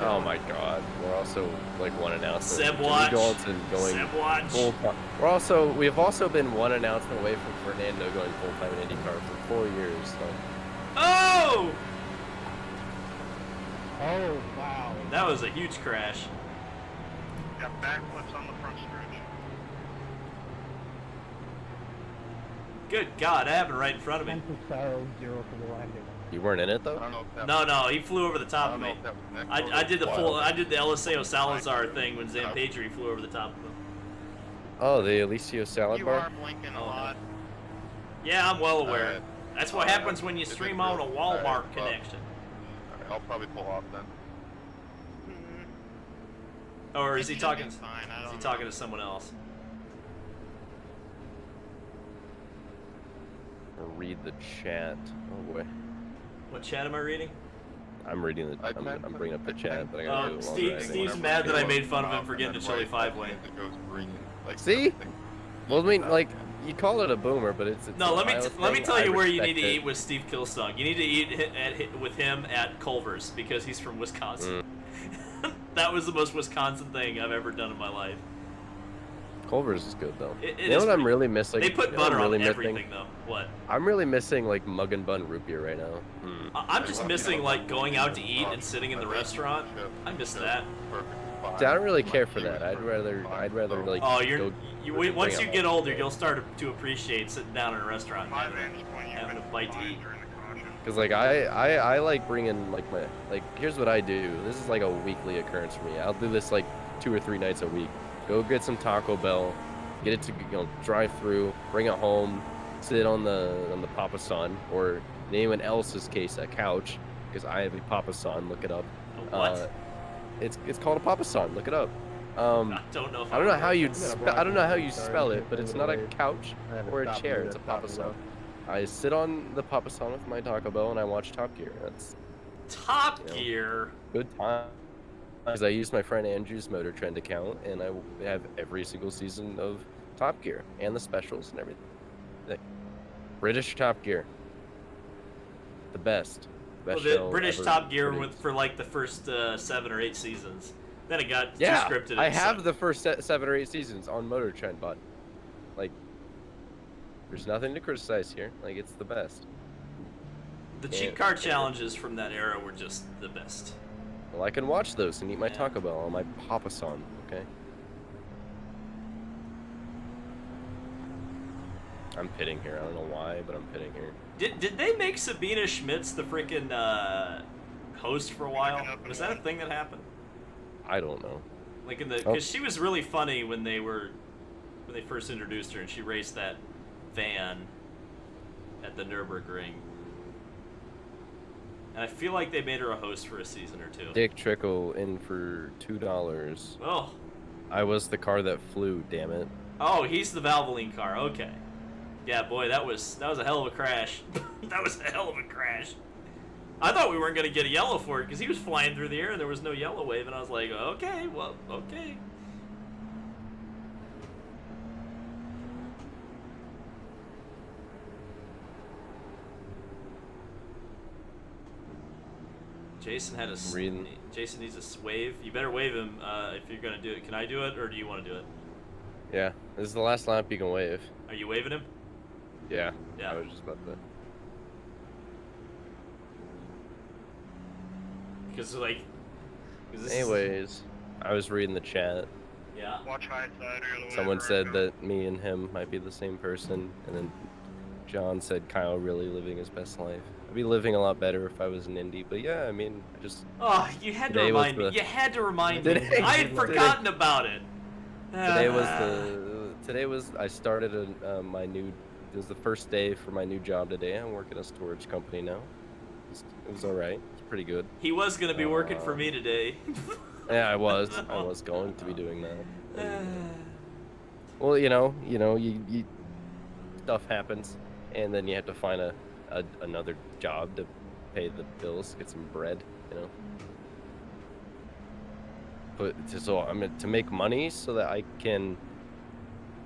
S2: Oh my God. We're also like one announcement.
S1: Seb
S2: Jimmy
S1: watch.
S2: Johnson going
S1: Seb watch.
S2: full time. We've also been one announcement away from Fernando going full time in IndyCar for 4 years. So.
S1: Oh!
S5: Oh, wow.
S1: That was a huge crash.
S3: Got backflips on the front stretch.
S1: Good God, that happened right in front of me.
S5: 10 0 for the landing.
S2: You weren't in it
S3: I
S2: though.
S3: don't know if that
S1: No, he flew over the
S3: I
S1: top
S3: don't
S1: of
S3: know
S1: me.
S3: if that was next
S1: I did the full.
S2: Wild.
S1: I did the Eliseo Salazar thing when Zampagri flew over the top of him.
S2: Oh, the Eliseo salad
S3: You
S2: bar.
S3: are blinking a
S1: Oh, no.
S3: lot.
S1: Yeah, I'm well aware.
S3: Alright.
S1: That's what
S3: Alright,
S1: happens when you
S3: is it
S1: stream on a
S3: real?
S1: Walmart
S3: Alright, well.
S1: connection.
S3: Alright, I'll probably pull off then.
S1: Or is he
S3: It should
S1: talking?
S3: be fine, I
S1: Is
S3: don't
S1: he
S3: know.
S1: talking to someone else?
S2: Or read the chat. Oh boy.
S1: What chat am I reading?
S2: I'm reading the.
S3: I
S2: I'm
S3: meant-
S2: bringing up the chat, but I gotta do it while
S1: Steve-
S2: driving.
S1: Steve's mad that I made fun of him for getting a chili 5-way.
S3: It goes green. Like
S2: See?
S3: something.
S2: Well, I mean, like, you call it a boomer, but it's
S1: No,
S2: an
S1: let me
S2: Ohio
S1: let me
S2: thing.
S1: tell you
S2: I
S1: where you need
S2: respect
S1: to
S2: it.
S1: eat with Steve Kilstock. You need to eat with him at Culver's because he's from Wisconsin. That was the most Wisconsin thing I've ever done in my life.
S2: Culver's is good though.
S1: It
S2: You know
S1: is
S2: what I'm
S1: pretty-
S2: really missing?
S1: They put
S2: You know what
S1: butter
S2: I'm really
S1: on
S2: missing?
S1: everything, though. What?
S2: I'm really missing like mug and bun root beer right now.
S1: I'm just missing like going out to eat and sitting in the restaurant. I miss that.
S2: See, I don't really care for that. I'd rather like.
S1: Oh,
S2: go
S1: once
S2: bring
S1: you
S2: it
S1: get
S2: home.
S1: older, you'll start to appreciate sitting down in a restaurant and
S3: My vantage point, you've
S1: having
S3: been
S1: a bite to
S3: fine
S1: eat.
S3: during the caution.
S2: Cause like I like bringing like my here's what I do. This is like a weekly occurrence for me. I'll do this like 2 or 3 nights a week. Go get some Taco Bell, get it to drive through, bring it home, sit on the Papa San or in anyone else's case a couch because I have a Papa San. Look it up.
S1: What?
S2: It's called a Papa San. Look it up.
S1: I don't know if
S2: I don't know how you
S5: gonna
S2: I don't know how you
S5: Sorry,
S2: spell
S5: I
S2: it, but
S5: can't
S2: it's
S5: think
S2: not
S5: of
S2: a
S5: the way.
S2: couch
S5: I had to
S2: or a
S5: stop
S2: chair.
S5: me
S2: It's a
S5: at
S2: Papa
S5: Taco
S2: San.
S5: Bell.
S2: I sit on the Papa San with my Taco Bell and I watch Top Gear. That's
S1: Top
S2: You know.
S1: Gear.
S2: good time. Because I use my friend Andrew's Motor Trend account and I have every single season of Top Gear and the specials and everything. British Top Gear. The best.
S1: Well,
S2: Best
S1: the
S2: show
S1: British
S2: ever
S1: Top Gear
S2: produced.
S1: for like the first 7 or 8 seasons. Then it got
S2: Yeah,
S1: too scripted.
S2: I
S1: and
S2: have
S1: sucked.
S2: the first 7 or 8 seasons on Motor Trend, but like, there's nothing to criticize here. Like, it's the best.
S1: The cheat
S2: And-
S1: car challenges from that era were just the best.
S2: Well, I can watch those and eat my
S1: Yeah.
S2: Taco Bell on my Papa-san, okay? I'm pitting here. I don't know why, but I'm pitting here.
S1: Did they make Sabina Schmitz the freaking host for a while? Was that a thing that happened?
S2: I don't know.
S1: Like in the,
S2: Oh.
S1: because she was really funny when they first introduced her, and she raced that van at the Nürburgring. And I feel like they made her a host for a season or two.
S2: Dick Trickle in for $2.
S1: Oh,
S2: I was the car that flew, damn it.
S1: oh, he's the Valvoline car. Okay. Yeah, boy, that was a hell of a crash. That was a hell of a crash. I thought we weren't gonna get a yellow for it because he was flying through the air and there was no yellow wave, and I was like, okay, well, okay. Jason had a
S2: Reading.
S1: Jason needs a wave. You better wave him if you're gonna do it. Can I do it, or do you want to do it?
S2: Yeah, this is the last lap you can wave.
S1: Are you waving him?
S2: Yeah,
S1: Yeah.
S2: I was just about to.
S1: Because like. 'cause this is-
S2: Anyways, I was reading the chat.
S1: yeah.
S3: Watch high side or the way.
S2: Someone said that me and him might be the same person, and then John said Kyle really living his best life. I'd be living a lot better if I was in Indy, but yeah, I mean, I just
S1: Oh, you had to
S2: Today was
S1: remind me.
S2: the-
S1: You had to remind me.
S2: Today-
S1: I had forgotten about it.
S2: today was I started my new. It was the first day for my new job today. I'm working at a storage company now. It was all right. It's pretty good.
S1: He was gonna be working for me today.
S2: Yeah, I was going to be doing that. Well, you stuff happens, and then you have to find another job to pay the bills, get some bread, But so I'm to make money so that I can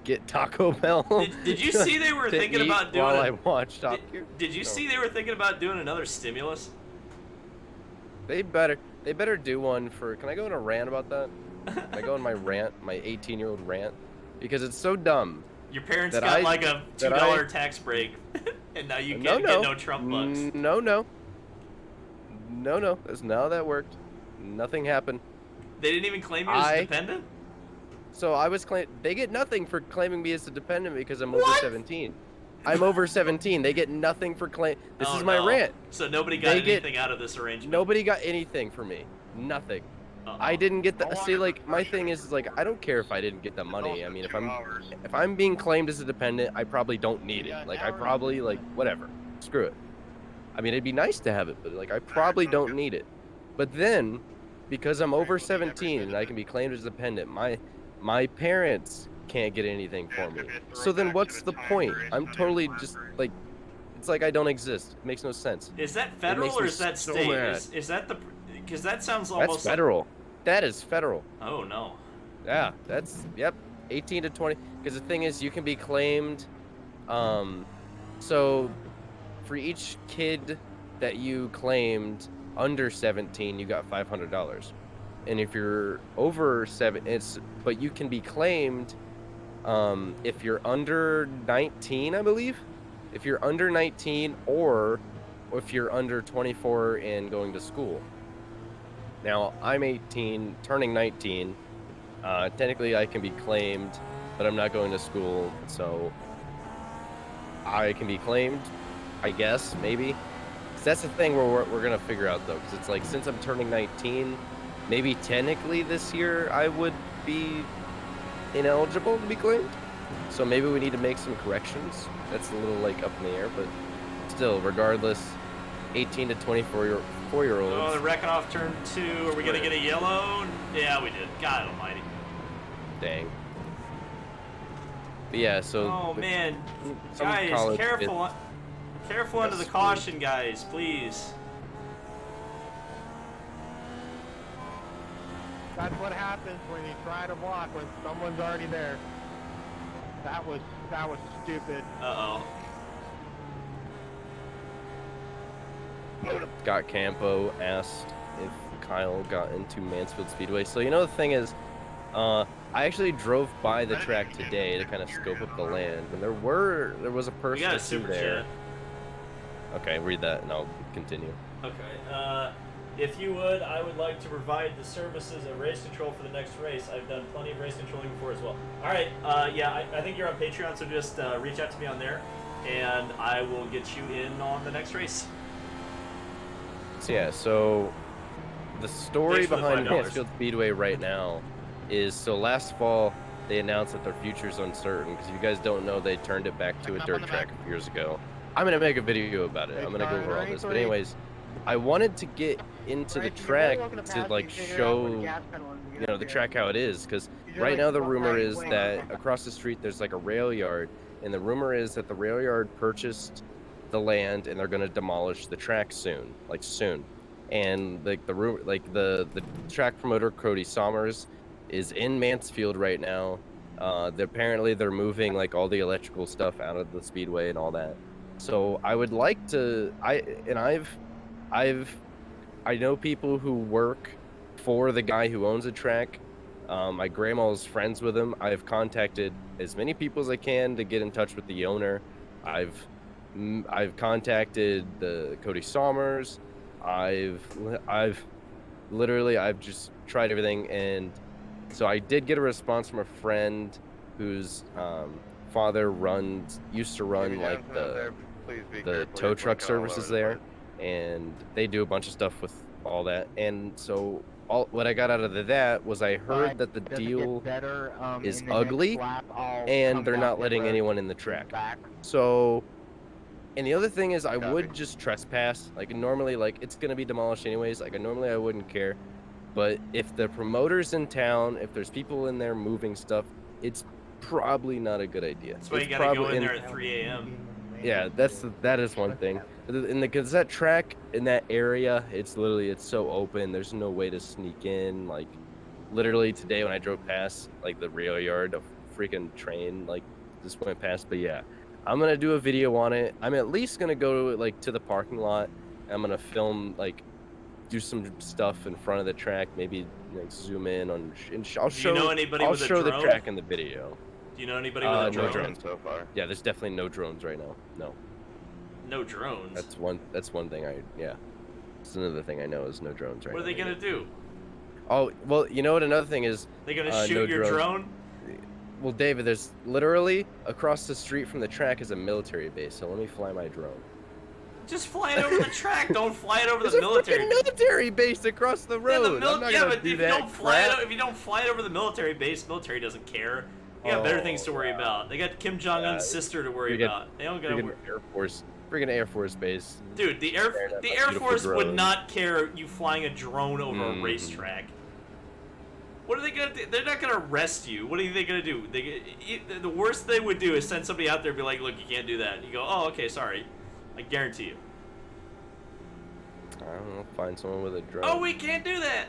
S2: get Taco Bell.
S1: Did you see they were
S2: to
S1: thinking
S2: eat
S1: about doing?
S2: while I
S1: A,
S2: watch Top Gear?
S1: did you
S2: No.
S1: see they were thinking about doing another stimulus?
S2: They better do one for. Can I go on a rant about that? Can I go on my rant, my 18-year-old rant? Because it's so dumb.
S1: Your parents
S2: That
S1: got
S2: I-
S1: like a
S2: that
S1: $2
S2: I-
S1: tax break, and now you
S2: No,
S1: can't
S2: no.
S1: get no Trump bucks.
S2: No. That's not how that worked. Nothing happened.
S1: They didn't even claim you as
S2: I-
S1: dependent.
S2: So I was they get nothing for claiming me as a dependent because I'm over
S1: What?
S2: 17. I'm over 17. They get nothing for claim. This
S1: Oh,
S2: is my
S1: no.
S2: rant.
S1: So nobody got
S2: They get-
S1: anything out of this arrangement.
S2: Nobody got anything for me. Nothing.
S1: Uh-oh.
S2: I didn't get the.
S3: How long
S2: See,
S3: is
S2: like
S3: the
S2: my
S3: session?
S2: thing is like I don't care if I didn't get the money.
S3: Also
S2: I mean,
S3: 2 hours.
S2: if I'm being claimed as a dependent, I probably don't need it. Like I probably like whatever. Screw it. I mean, it'd be nice to have it, but like I probably
S3: sounds
S2: don't
S3: good.
S2: need it. But then, because I'm over
S3: we'll do every
S2: 17 and I
S3: visit.
S2: can be claimed as a dependent, my parents can't get anything
S3: Yeah,
S2: for
S3: it's
S2: me.
S3: gonna be a
S2: So then
S3: throwback
S2: what's
S3: to
S2: the
S3: the time
S2: point?
S3: period
S2: I'm
S3: study
S2: totally
S3: of
S2: just
S3: library.
S2: like, it's like I don't exist. It makes no sense.
S1: Is that federal
S2: makes
S1: or
S2: me
S1: is that
S2: so
S1: state?
S2: mad.
S1: Is that the? Because that sounds almost
S2: That's federal. That is federal.
S1: Like, oh no.
S2: Yeah, yep, 18 to 20. Because the thing is, you can be claimed. So for each kid that you claimed under 17, you got $500. And if you're over 7, but you can be claimed if you're under 19, I believe. If you're under 19 or if you're under 24 and going to school. Now, I'm 18, turning 19. Technically, I can be claimed, but I'm not going to school, so I can be claimed, I guess, maybe. 'Cause that's the thing we're going to figure out, though, because it's like, since I'm turning 19, maybe technically this year I would be ineligible to be claimed. So maybe we need to make some corrections. That's a little, like, up in the air, but still, regardless, 18 to 24-year-olds.
S1: Oh, they're wrecking off turn 2. Are we gonna get a yellow? Yeah, we did. God Almighty.
S2: Dang. But yeah, so.
S1: Oh man,
S2: some
S1: guys,
S2: college
S1: careful! Careful under the
S2: That's
S1: caution, guys, please.
S4: That's what happens when you try to block when someone's already there. That was stupid.
S1: Uh
S2: Scott Campo asked if Kyle got into Mansfield Speedway. So the thing is, I actually drove by the track today to kind of scope up the land, and there was a
S1: oh. We
S2: person
S1: got
S2: or
S1: a
S2: two
S1: super
S2: there.
S1: chat.
S2: Okay, read that and I'll continue.
S1: Okay. If you would, I would like to provide the services of race control for the next race. I've done plenty of race controlling before as well. All right. Yeah, I think you're on Patreon, so just reach out to me on there, and I will get you in on the next race.
S2: So yeah, so the story
S1: Thanks for the
S2: behind
S1: $5.
S2: Mansfield Speedway right now is, so last fall they announced that their future's uncertain, because if you guys don't know, they turned it back to a dirt track a few years ago. I'm going to make a video about it. I'm going to go over all this. But anyways, I wanted to get into the track to like show, you know, the track how it is, because right now the rumor is that across the street there's like a rail yard, and the rumor is that the rail yard purchased the land and they're going to demolish the track soon, like soon. And like the track promoter Cody Sommers is in Mansfield right now. Apparently they're moving like all the electrical stuff out of the speedway and all that. So I would like to, I know people who work for the guy who owns the track. My grandma's friends with him. I've contacted as many people as I can to get in touch with the owner. I've contacted the Cody Sommers. I've just tried everything, and so I did get a response from a friend whose father used to run like the tow truck services there, and they do a bunch of stuff with all that. And so what I got out of that was I heard that the deal is ugly, and they're not letting anyone in the track. So, and the other thing is I would just trespass. Like normally, like it's gonna be demolished anyways. Like normally I wouldn't care, but if the promoter's in town, if there's people in there moving stuff, it's probably not a good idea.
S1: That's why you gotta go in there at 3 a.m.
S2: Yeah, that is one thing. Because that track in that area, it's so open. There's no way to sneak in. Like, literally today when I drove past like the rail yard, a freaking train like just went past. But yeah, I'm gonna do a video on it. I'm at least gonna go like to the parking lot. I'm gonna film, like, do some stuff in front of the track. Maybe like zoom in on. And I'll show.
S1: Do you know anybody
S2: I'll
S1: with a
S2: show the
S1: drone?
S2: track in the video.
S1: Do you know anybody with a drone?
S2: No drones
S3: so far.
S2: Yeah, there's definitely no drones right now. No.
S1: No drones.
S2: That's one thing yeah. That's another thing I know is no drones right now.
S1: What are they gonna do?
S2: Oh, well, you know what another thing is?
S1: They gonna shoot your drone?
S2: Well, David, there's literally across the street from the track is a military base, so let me fly my drone.
S1: Just fly it over the track. Don't fly it over the military.
S2: There's a military base across the road.
S1: But if you don't fly it over the military base, military doesn't care. They got better things to worry about. They got Kim Jong-un's sister to worry about. They don't gotta worry.
S2: Friggin' Air Force base.
S1: Dude, the Air Force would not care you flying a drone over a racetrack. What are they gonna do? They're not gonna arrest you. What are they gonna do? The worst they would do is send somebody out there and be like, "Look, you can't do that." And you go, "Oh, okay, sorry." I guarantee you.
S2: I don't know. Find someone with a drone.
S1: Oh, we can't do that.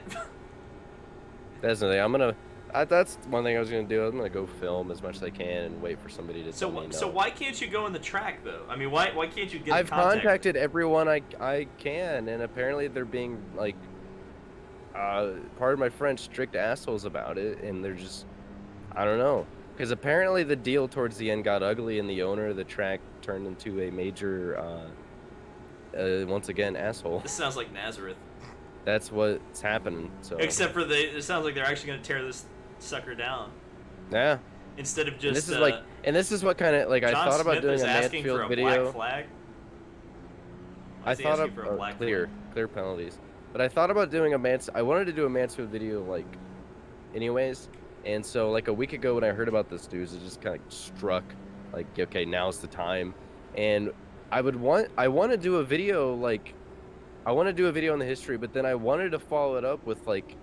S2: That's the thing. That's one thing I was gonna do. I'm gonna go film as much as I can and wait for somebody to tell me no.
S1: So why can't you go in the track though? I mean, why can't you get?
S2: I've contacted everyone I can, and apparently they're being like, pardon my French, strict assholes about it, and they're just, I don't know, because apparently the deal towards the end got ugly, and the owner of the track turned into a major, once again, asshole.
S1: This sounds like Nazareth.
S2: That's what's happening. So. Except
S1: for it sounds like they're actually gonna tear this sucker down.
S2: Yeah.
S1: Instead of just.
S2: And this is what kind of like John I thought
S1: Smith
S2: about doing
S1: is
S2: a Mansfield video.
S1: Black flag?
S2: I thought of clear penalties, but I thought about doing I wanted to do a Mansfield video like, anyways, and so like a week ago when I heard about this news, it just kind of struck, like, okay, now's the time, and I want to do a video like. I want to do a video on the history, but then I wanted to follow it up with like,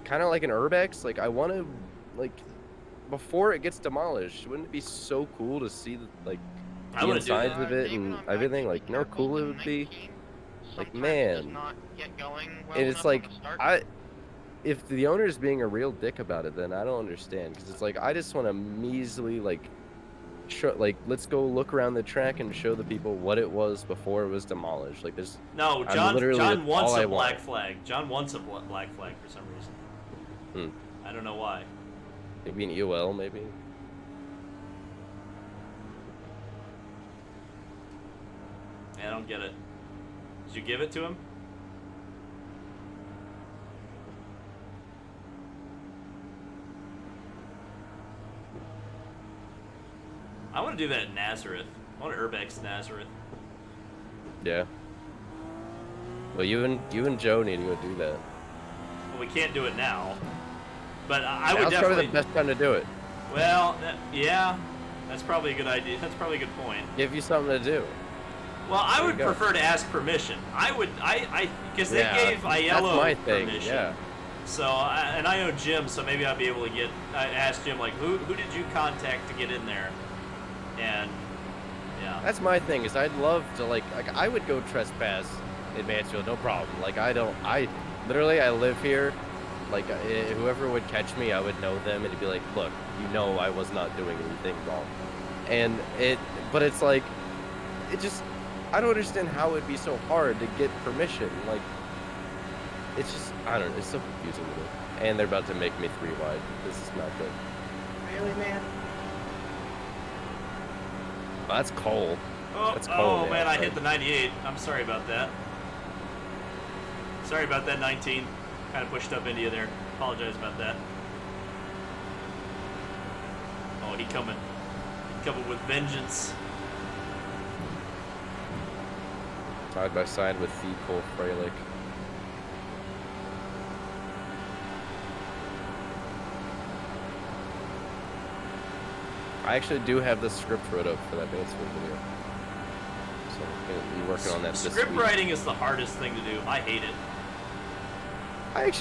S2: kind of like an urbex. Like I want to, like, before it gets demolished, wouldn't it be so cool to see the insides of it and everything? Like, you know how cool it would be. Like, man. And it's like, if the owner is being a real dick about it, then I don't understand, because it's like I just want to measly let's go look around the track and show the people what it was before it was demolished. Like there's
S1: John wants a black flag. John wants a black flag for some reason. I don't know why.
S2: Maybe an EOL, maybe.
S1: I don't get it. Did you give it to him? I want to do that in Nazareth. I want to Urbex Nazareth.
S2: Yeah. Well, you and Joe need to go do that.
S1: Well, we can't do it now. But I would
S2: Now's
S1: definitely...
S2: probably the best time to do it.
S1: Well, yeah. That's probably a good idea. That's probably a good point.
S2: Give you something to do.
S1: Well, I
S2: There
S1: would
S2: you go.
S1: prefer to ask permission. Because they
S2: Yeah,
S1: gave Aiello
S2: that's my thing,
S1: permission.
S2: yeah.
S1: So, and I know Jim, so maybe I'll be able to ask Jim, like, who did you contact to get in there? And, yeah.
S2: That's my thing, is I'd love to, like I would go trespass in Mansfield, no problem. Like, I live here. Like, whoever would catch me, I would know them, and it'd be like, look, you know I was not doing anything wrong. But it's like, I don't understand how it'd be so hard to get permission. Like, it's just, I don't know, it's so confusing to me. And they're about to make me 3 wide. This is not good.
S6: Really, man?
S2: Oh, that's Cole.
S1: Oh,
S2: That's Cole, yeah,
S1: man, I
S2: but-
S1: hit the 98. I'm sorry about that. Sorry about that 19. Kind of pushed up India there. Apologize about that. Oh, he coming with vengeance.
S2: Side by side with the Cole Freilich. I actually do have the script wrote up for that Mansfield video. So I'm gonna be working on that this
S1: Script
S2: week.
S1: writing is the hardest thing to do. I hate it.
S2: I'm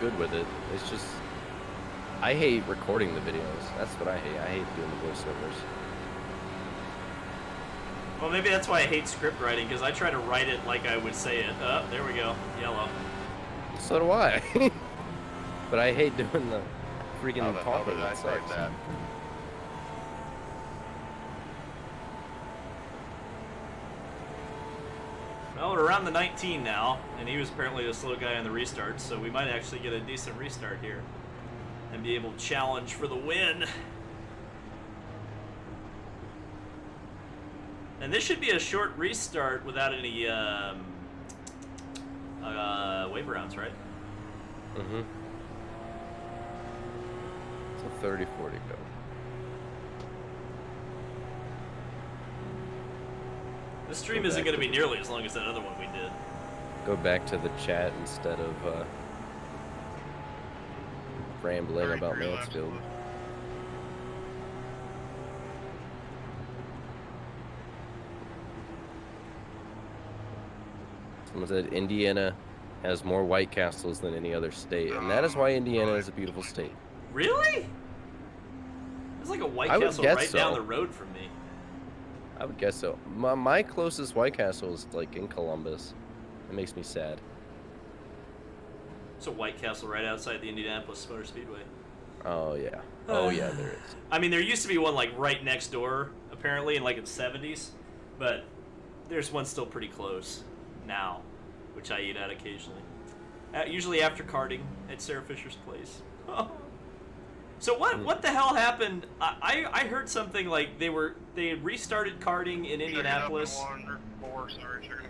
S2: good with it. It's just I hate recording the videos. That's what I hate. I hate doing the voiceovers.
S1: Well, maybe that's why I hate script writing, because I try to write it like I would say it. There we go. Yellow.
S2: So do I. But I hate doing the freaking
S3: How the hell
S2: talking.
S3: did I
S2: That
S3: say
S2: sucks.
S3: that?
S1: Well, we're around the 19 now, and he was apparently the slow guy on the restarts, so we might actually get a decent restart here and be able to challenge for the win. And this should be a short restart without any wave rounds, right?
S2: Mm-hmm. So 30-40 go.
S1: This stream
S2: Go
S1: isn't
S2: back
S1: going to
S2: to
S1: be nearly as long as that other one we did.
S2: Go back to the chat instead of rambling about Mansfield. Someone said Indiana has more White Castles than any other state, and that is why Indiana is a beautiful state.
S1: Really? There's like a White
S2: I would
S1: Castle
S2: guess
S1: right down
S2: so.
S1: the road from me.
S2: I would guess so. My closest White Castle is like in Columbus. It makes me sad.
S1: It's a White Castle right outside the Indianapolis Motor Speedway.
S2: Oh yeah. Oh yeah, there is.
S1: I mean, there used to be one like right next door, apparently, in like the 70s, but there's one still pretty close now, which I eat at occasionally. Usually after karting at Sarah Fisher's place. So what the hell happened? I heard something like they restarted karting in Indianapolis.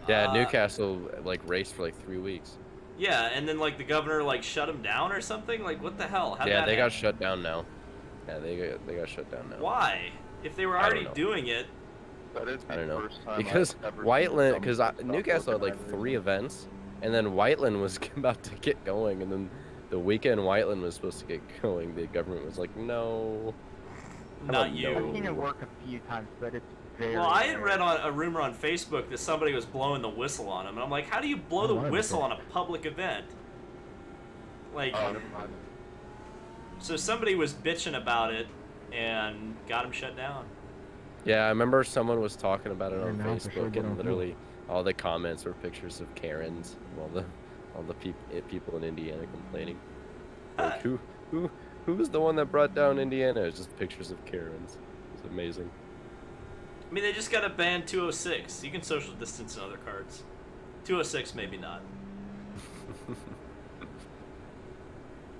S2: Yeah, Newcastle like raced for like 3 weeks.
S1: Yeah, and then like the governor like shut them down or something. Like what the hell? How'd
S2: Yeah,
S1: that
S2: they got
S1: happen?
S2: shut down now. Yeah, they got shut down now.
S1: Why? If they were
S2: I don't
S1: already
S2: know.
S1: doing it.
S3: That is the
S2: I don't know.
S3: first time
S2: Because
S3: I've ever
S2: Whiteland,
S3: seen
S2: because
S3: something
S2: Newcastle had
S3: stop
S2: like
S3: looking
S2: 3
S3: at
S2: events, and then Whiteland was about to get going, and then the weekend Whiteland was supposed to get going, the government was like, no.
S1: Not
S2: about
S1: you.
S8: I've
S2: no?
S8: seen it work a few times, but it's very
S1: Well, I had
S8: rare.
S1: read on a rumor on Facebook that somebody was blowing the whistle on him, and I'm like, how do you blow the whistle on a public event? Like,
S3: Oh, never mind.
S1: so somebody was bitching about it and got him shut down.
S2: Yeah, I remember someone was talking about it
S5: Yeah,
S2: on
S5: now for sure
S2: Facebook,
S5: get
S2: and
S5: on
S2: literally all the comments were pictures of Karens, all the people in Indiana complaining. Like, who's the one that brought down Indiana? It's just pictures of Karens. It's amazing.
S1: I mean, they just got to ban 206. You can social distance in other cards. 206, maybe not.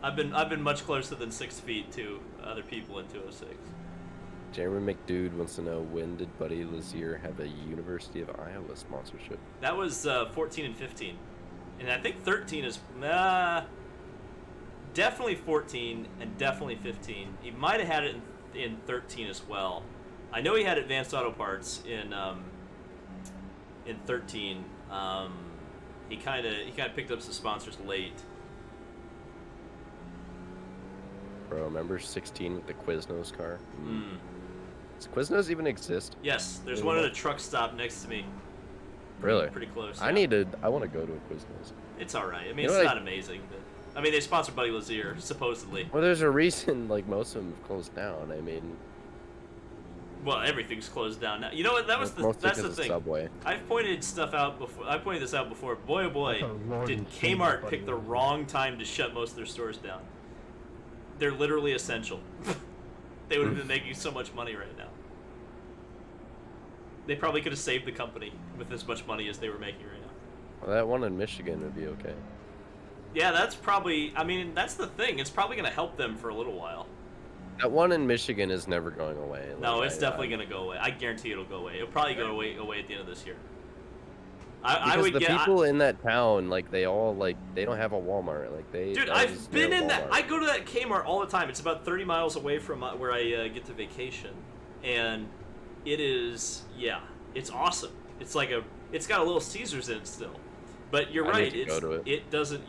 S1: I've been much closer than 6 feet to other people in 206.
S2: Jeremy McDude wants to know, when did Buddy Lazier have a University of Iowa sponsorship?
S1: That was 14 and 15. And I think 13 is... definitely 14 and definitely 15. He might have had it in 13 as well. I know he had Advanced Auto Parts in 13. He kind of picked up some sponsors late.
S2: Bro, remember 16 with the Quiznos car? Does Quiznos even exist?
S1: Yes, there's one at a truck stop next to me.
S2: Really?
S1: Pretty close.
S2: I
S1: yeah.
S2: I want to go to a Quiznos.
S1: It's all right. I mean,
S2: You know
S1: it's
S2: what
S1: not amazing, but I mean, they sponsor Buddy Lazier supposedly.
S2: Well, there's a reason, like, most of them have closed down. I mean...
S1: Well, everything's closed down now. You know what? That's the thing.
S2: Subway.
S1: I've pointed stuff out before. I pointed this out before. Boy, oh boy,
S5: That's a
S1: did
S5: Lordy
S1: Kmart
S5: Buddy
S1: pick the
S5: Lazier.
S1: wrong time to shut most of their stores down. They're literally essential. They would have been making so much money right now. They probably could have saved the company with as much money as they were making right now.
S2: Well, that one in Michigan would be okay.
S1: Yeah, that's probably... I mean, that's the thing. It's probably going to help them for a little while.
S2: That one in Michigan is never going away.
S1: No,
S2: Like,
S1: it's definitely going to go away. I guarantee it'll go away. It'll probably go away at the end of this year. I
S2: Because
S1: would
S2: the
S1: get...
S2: people in that town, like, they all, like, they don't have a Walmart. Like, they...
S1: Dude,
S2: that is
S1: I've been
S2: their
S1: in that.
S2: Walmart.
S1: I go to that Kmart all the time. It's about 30 miles away from where I get to vacation, and it is it's awesome. It's like it's got a little Caesars in it still, but you're
S2: I
S1: right.
S2: need to go to it.
S1: It doesn't.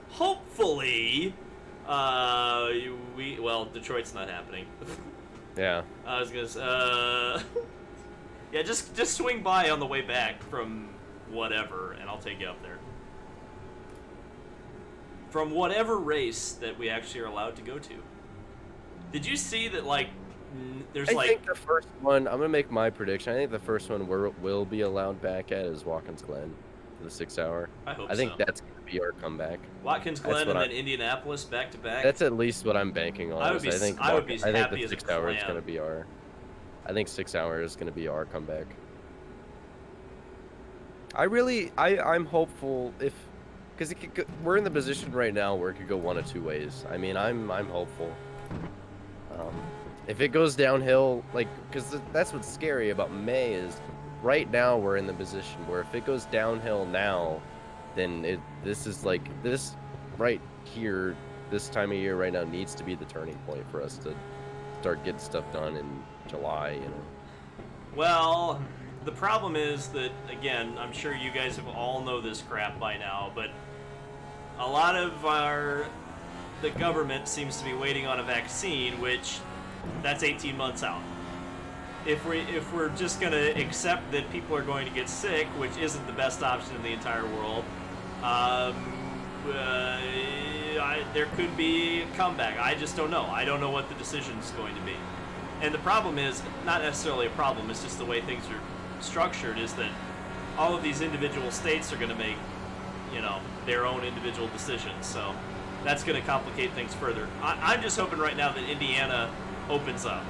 S1: Hopefully, Detroit's not happening.
S2: Yeah.
S1: I was gonna. Yeah, just swing by on the way back from whatever, and I'll take you up there. From whatever race that we actually are allowed to go to. Did you see that, like, there's
S2: I
S1: like...
S2: think the first one, I'm going to make my prediction. I think the first one will be allowed back at is Watkins Glen, the 6 hour.
S1: I hope
S2: I think
S1: so.
S2: that's going to be our comeback.
S1: Watkins
S2: That's
S1: Glen
S2: what
S1: and then Indianapolis back to back.
S2: That's at least what I'm banking on.
S1: I would be
S2: I think
S1: I would be
S2: I think
S1: happy
S2: the
S1: as a
S2: 6 hour is
S1: clam.
S2: going to be our... I think 6 hour is going to be our comeback. I'm hopeful if... Because we're in the position right now where it could go one of two ways. I mean, I'm hopeful. If it goes downhill, like, because that's what's scary about May is right now we're in the position where if it goes downhill now, then this right here, this time of year right now needs to be the turning point for us to start getting stuff done in July, you know.
S1: Well, the problem is that, again, I'm sure you guys have all know this crap by now, but a lot of the government seems to be waiting on a vaccine, which that's 18 months out. If we're just going to accept that people are going to get sick, which isn't the best option in the entire world, there could be a comeback. I just don't know. I don't know what the decision is going to be. And the problem is, not necessarily a problem, it's just the way things are structured, is that all of these individual states are going to make, their own individual decisions. So that's going to complicate things further. I'm just hoping right now that Indiana opens up.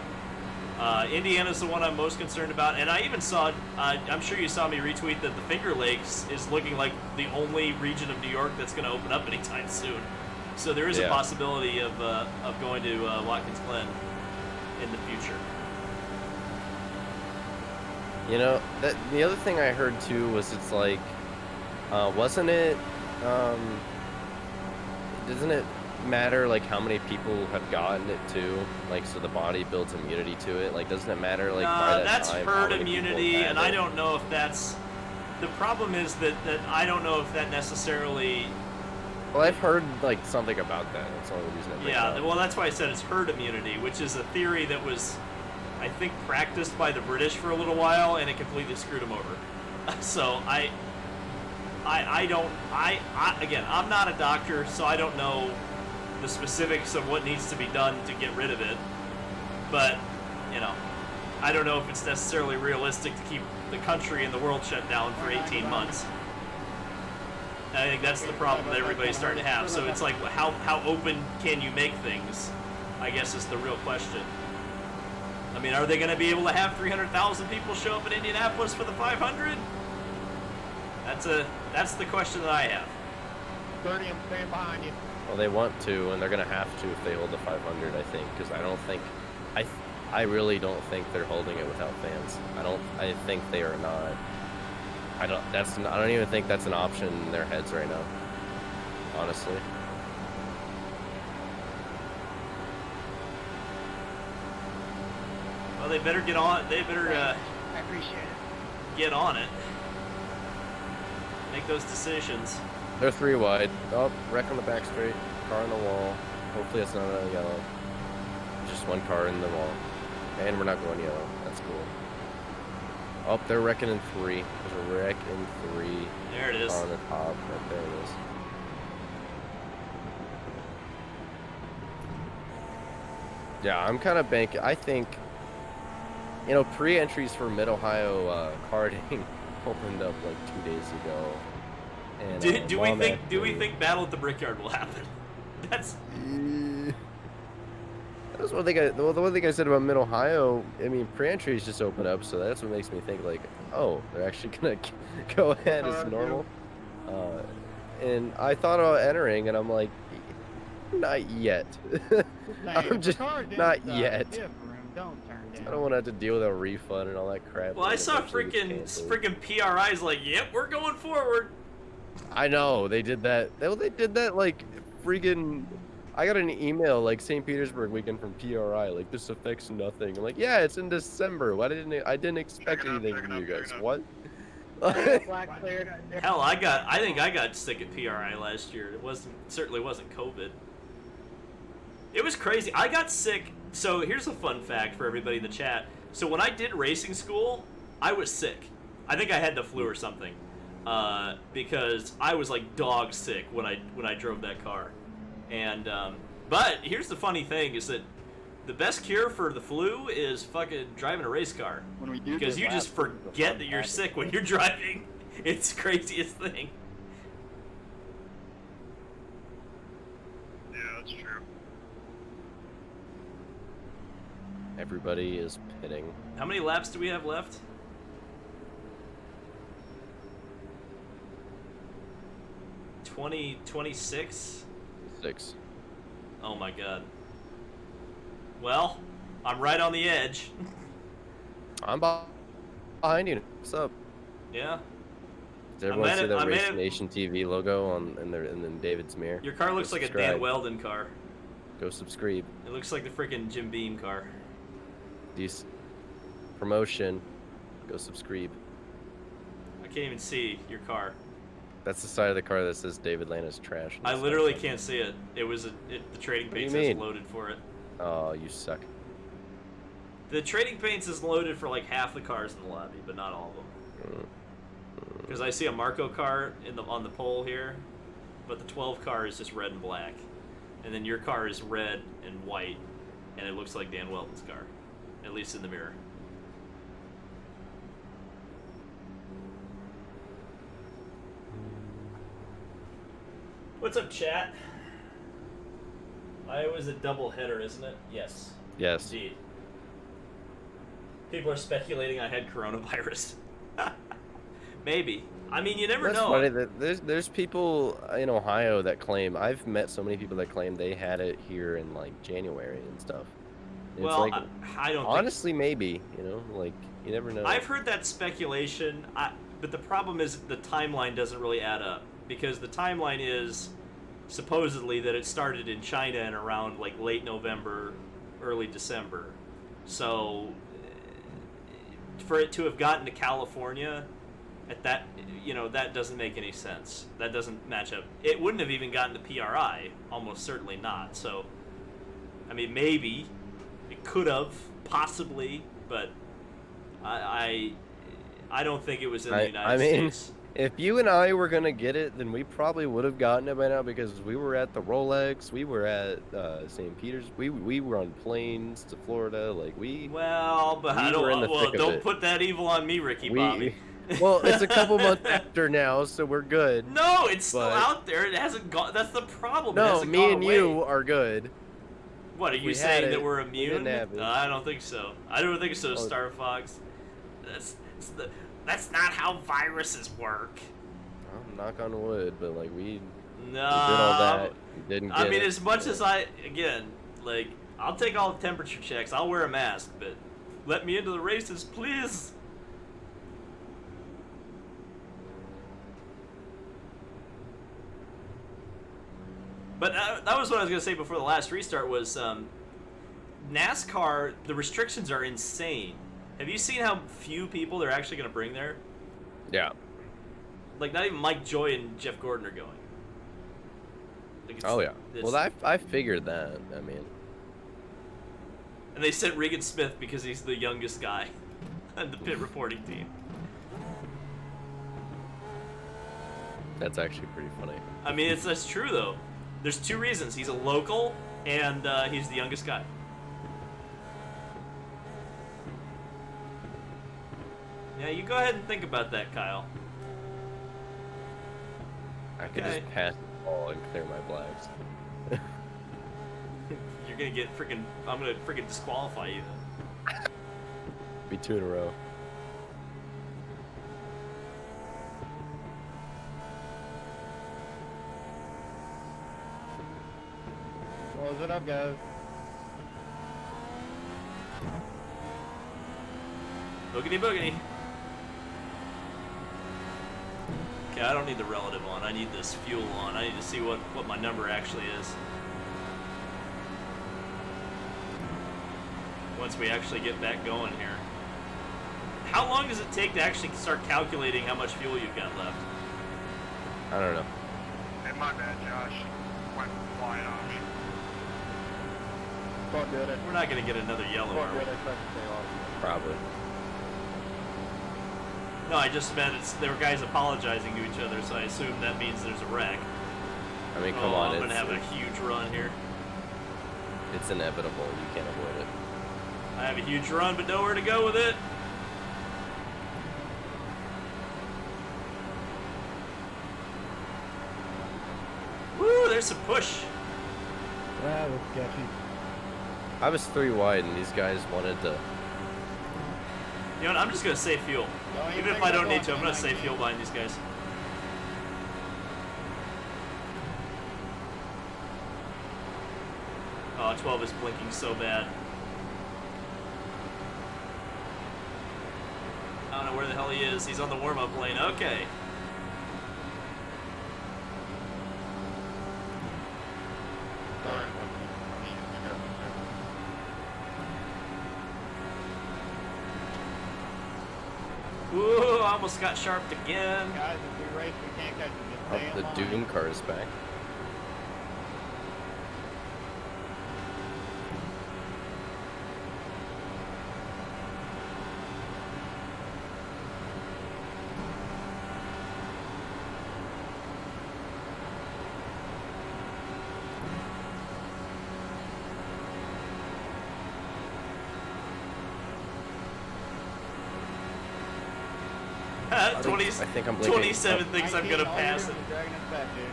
S1: Indiana's the one I'm most concerned about, and I even saw, I'm sure you saw me retweet that the Finger Lakes is looking like the only region of New York that's going to open up anytime soon. So there is a possibility of going to Watkins Glen in the future.
S2: You know, the other thing I heard too was it's like, wasn't it, doesn't it matter like how many people have gotten it too? Like, so the body builds immunity to it. Like, doesn't it matter like by that
S1: that's
S2: time, how
S1: herd
S2: many people
S1: immunity,
S2: have
S1: and
S2: had
S1: I
S2: it?
S1: don't know if that's... The problem is that I don't know if that necessarily...
S2: Well, I've heard like something about that. That's the only reason I bring it up.
S1: Well, that's why I said it's herd immunity, which is a theory that was, I think, practiced by the British for a little while, and it completely screwed them over. So again, I'm not a doctor, so I don't know the specifics of what needs to be done to get rid of it. But, I don't know if it's necessarily realistic to keep the country and the world shut down for 18 months. I think that's the problem that everybody's starting to have. So it's like, how open can you make things, I guess, is the real question. I mean, are they going to be able to have 300,000 people show up in Indianapolis for the 500? That's the question that I have.
S4: 30, I'm staying behind you.
S2: Well, they want to, and they're gonna have to if they hold the 500. I think, because I don't think, I really don't think they're holding it without fans. I think they are not. I don't even think that's an option in their heads right now. Honestly.
S1: Well, they better get on. They better
S6: I appreciate it.
S1: get on it. Make those decisions.
S2: They're 3 wide. Oh, wreck on the back straight. Car on the wall. Hopefully it's not a yellow. Just one car in the wall. And we're not going yellow. That's cool. Oh, they're wrecking in 3. There's a wreck in 3.
S1: There it is.
S2: On the top. Right there it is. Yeah, I'm kind of banking. I think, you know, pre-entries for Mid-Ohio karting opened up like 2 days ago. And,
S1: Do we think Battle at the Brickyard will happen? That's
S2: one thing. The one thing I said about Mid-Ohio. I mean, pre-entries just opened up, so that's what makes me think like, oh, they're actually gonna go ahead as normal. And I thought about entering, and I'm like, not yet. I'm just not yet.
S7: Don't turn down.
S2: I don't want to have to deal with a refund and all that crap.
S1: well, I saw freaking PRI's like, yep, we're going forward.
S2: I know they did that. They did that like freaking. I got an email like St. Petersburg weekend from PRI like this affects nothing. I'm like, yeah, it's in December. I didn't expect anything from you guys. What?
S6: Black cleared.
S1: Hell, I think I got sick at PRI last year. It certainly wasn't COVID. It was crazy. I got sick. So here's a fun fact for everybody in the chat. So when I did racing school, I was sick. I think I had the flu or something, because I was like dog sick when I drove that car. And but here's the funny thing is that the best cure for the flu is fucking driving a race car.
S3: When we do
S1: Because
S3: get
S1: you just
S3: laps,
S1: forget that you're sick when you're driving. It's the craziest thing.
S3: Yeah, that's true.
S2: Everybody is pitting.
S1: How many laps do we have left? 26?
S2: 6.
S1: Oh my god. Well, I'm right on the edge.
S2: I'm behind you. What's up?
S1: Yeah.
S2: Does everyone see the
S1: I'm
S2: Race
S1: in it.
S2: Nation TV logo in David's mirror?
S1: Your car looks
S2: Go
S1: like a
S2: subscribe.
S1: Dan Weldon car.
S2: Go subscribe.
S1: It looks like the freaking Jim Beam car.
S2: Promotion. Go subscribe.
S1: I can't even see your car.
S2: That's the side of the car that says David Lana's trash.
S1: I literally can't see it. It was the trading
S2: What do you
S1: paints is
S2: mean?
S1: loaded for it.
S2: Oh, you suck.
S1: The trading paints is loaded for like half the cars in the lobby, but not all of them. Because I see a Marco car on the pole here, but the 12 car is just red and black, and then your car is red and white, and it looks like Dan Weldon's car, at least in the mirror. What's up, chat? Iowa's a double header, isn't it? Yes.
S2: Yes.
S1: Indeed. People are speculating I had coronavirus. Maybe. I mean, you never
S2: That's
S1: know.
S2: funny that there's people in Ohio that claim. I've met so many people that claim they had it here in like January and stuff. And
S1: Well,
S2: it's like,
S1: I don't
S2: honestly, maybe, you know, like you never know.
S1: I've heard that speculation, but the problem is the timeline doesn't really add up, because the timeline is supposedly that it started in China in around like late November, early December. So for it to have gotten to California at that, you know, that doesn't make any sense. That doesn't match up. It wouldn't have even gotten to PRI, almost certainly not. So, I mean, maybe it could have, possibly, but I don't think it was in the United States.
S2: If you and I were gonna get it, then we probably would have gotten it by now, because we were at the Rolex, we were at St. Peter's, we were on planes to Florida, like we.
S1: Well, but I
S2: were in
S1: don't.
S2: the
S1: Well,
S2: thick of
S1: don't
S2: it.
S1: put that evil on me, Ricky Bobby.
S2: Well, it's a couple months after now, so we're good.
S1: No, it's still
S2: but-
S1: out there. It hasn't gone. That's the problem. It
S2: No,
S1: hasn't
S2: me
S1: gone
S2: and
S1: away.
S2: you are good.
S1: What are
S2: If
S1: you
S2: we had
S1: saying
S2: it,
S1: that we're
S2: we didn't
S1: immune?
S2: have it.
S1: I don't think so. I don't think so,
S2: Oh.
S1: Star Fox. That's not how viruses work.
S2: Well, knock on wood, but like we
S1: No.
S2: did all that. We didn't get
S1: I mean,
S2: it,
S1: as much
S2: so.
S1: as I I'll take all the temperature checks. I'll wear a mask, but let me into the races, please. But that was what I was going to say before the last restart was NASCAR, the restrictions are insane. Have you seen how few people they're actually going to bring there?
S2: Yeah.
S1: Like, not even Mike Joy and Jeff Gordon are going. Like
S2: Oh, yeah. Well, I figured that. I mean.
S1: And they sent Regan Smith because he's the youngest guy on the pit reporting team.
S2: That's actually pretty funny.
S1: I mean, that's true, though. There's two reasons. He's a local, and he's the youngest guy. Yeah, you go ahead and think about that, Kyle.
S2: I could just pass the ball and clear my blacks.
S1: You're gonna get freaking... I'm gonna freaking disqualify you then.
S2: Be 2 in a row.
S7: Close it up, guys.
S1: Boogity boogity. Okay, I don't need the relative on. I need this fuel on. I need to see what my number actually is. Once we actually get back going here. How long does it take to actually start calculating how much fuel you've got left?
S2: I don't know.
S3: Hey, my bad, Josh. Went flying on me.
S7: Don't do it.
S1: We're not going to get another yellow,
S7: Don't
S1: are
S7: do
S1: we?
S7: it. I tried to stay off.
S2: Probably.
S1: No, I just meant there were guys apologizing to each other, so I assume that means there's a wreck.
S2: I mean, come on.
S1: I'm going to have a huge run here.
S2: It's inevitable. You can't avoid it.
S1: I have a huge run, but nowhere to go with it. Woo, there's some push.
S5: That was sketchy.
S2: I was 3 wide, and these guys wanted to.
S1: You know what, I'm just going to save fuel. Even if I don't need to, I'm going to save fuel behind these guys. Oh, 12 is blinking so bad. I don't know where the hell he is. He's on the warm-up lane. Okay.
S3: Sorry.
S1: Ooh, I almost got sharped again.
S7: Guys, if we race, we can't catch it. Just
S2: Oh,
S7: stay in
S2: the
S7: line.
S2: Doom car is back. I
S1: 20,
S2: think I'm blinking.
S1: 27 thinks I'm gonna
S7: 19, all
S1: pass
S7: you're
S1: it.
S7: doing is dragging us back, dude.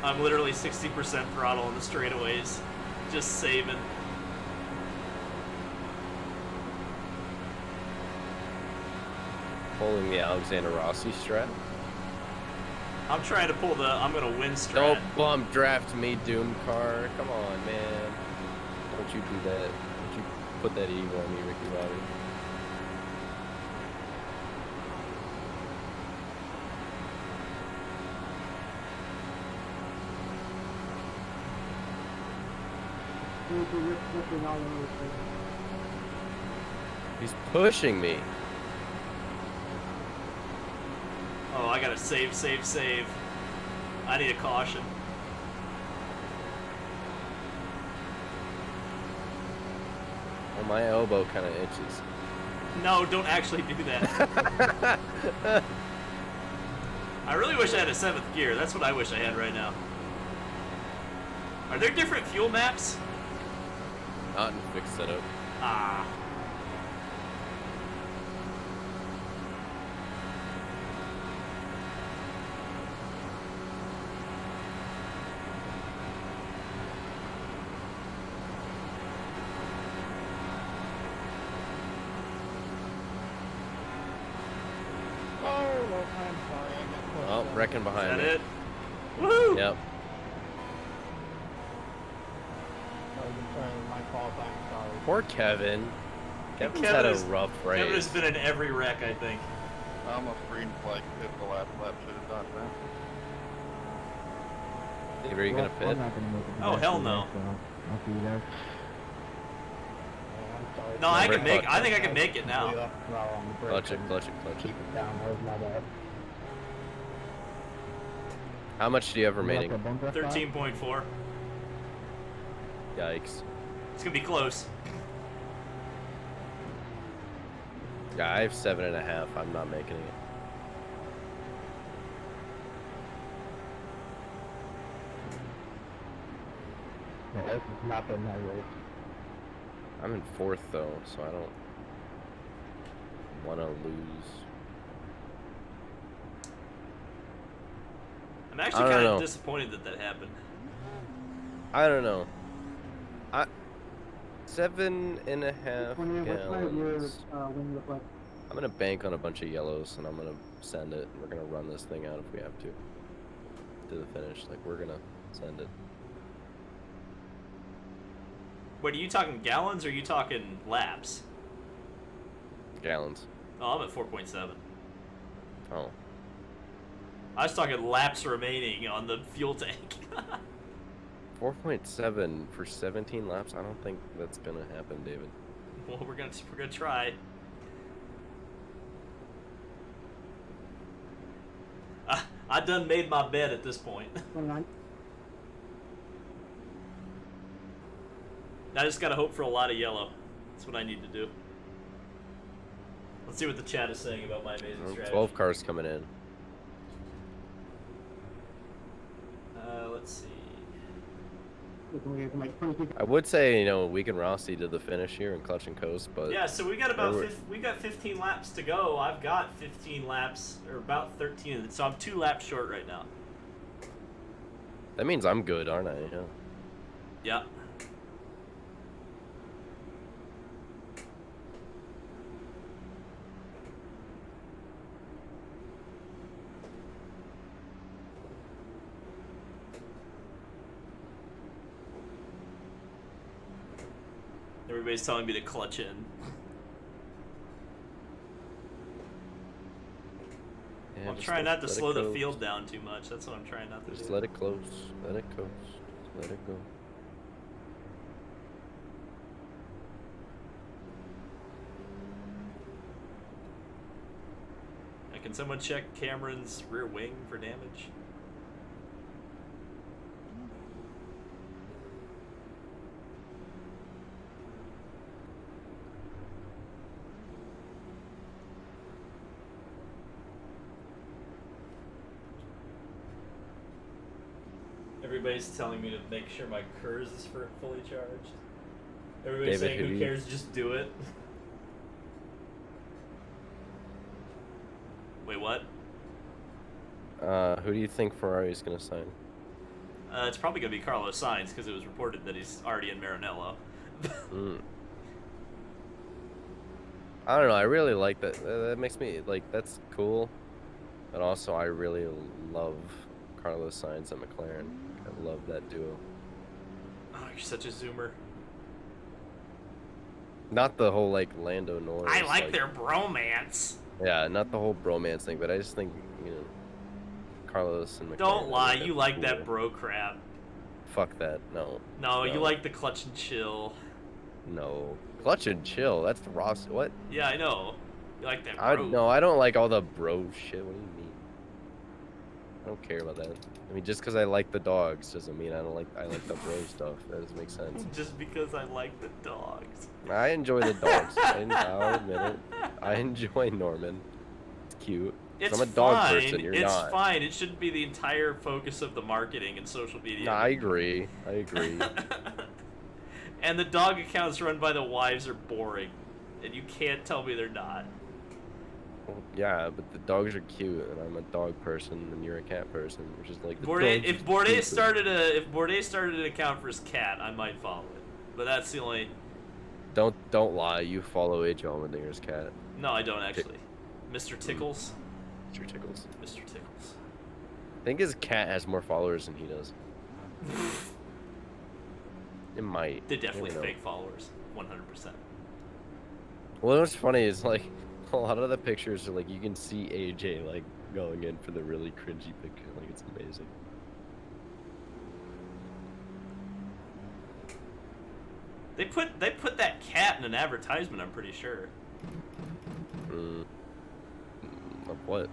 S1: I'm literally 60% throttle on the straightaways, just saving.
S2: Pulling the Alexander Rossi strat.
S1: I'm trying to pull the I'm gonna win strat.
S2: Don't bump draft me, Doom car. Come on, man. Don't you do that. Don't you put that ego on me, Ricky Bobby. He's pushing me.
S1: Oh, I gotta save. I need a caution.
S2: Well, my elbow kind of itches.
S1: No, don't actually do that. I really wish I had a 7th gear. That's what I wish I had right now. Are there different fuel maps?
S2: Not in fixed setup.
S1: Ah.
S7: Oh, I'm sorry. I got pushed
S2: Oh,
S7: up.
S2: wrecking
S1: Is
S2: behind
S1: that
S2: me.
S1: it? Woo!
S2: Yep.
S5: That was entirely my fault. I'm sorry.
S2: Poor Kevin. Kevin's
S1: Kevin
S2: had a
S1: is-
S2: rough race.
S1: Kevin has been in every wreck, I think.
S3: I almost green flagged if the last lap should have done that.
S2: Dave, are you gonna pit?
S1: Oh, hell no.
S5: I'll see you there. I'm sorry.
S1: No, I
S2: Never
S1: can make.
S2: thought-
S1: I think I can make it now.
S2: Clutch it, clutch it, clutch it.
S5: Keep it down. That was my bad.
S2: How much do you have remaining?
S1: 13.4.
S2: Yikes.
S1: It's gonna be close.
S2: Yeah, I have 7.5. I'm not making it.
S5: Yeah, this is not been my race.
S2: I'm in 4th though, so I don't want to lose.
S1: I'm actually
S2: I don't
S1: kind of
S2: know.
S1: disappointed that that happened.
S2: I don't know. 7.5 gallons. I'm gonna bank on a bunch of yellows and I'm gonna send it. We're gonna run this thing out if we have to the finish. Like, we're gonna send it.
S1: Wait, are you talking gallons or are you talking laps?
S2: Gallons.
S1: Oh, I'm at 4.7.
S2: Oh.
S1: I was talking laps remaining on the fuel tank.
S2: 4.7 for 17 laps? I don't think that's gonna happen, David.
S1: Well, we're gonna try. I done made my bed at this point. I just gotta hope for a lot of yellow. That's what I need to do. Let's see what the chat is saying about my amazing strategy.
S2: 12 cars coming in.
S1: Let's see.
S2: I would say, you know, Weekend Rossi did the finish here in Clutch and Coast, but
S1: Yeah, so we got about
S2: There
S1: we got 15 laps to go. I've got 15 laps, or about 13, so I'm 2 laps short right now.
S2: that means I'm good, aren't I? Yeah.
S1: Yeah. Everybody's telling me to clutch in.
S2: Yeah,
S1: I'm
S2: just
S1: trying not to
S2: let it
S1: slow the
S2: coast.
S1: field down too much. That's what I'm trying not to
S2: Just
S1: do.
S2: let it close. Let it coast. Let it go.
S1: Can someone check Cameron's rear wing for damage? Everybody's telling me to make sure my KERS is fully charged. Everybody's
S2: David,
S1: saying,
S2: who
S1: who
S2: do you-
S1: cares, just do it. Wait, what?
S2: Who do you think Ferrari's gonna sign?
S1: It's probably going to be Carlos Sainz because it was reported that he's already in Maranello.
S2: I don't know. I really like that. That makes me like, that's cool. But also, I really love Carlos Sainz and McLaren. I love that duo.
S1: Oh, you're such a zoomer.
S2: Not the whole like Lando Norris.
S1: I like their bromance.
S2: Yeah, not the whole bromance thing, but I just think, you know, Carlos and McLaren.
S1: Don't lie,
S2: are
S1: you like
S2: cool.
S1: that bro crap.
S2: Fuck that. No.
S1: No, you like the clutch and chill.
S2: No. Clutch and chill. That's the Ross. What?
S1: Yeah, I know. You like that
S2: I
S1: bro.
S2: no. I don't like all the bro shit. What do you mean? I don't care about that. I mean, just because I like the dogs doesn't mean I like the bro stuff. That doesn't make sense.
S1: Just because I like the dogs.
S2: I enjoy the dogs. I'll admit it. I enjoy Norman. It's cute.
S1: It's
S2: I'm a dog
S1: fine.
S2: person. You're
S1: it's
S2: not.
S1: fine. It shouldn't be the entire focus of the marketing and social media.
S2: No, I agree. I agree.
S1: And the dog accounts run by the wives are boring. And you can't tell me they're not.
S2: Well, yeah, but the dogs are cute, and I'm a dog person, and you're a cat person, which is like the
S1: Bourdain,
S2: dogs
S1: if
S2: are
S1: Bourdain
S2: stupid.
S1: if Bourdain started an account for his cat, I might follow it. But that's the only.
S2: Don't lie. You follow H. Allmendinger's cat.
S1: No, I don't actually. Mr. Tickles.
S2: Mr. Tickles.
S1: Mr. Tickles.
S2: I think his cat has more followers than he does. It might.
S1: They're definitely
S2: You never know.
S1: fake followers, 100%.
S2: Well, what's funny is like a lot of the pictures are like you can see AJ like going in for the really cringy picture. Like it's amazing.
S1: They put that cat in an advertisement, I'm pretty sure.
S2: Of what?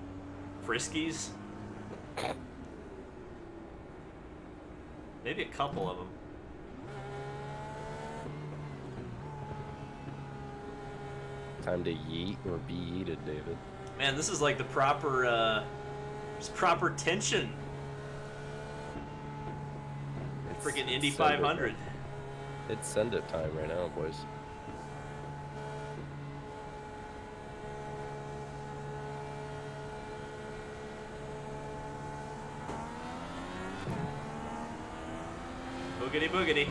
S1: Friskies? Maybe a couple of them.
S2: Time to yeet or be yeeted, David.
S1: Man, this is like the proper, just proper tension. Freaking Indy 500.
S2: It's send it time right now, boys.
S1: Boogity boogity.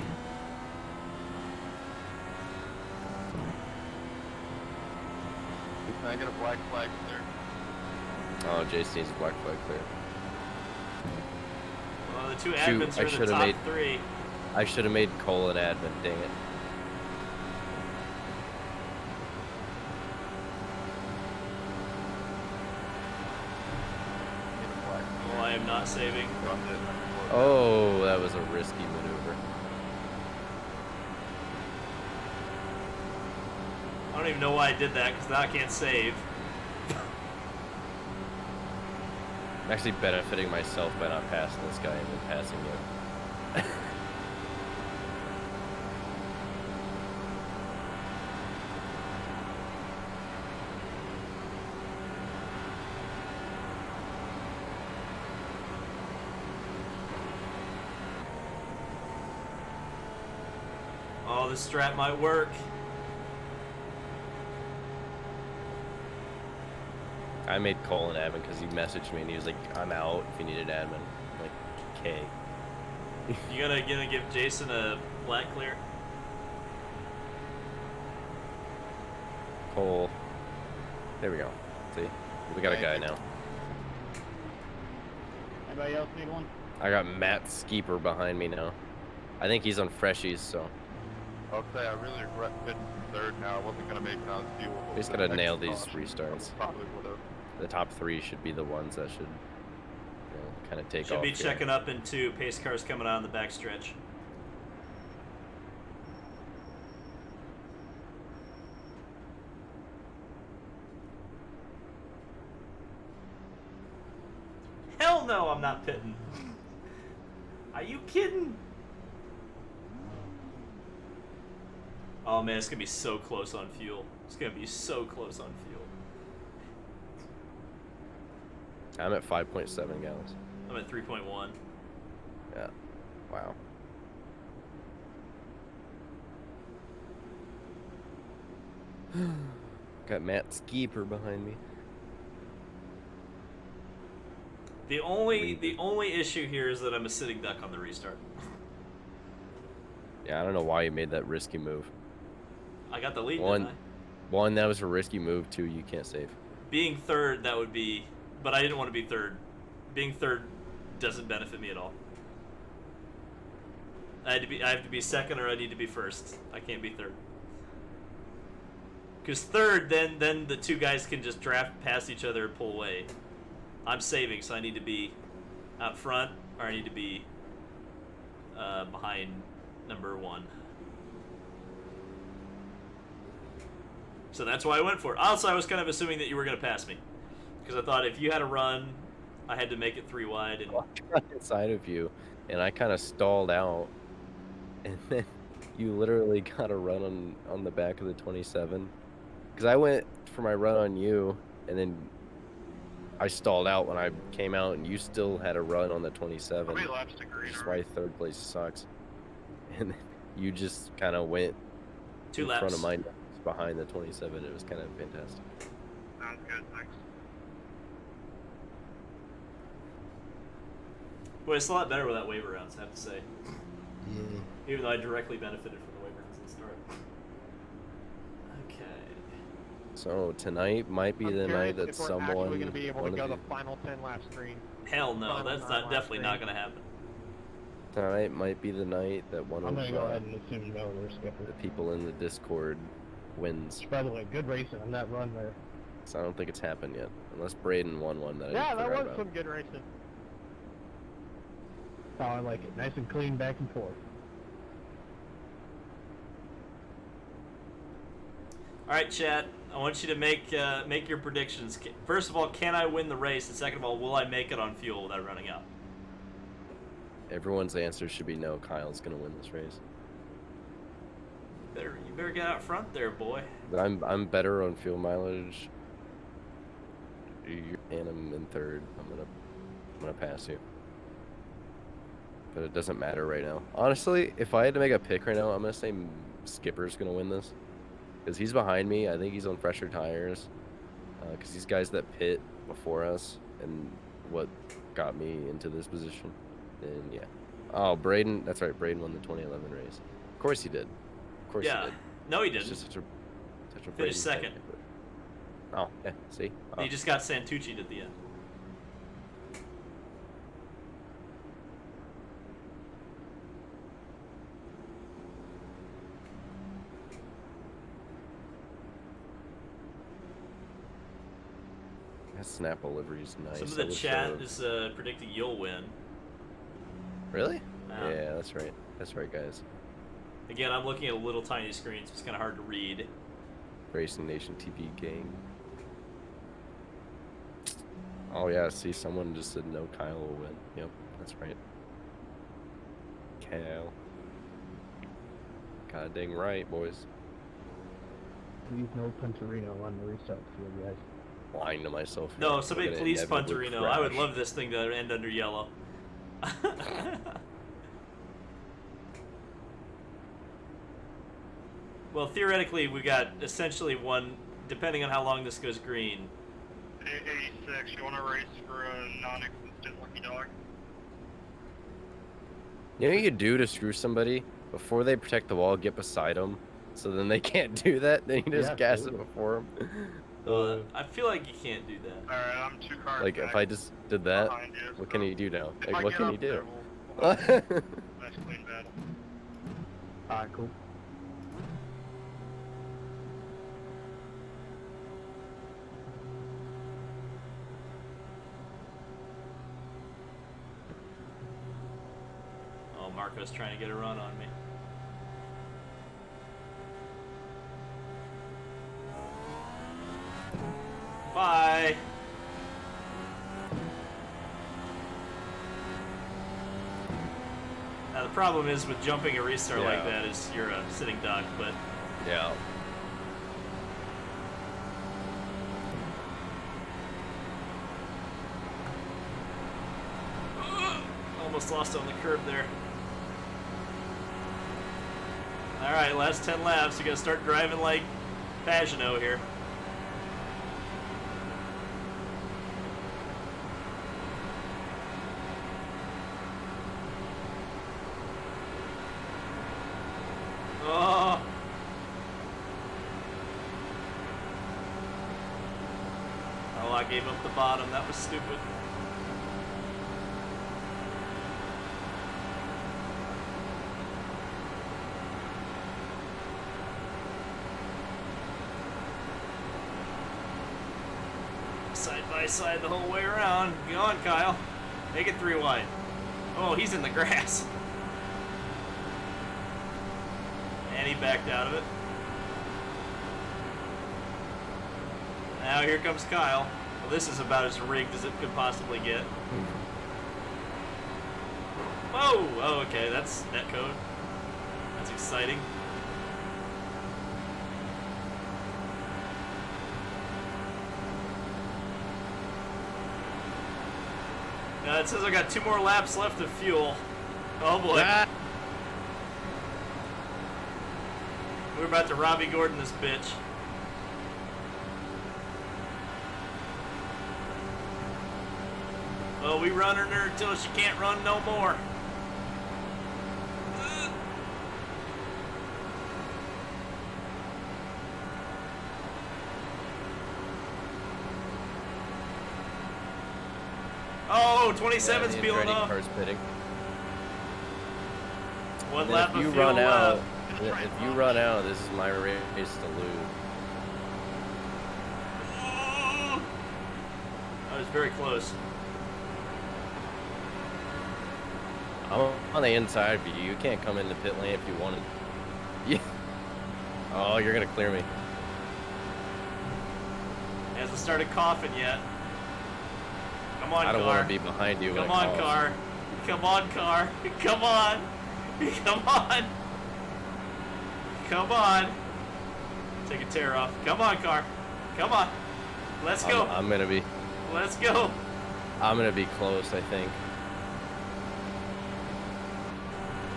S3: Can I get a black flag clear?
S2: Oh, Jason needs a black flag clear.
S1: Well, the two
S2: Shoot,
S1: admins
S2: I
S1: are in the
S2: should've
S1: top
S2: made-
S1: 3.
S2: I should have made Cole an admin, dang it.
S3: Get a black
S1: Well, I am not saving.
S3: Run it.
S2: Oh, that was a risky maneuver.
S1: I don't even know why I did that, because now I can't save.
S2: I'm actually benefiting myself by not passing this guy and then passing you.
S1: Oh, this strat might work.
S2: I made Cole an admin because he messaged me and he was like, I'm out if you need an admin. I'm like, okay.
S1: You gonna give Jason a black clear?
S2: Cole. There we go. See? We got a guy now.
S7: Anybody else need one?
S2: I got Matt Skeeper behind me now. I think he's on freshies, so
S3: I'll say I really regret pitting third now. I wasn't gonna make it on fuel.
S2: we just gotta nail these restarts.
S3: Probably would have.
S2: The top 3 should be the ones that should, kind of take
S1: Should
S2: off.
S1: be
S2: here.
S1: checking up in 2. Pace cars coming out on the backstretch. Hell no, I'm not pitting. Are you kidding? Oh man, it's gonna be so close on fuel. It's gonna be so close on fuel.
S2: I'm at 5.7 gallons.
S1: I'm at 3.1.
S2: Yeah. Wow. Got Matt Skeeper behind me.
S1: The only issue here is that I'm a sitting duck on the restart.
S2: Yeah, I don't know why you made that risky move.
S1: I got the lead,
S2: One,
S1: didn't I?
S2: one, that was a risky move. 2, you can't save.
S1: Being third, that would be, but I didn't want to be third. Being third doesn't benefit me at all. I have to be second, or I need to be first. I can't be third. Because third, then the two guys can just draft past each other and pull away. I'm saving, so I need to be out front, or I need to be behind number 1. So that's why I went for it. Also, I was kind of assuming that you were going to pass me. Because I thought if you had a run, I had to make it 3 wide. And
S2: I got inside of you, and I kind of stalled out. And then you literally got a run on the back of the 27. Because I went for my run on you, and then I stalled out when I came out, and you still had a run on the 27.
S3: How many laps to green?
S2: Which is why third place sucks. And you just kind of went
S1: 2
S2: in
S1: laps.
S2: front of mine, behind the 27. It was kind of fantastic.
S3: Sounds good, thanks.
S1: Boy, it's a lot better without waiver rounds, I have to say. Even though I directly benefited from the waiver rounds at the start. Okay.
S2: So tonight might be
S4: I'm
S2: the
S4: curious
S2: night that
S4: if we're
S2: someone.
S4: actually going to be able to
S2: one of
S4: go
S2: you-
S4: the final 10 lap screen.
S1: Hell no,
S4: Final
S1: that's
S4: 9
S1: not
S4: lap
S1: definitely not
S4: screen.
S1: gonna happen.
S2: Tonight might be the night that one
S5: I'm
S2: of
S5: gonna go ahead and assume no there, Skipper.
S2: the people in the Discord wins.
S5: By the way, good racing on that run there.
S2: So I don't think it's happened yet, unless Braden won one that I
S4: Yeah, that
S2: forgot
S4: was
S2: about.
S4: some good racing.
S5: That's how I like it. Nice and clean back and forth.
S1: All right, chat. I want you to make your predictions. First of all, can I win the race? And second of all, will I make it on fuel without running out?
S2: Everyone's answer should be no. Kyle's gonna win this race.
S1: You better get out front there, boy.
S2: But I'm better on fuel mileage. And I'm in third. I'm gonna pass you. But it doesn't matter right now. Honestly, if I had to make a pick right now, I'm gonna say Skipper's gonna win this. Because he's behind me. I think he's on fresher tires. Because these guys that pit before us and what got me into this position. And yeah. Oh, Braden. That's right. Braden won the 2011 race. Of course he did. Of course
S1: Yeah.
S2: he did.
S1: No, he
S2: It's
S1: didn't.
S2: just such a
S1: Finished
S2: Braden
S1: second.
S2: thing, but- Oh, yeah. See? Oh.
S1: He just got Santucci'd at the end.
S2: That Snapple livery's nice.
S1: Some of
S2: I
S1: the
S2: wish
S1: chat
S2: I
S1: is predicting you'll win.
S2: Really?
S1: Yeah.
S2: Yeah, that's right. That's right, guys.
S1: Again, I'm looking at a little tiny screen, so it's kind of hard to read.
S2: Racing Nation TV gang. Oh yeah, see, someone just said no. Kyle will win. Yep, that's right. Cal. God dang right, boys.
S5: Leave no Punterino on the restart field, guys.
S2: Lying to myself.
S1: No,
S2: here.
S1: somebody
S2: I'm gonna
S1: please
S2: inevitably
S1: Punterino. I would
S2: crash.
S1: love this thing to end under yellow. Well, theoretically, we got essentially one, depending on how long this goes green.
S3: 86, you want to race for a non-existent lucky dog?
S2: You know what you do to screw somebody? Before they protect the wall, get beside them. So then they can't do that. Then you just
S5: Yeah,
S2: gas it
S5: absolutely.
S2: before them.
S1: I feel like you can't do that.
S3: Alright, I'm 2 cars
S2: Like,
S3: back
S2: if I just did that,
S3: behind you,
S2: what can
S3: so
S2: you do now?
S3: if
S2: Like,
S3: I
S2: what
S3: get
S2: can
S3: up
S2: you
S3: there,
S2: do?
S3: we'll have a nice clean battle.
S5: Alright, cool.
S1: Oh, Marco's trying to get a run on me. Bye. Now the problem is with jumping a restart like
S2: Yeah.
S1: that is you're a sitting duck, but
S2: Yeah.
S1: almost lost on the curb there. Alright, last 10 laps. You gotta start driving like Pagano here. Oh. Oh, I gave up the bottom. That was stupid. Side by side the whole way around. Go on, Kyle. Make it 3 wide. Oh, he's in the grass. And he backed out of it. Now here comes Kyle. Well, this is about as rigged as it could possibly get. Whoa! Oh, okay, that's netcode. That's exciting. It says I got 2 more laps left of fuel. Oh boy.
S2: Ah!
S1: We're about to Robbie Gordon this bitch. Well, we running her until she can't run no more. Oh,
S2: Yeah,
S1: 27's
S2: the
S1: peeling
S2: Andretti
S1: off.
S2: car's pitting.
S1: One
S2: And
S1: lap
S2: if
S1: of
S2: you
S1: fuel
S2: run out,
S1: left.
S2: if you run out, this is my race to lose.
S1: Oh, that was very close.
S2: I'm on the inside for you. You can't come in the pit lane if you wanted. Yeah. Oh, you're gonna clear me.
S1: Hasn't started coughing yet. Come on,
S2: I don't
S1: car.
S2: want to be behind you.
S1: Come
S2: when it
S1: on,
S2: calls.
S1: car. Come on, car. Come on. Come on. Come on. Take a tear off. Come on, car. Come on. Let's go.
S2: I'm gonna be.
S1: Let's go.
S2: I'm gonna be close. I think.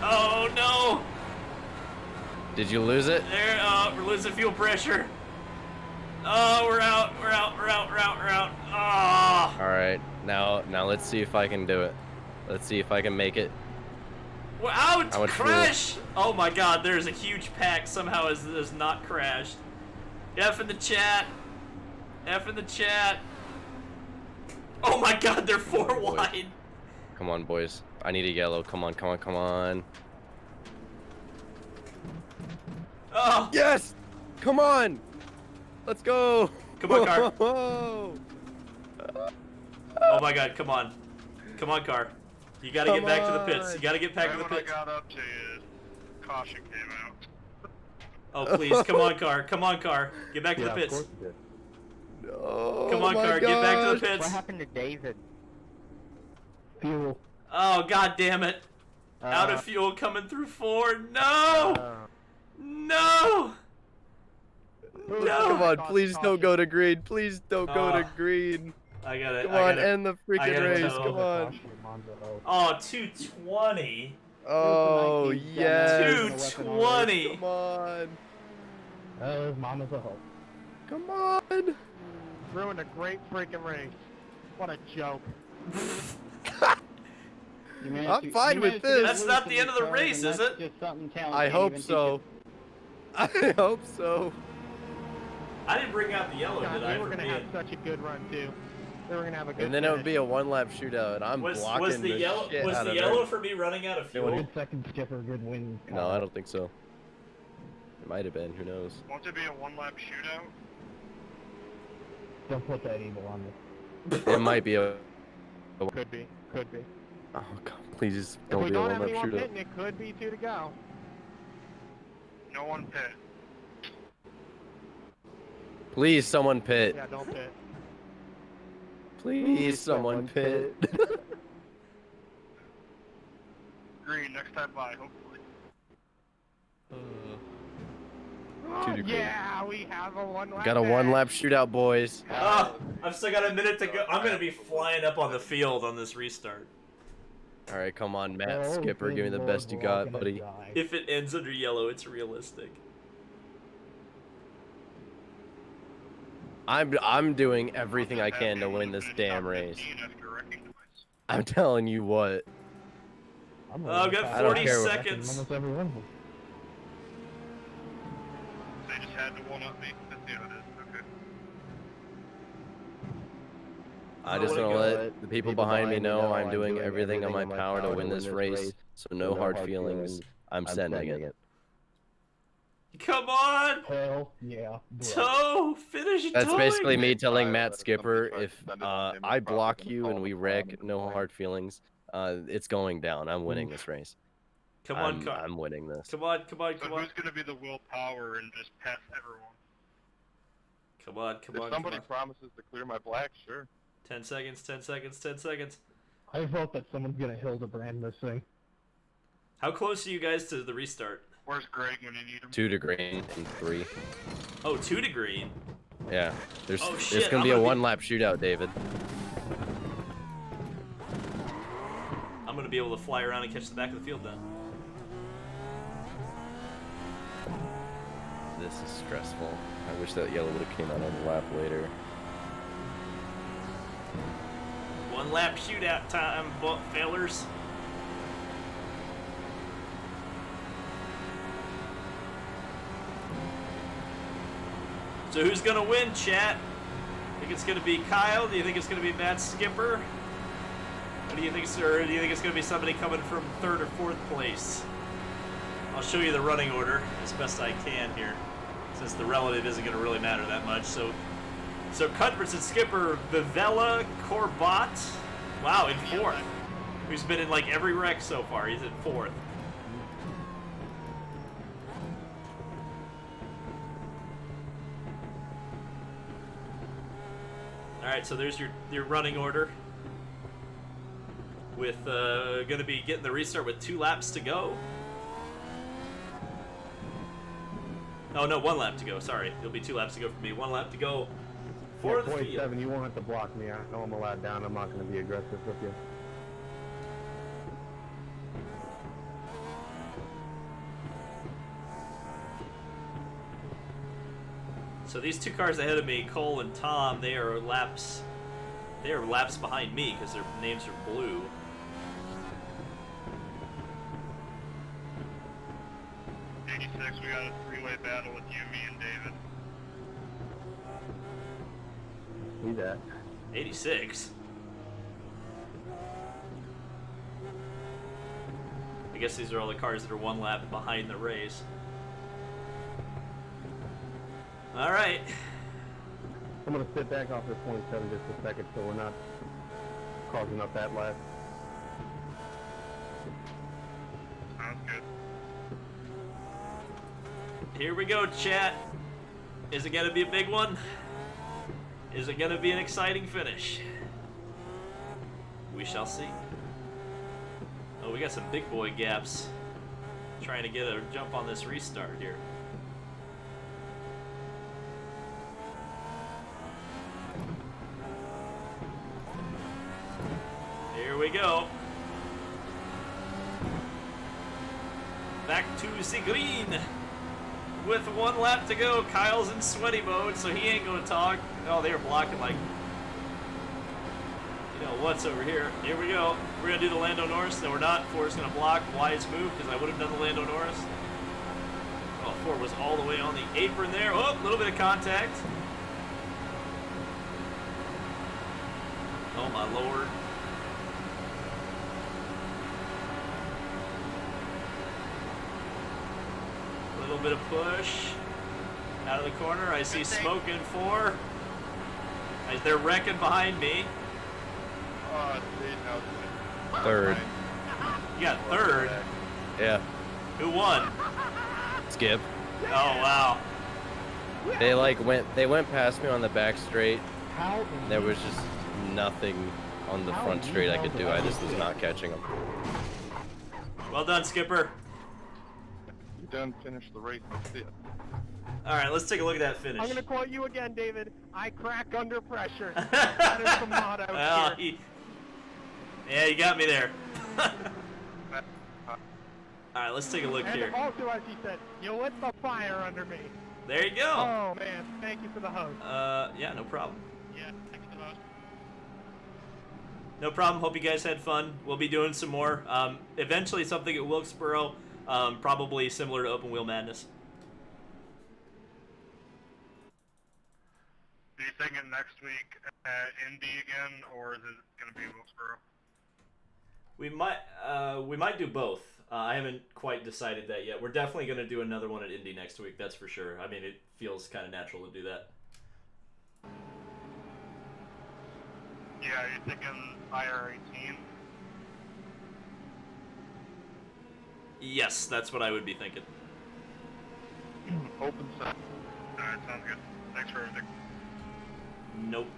S1: Oh no.
S2: Did you lose it?
S1: There. We're losing fuel pressure. Oh, we're out. We're out. We're out. We're out. We're out. Oh.
S2: All right. Now let's see if I can do it. Let's see if I can make it.
S1: We're out.
S2: How much
S1: Crash. Oh my God. There's a huge pack. Somehow has not crashed. F in the chat. F in the chat. Oh my God. They're 4
S2: boy.
S1: wide.
S2: Come on, boys. I need a yellow. Come on. Come on. Come on.
S1: Oh.
S2: Yes. Come on. Let's go.
S1: Come on, car.
S2: Whoa.
S1: Oh my God. Come on. Come on, car. You gotta get
S2: Come
S1: back to the pits.
S2: on.
S1: You gotta get back to the
S3: Right when I
S1: pits.
S3: got up to you, caution came out.
S1: Oh please. Come on, car. Come on, car. Get back to the
S5: Yeah, of
S1: pits.
S5: course it did.
S2: No.
S1: Come on,
S2: my
S1: car. Get back to the
S2: gosh.
S1: pits.
S8: What happened to David?
S5: Fuel.
S1: Oh God damn it. Out
S8: Uh,
S1: of fuel coming through 4. No. No. No.
S2: Come on,
S4: Caution,
S2: please don't
S4: caution.
S2: go to green. Please don't go to
S1: Ah.
S2: green.
S1: I gotta.
S2: Come
S1: I
S2: on,
S1: gotta.
S2: end the
S1: I
S2: freaking
S1: gotta
S2: race.
S1: tell-
S2: Come on.
S1: Oh, 220.
S2: Oh,
S5: 19
S2: yes.
S1: 220.
S2: Come on.
S5: His mama's a hoe.
S2: Come on.
S4: Ruined a great freaking race. What a joke.
S2: I'm fine with this.
S1: That's not the end of the race, is it?
S2: I hope so. I hope so.
S1: I didn't bring out the yellow,
S4: God,
S1: did
S4: they
S1: I?
S4: were
S1: For
S4: gonna
S1: me?
S4: have such a good run too. They were gonna have a good.
S2: And then it would
S4: finish.
S2: be a one-lap shootout, and I'm
S1: Was
S2: blocking
S1: the yellow?
S2: shit
S1: Was
S2: out
S1: the
S2: of
S1: yellow
S2: it.
S1: for me running out of
S2: It
S1: fuel?
S2: would've-
S5: Good second skipper, good win.
S2: No, I don't think so. It might have been. Who knows?
S3: Won't it be a one-lap shootout?
S5: Don't put that evil on me.
S2: It might be a.
S4: Could be. Could be.
S2: Oh God! Please just
S4: If
S2: don't
S4: we
S2: be a
S4: don't have
S2: one-lap
S4: anyone
S2: shootout.
S4: pitting, it could be 2 to go.
S3: No one pit.
S2: Please, someone pit.
S4: Yeah, don't pit.
S2: Please, someone pit.
S3: Green, next time by, hopefully.
S2: 2 to green.
S4: Yeah, we have a 1 lap.
S2: Got a
S4: back.
S2: one-lap shootout, boys.
S1: Oh, I've still got a minute to go. I'm gonna be flying up on the field on this restart.
S2: All right, come on, Matt
S5: Oh,
S2: Skipper, give me
S5: good
S2: the
S5: Lord,
S2: best you
S5: we're all
S2: got,
S5: gonna
S2: buddy.
S5: die.
S1: If it ends under yellow, it's realistic.
S2: I'm doing everything I can to win this damn race. I'm telling you what.
S5: I'm
S1: Oh, I've
S5: gonna
S1: got
S5: pass
S1: 40
S2: care what-
S1: seconds.
S5: Almost every one of them.
S3: They just had to one-up me. That's the end of it. Okay.
S2: I just want to let the people behind me know I'm doing everything on my power to win this race, so no hard feelings. I'm sending it.
S1: Come on,
S5: Hell yeah. bro.
S1: toe, finish
S2: That's
S1: towing.
S2: basically me telling
S3: Alright,
S2: Matt
S3: that's
S2: Skipper,
S3: something
S2: if
S3: fine. Send it on him,
S2: I
S3: probably
S2: block
S3: gonna
S2: you
S3: call
S2: and
S3: him
S2: we
S3: from
S2: wreck,
S3: the
S2: no
S3: point.
S2: hard feelings, it's going down. I'm winning this race.
S1: Come on, car.
S2: I'm winning this.
S1: Come on, come on,
S3: So
S1: come on.
S3: who's gonna be the willpower and just pass everyone?
S1: Come on, come
S3: If
S1: on, come
S3: somebody
S1: on.
S3: promises to clear my black, sure.
S1: 10 seconds, 10 seconds, 10 seconds.
S5: I hope that someone's gonna Hildebrand this thing.
S1: How close are you guys to the restart?
S3: Where's Greg when you need him?
S2: 2 to green and 3.
S1: Oh, 2 to green.
S2: Yeah, there's
S1: Oh,
S2: it's
S1: shit,
S2: gonna
S1: I'm
S2: be a
S1: gonna be-
S2: one-lap shootout, David.
S1: I'm gonna be able to fly around and catch the back of the field then.
S2: This is stressful. I wish that yellow would have came out on the lap later.
S1: 1 lap shootout time, fellers. So who's gonna win, chat? Think it's gonna be Kyle? Do you think it's gonna be Matt Skipper? What do you think, sir? Do you think it's going to be somebody coming from 3rd or 4th place? I'll show you the running order as best I can here, since the relative isn't going to really matter that much. So Cuthbert's and Skipper, Vivella, Corbat, wow, in 4th. Who's been in like every wreck so far. He's in 4th. All right, so there's your running order. With going to be getting the restart with 2 laps to go. Oh no, 1 lap to go. Sorry, it'll be 2 laps to go for me. 1 lap to go for the field.
S5: 7, you won't have to block me. I know I'm a lap down. I'm not going to be aggressive with you.
S1: So these 2 cars ahead of me, Cole and Tom, they are laps behind me because their names are blue.
S3: We got a 3-way battle with you, me, and David.
S5: See that?
S1: 86. I guess these are all the cars that are 1 lap behind the race. All right.
S5: I'm going to sit back off this 27 just a second so we're not causing up that lap.
S3: Sounds good.
S1: Here we go, chat. Is it going to be a big one? Is it going to be an exciting finish? We shall see. Oh, we got some big boy gaps. Trying to get a jump on this restart here. Here we go. Back to the green. With 1 lap to go, Kyle's in sweaty mode, so he ain't gonna talk. Oh, they were blocking like, you know what's over here. Here we go. We're gonna do the Lando Norris. No, we're not. Ford's gonna block. Wise move, because I would have done the Lando Norris. Oh, Ford was all the way on the apron there. Oh, a little bit of contact. Oh my lord. A little bit of push out of the corner. I see smoke in 4. They're wrecking behind me.
S3: Oh,
S2: 3rd.
S1: You got 3rd.
S2: Yeah.
S1: Who won?
S2: Skip.
S1: Oh wow.
S2: They went past me on the back straight.
S5: How?
S2: There was just nothing on the front straight I could do. I just was not catching them.
S1: Well done, Skipper.
S3: You done finished the race in 5th.
S1: All right, let's take a look at that finish.
S4: I'm going to quote you again, David. I crack under pressure. That is the motto
S1: Well,
S4: here.
S1: yeah, you got me there. All right, let's take a look
S4: And
S1: here.
S4: also, as he said, you lit the fire under me.
S1: There you go.
S4: Oh, man. Thank you for the host.
S1: Yeah, no problem.
S3: Yeah, thanks for the host.
S1: No problem. Hope you guys had fun. We'll be doing some more. Eventually, something at Wilkesboro, probably similar to Open Wheel Madness.
S3: Are you thinking next week at Indy again, or is it going to be Wilkesboro?
S1: We might do both. I haven't quite decided that yet. We're definitely going to do another one at Indy next week. That's for sure. I mean, it feels kind of natural to do that.
S3: Yeah, are you thinking IR18?
S1: Yes, that's what I would be thinking.
S3: Open set. Alright, sounds good. Thanks for everything.
S1: Nope.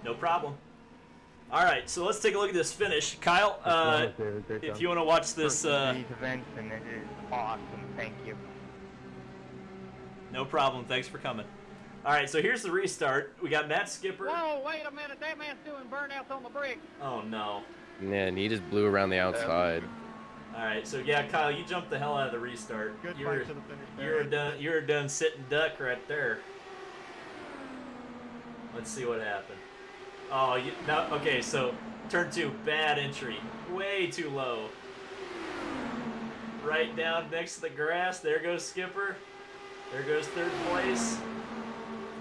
S1: No problem. All right, so let's take a look at this finish. Kyle, if you want to watch this...
S8: These events, and it is awesome. Thank you.
S1: No problem. Thanks for coming. All right, so here's the restart. We got Matt Skipper.
S6: Whoa, wait a minute. That man's doing burnouts on the brick.
S1: Oh, no.
S2: Yeah, and he just blew around the outside.
S1: All right, so yeah, Kyle, you jumped the hell out of the restart.
S4: Good
S1: You're
S4: fight to the finish.
S1: you're done sitting duck right there. Let's see what happened. Oh, okay, so turn 2, bad entry. Way too low. Right down next to the grass. There goes Skipper. There goes 3rd place.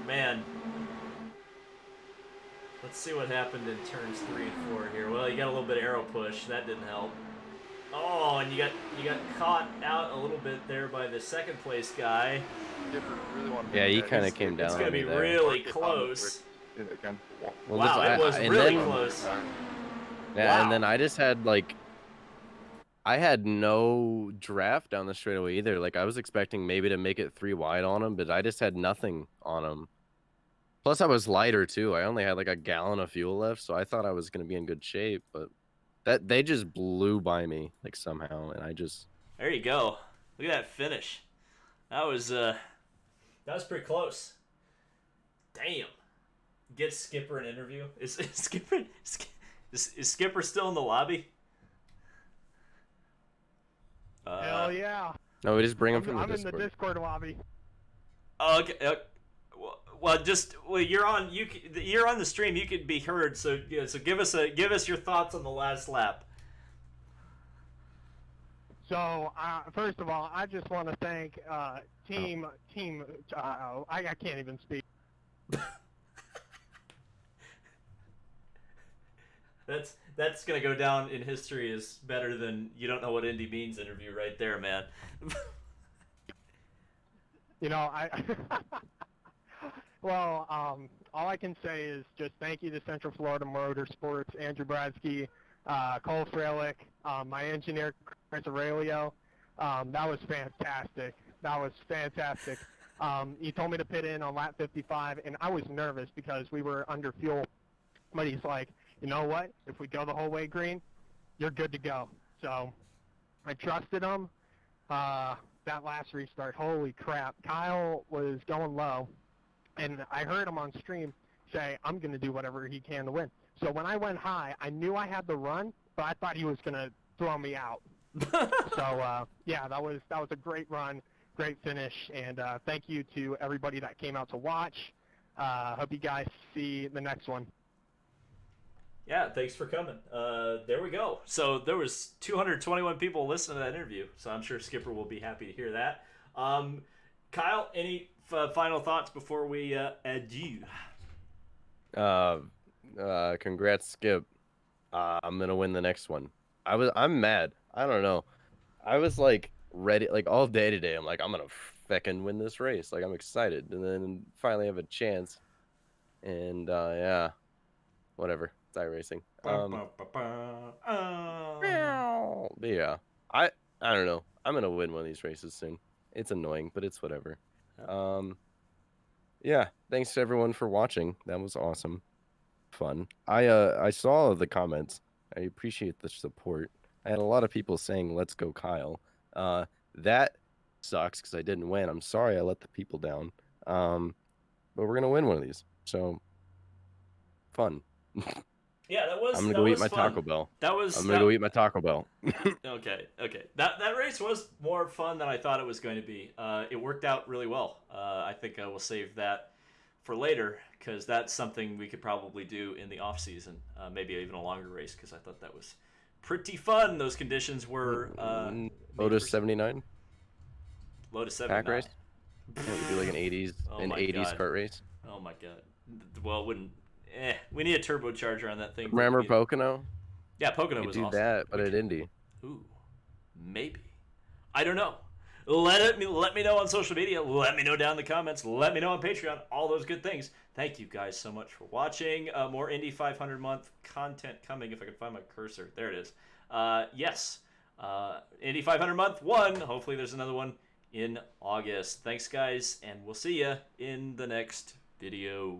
S1: Man. Let's see what happened in turns 3 and 4 here. Well, you got a little bit of arrow push. That didn't help. Oh, and you got caught out a little bit there by the second place guy.
S2: Yeah, he kind of came down.
S1: It's gonna be
S2: there.
S1: really close.
S2: Well,
S1: Wow, it was really close.
S2: Yeah,
S1: Wow.
S2: and then I just had like, I had no draft down the straightaway either. Like I was expecting maybe to make it 3 wide on him, but I just had nothing on him. Plus I was lighter too. I only had like a gallon of fuel left, so I thought I was gonna be in good shape, but they just blew by me like somehow, and I just.
S1: There you go. Look at that finish. That was pretty close. Damn. Get Skipper an interview. Is Skipper still in the lobby?
S4: Hell yeah.
S2: No, we just bring him from the
S4: I'm
S2: Discord.
S4: in the Discord lobby.
S1: Okay. You're on the stream. You could be heard. So give us your thoughts on the last lap.
S4: So first of all, I just want to thank team. I can't even speak.
S1: That's gonna go down in history as better than "You Don't Know What Indy Means" interview right there, man.
S4: You know, well, all I can say is just thank you to Central Florida Motorsports, Andrew Bradsky, Cole Freilich, my engineer, Chris Aurelio. That was fantastic. He told me to pit in on lap 55, and I was nervous because we were under fuel. But he's like, you know what? If we go the whole way green, you're good to go. So I trusted him. That last restart, holy crap. Kyle was going low, and I heard him on stream say, I'm going to do whatever he can to win. So when I went high, I knew I had the run, but I thought he was going to throw me out. So, yeah, that was a great run, great finish, and thank you to everybody that came out to watch. Hope you guys see the next one.
S1: Yeah, thanks for coming. There we go. So there was 221 people listening to that interview, so I'm sure Skipper will be happy to hear that. Kyle, any final thoughts before we adieu?
S2: Congrats, Skip. I'm gonna win the next one. I'm mad. I don't know. I was like ready, like all day today. I'm like, I'm gonna feckin' win this race. Like I'm excited, and then finally have a chance. And yeah, whatever. It's iRacing. But yeah, I don't know. I'm gonna win one of these races soon. It's annoying, but it's whatever. Yeah, thanks to everyone for watching. That was awesome, fun. I saw the comments. I appreciate the support. I had a lot of people saying, "Let's go, Kyle." That sucks because I didn't win. I'm sorry I let the people down. But we're gonna win one of these, so fun.
S1: Yeah, that was.
S2: I'm gonna go eat my Taco Bell. I'm gonna go eat my Taco Bell.
S1: Okay. That race was more fun than I thought it was going to be. It worked out really well. I think I will save that for later because that's something we could probably do in the off season. Maybe even a longer race because I thought that was pretty fun. Those conditions were.
S2: Lotus 79.
S1: Lotus 79.
S2: Pack race. Yeah, we do like an 80s, kart race.
S1: Oh my god. Well, it wouldn't. We need a turbocharger on that thing.
S2: Remember Pocono?
S1: Yeah, Pocono
S2: we
S1: was
S2: do
S1: awesome.
S2: That, but at Indy.
S1: Ooh, maybe. I don't know. Let me know on social media. Let me know down in the comments. Let me know on Patreon. All those good things. Thank you guys so much for watching. More Indy 500 month content coming. If I can find my cursor, there it is. Yes, Indy 500 month 1. Hopefully, there's another one in August. Thanks, guys, and we'll see ya in the next video.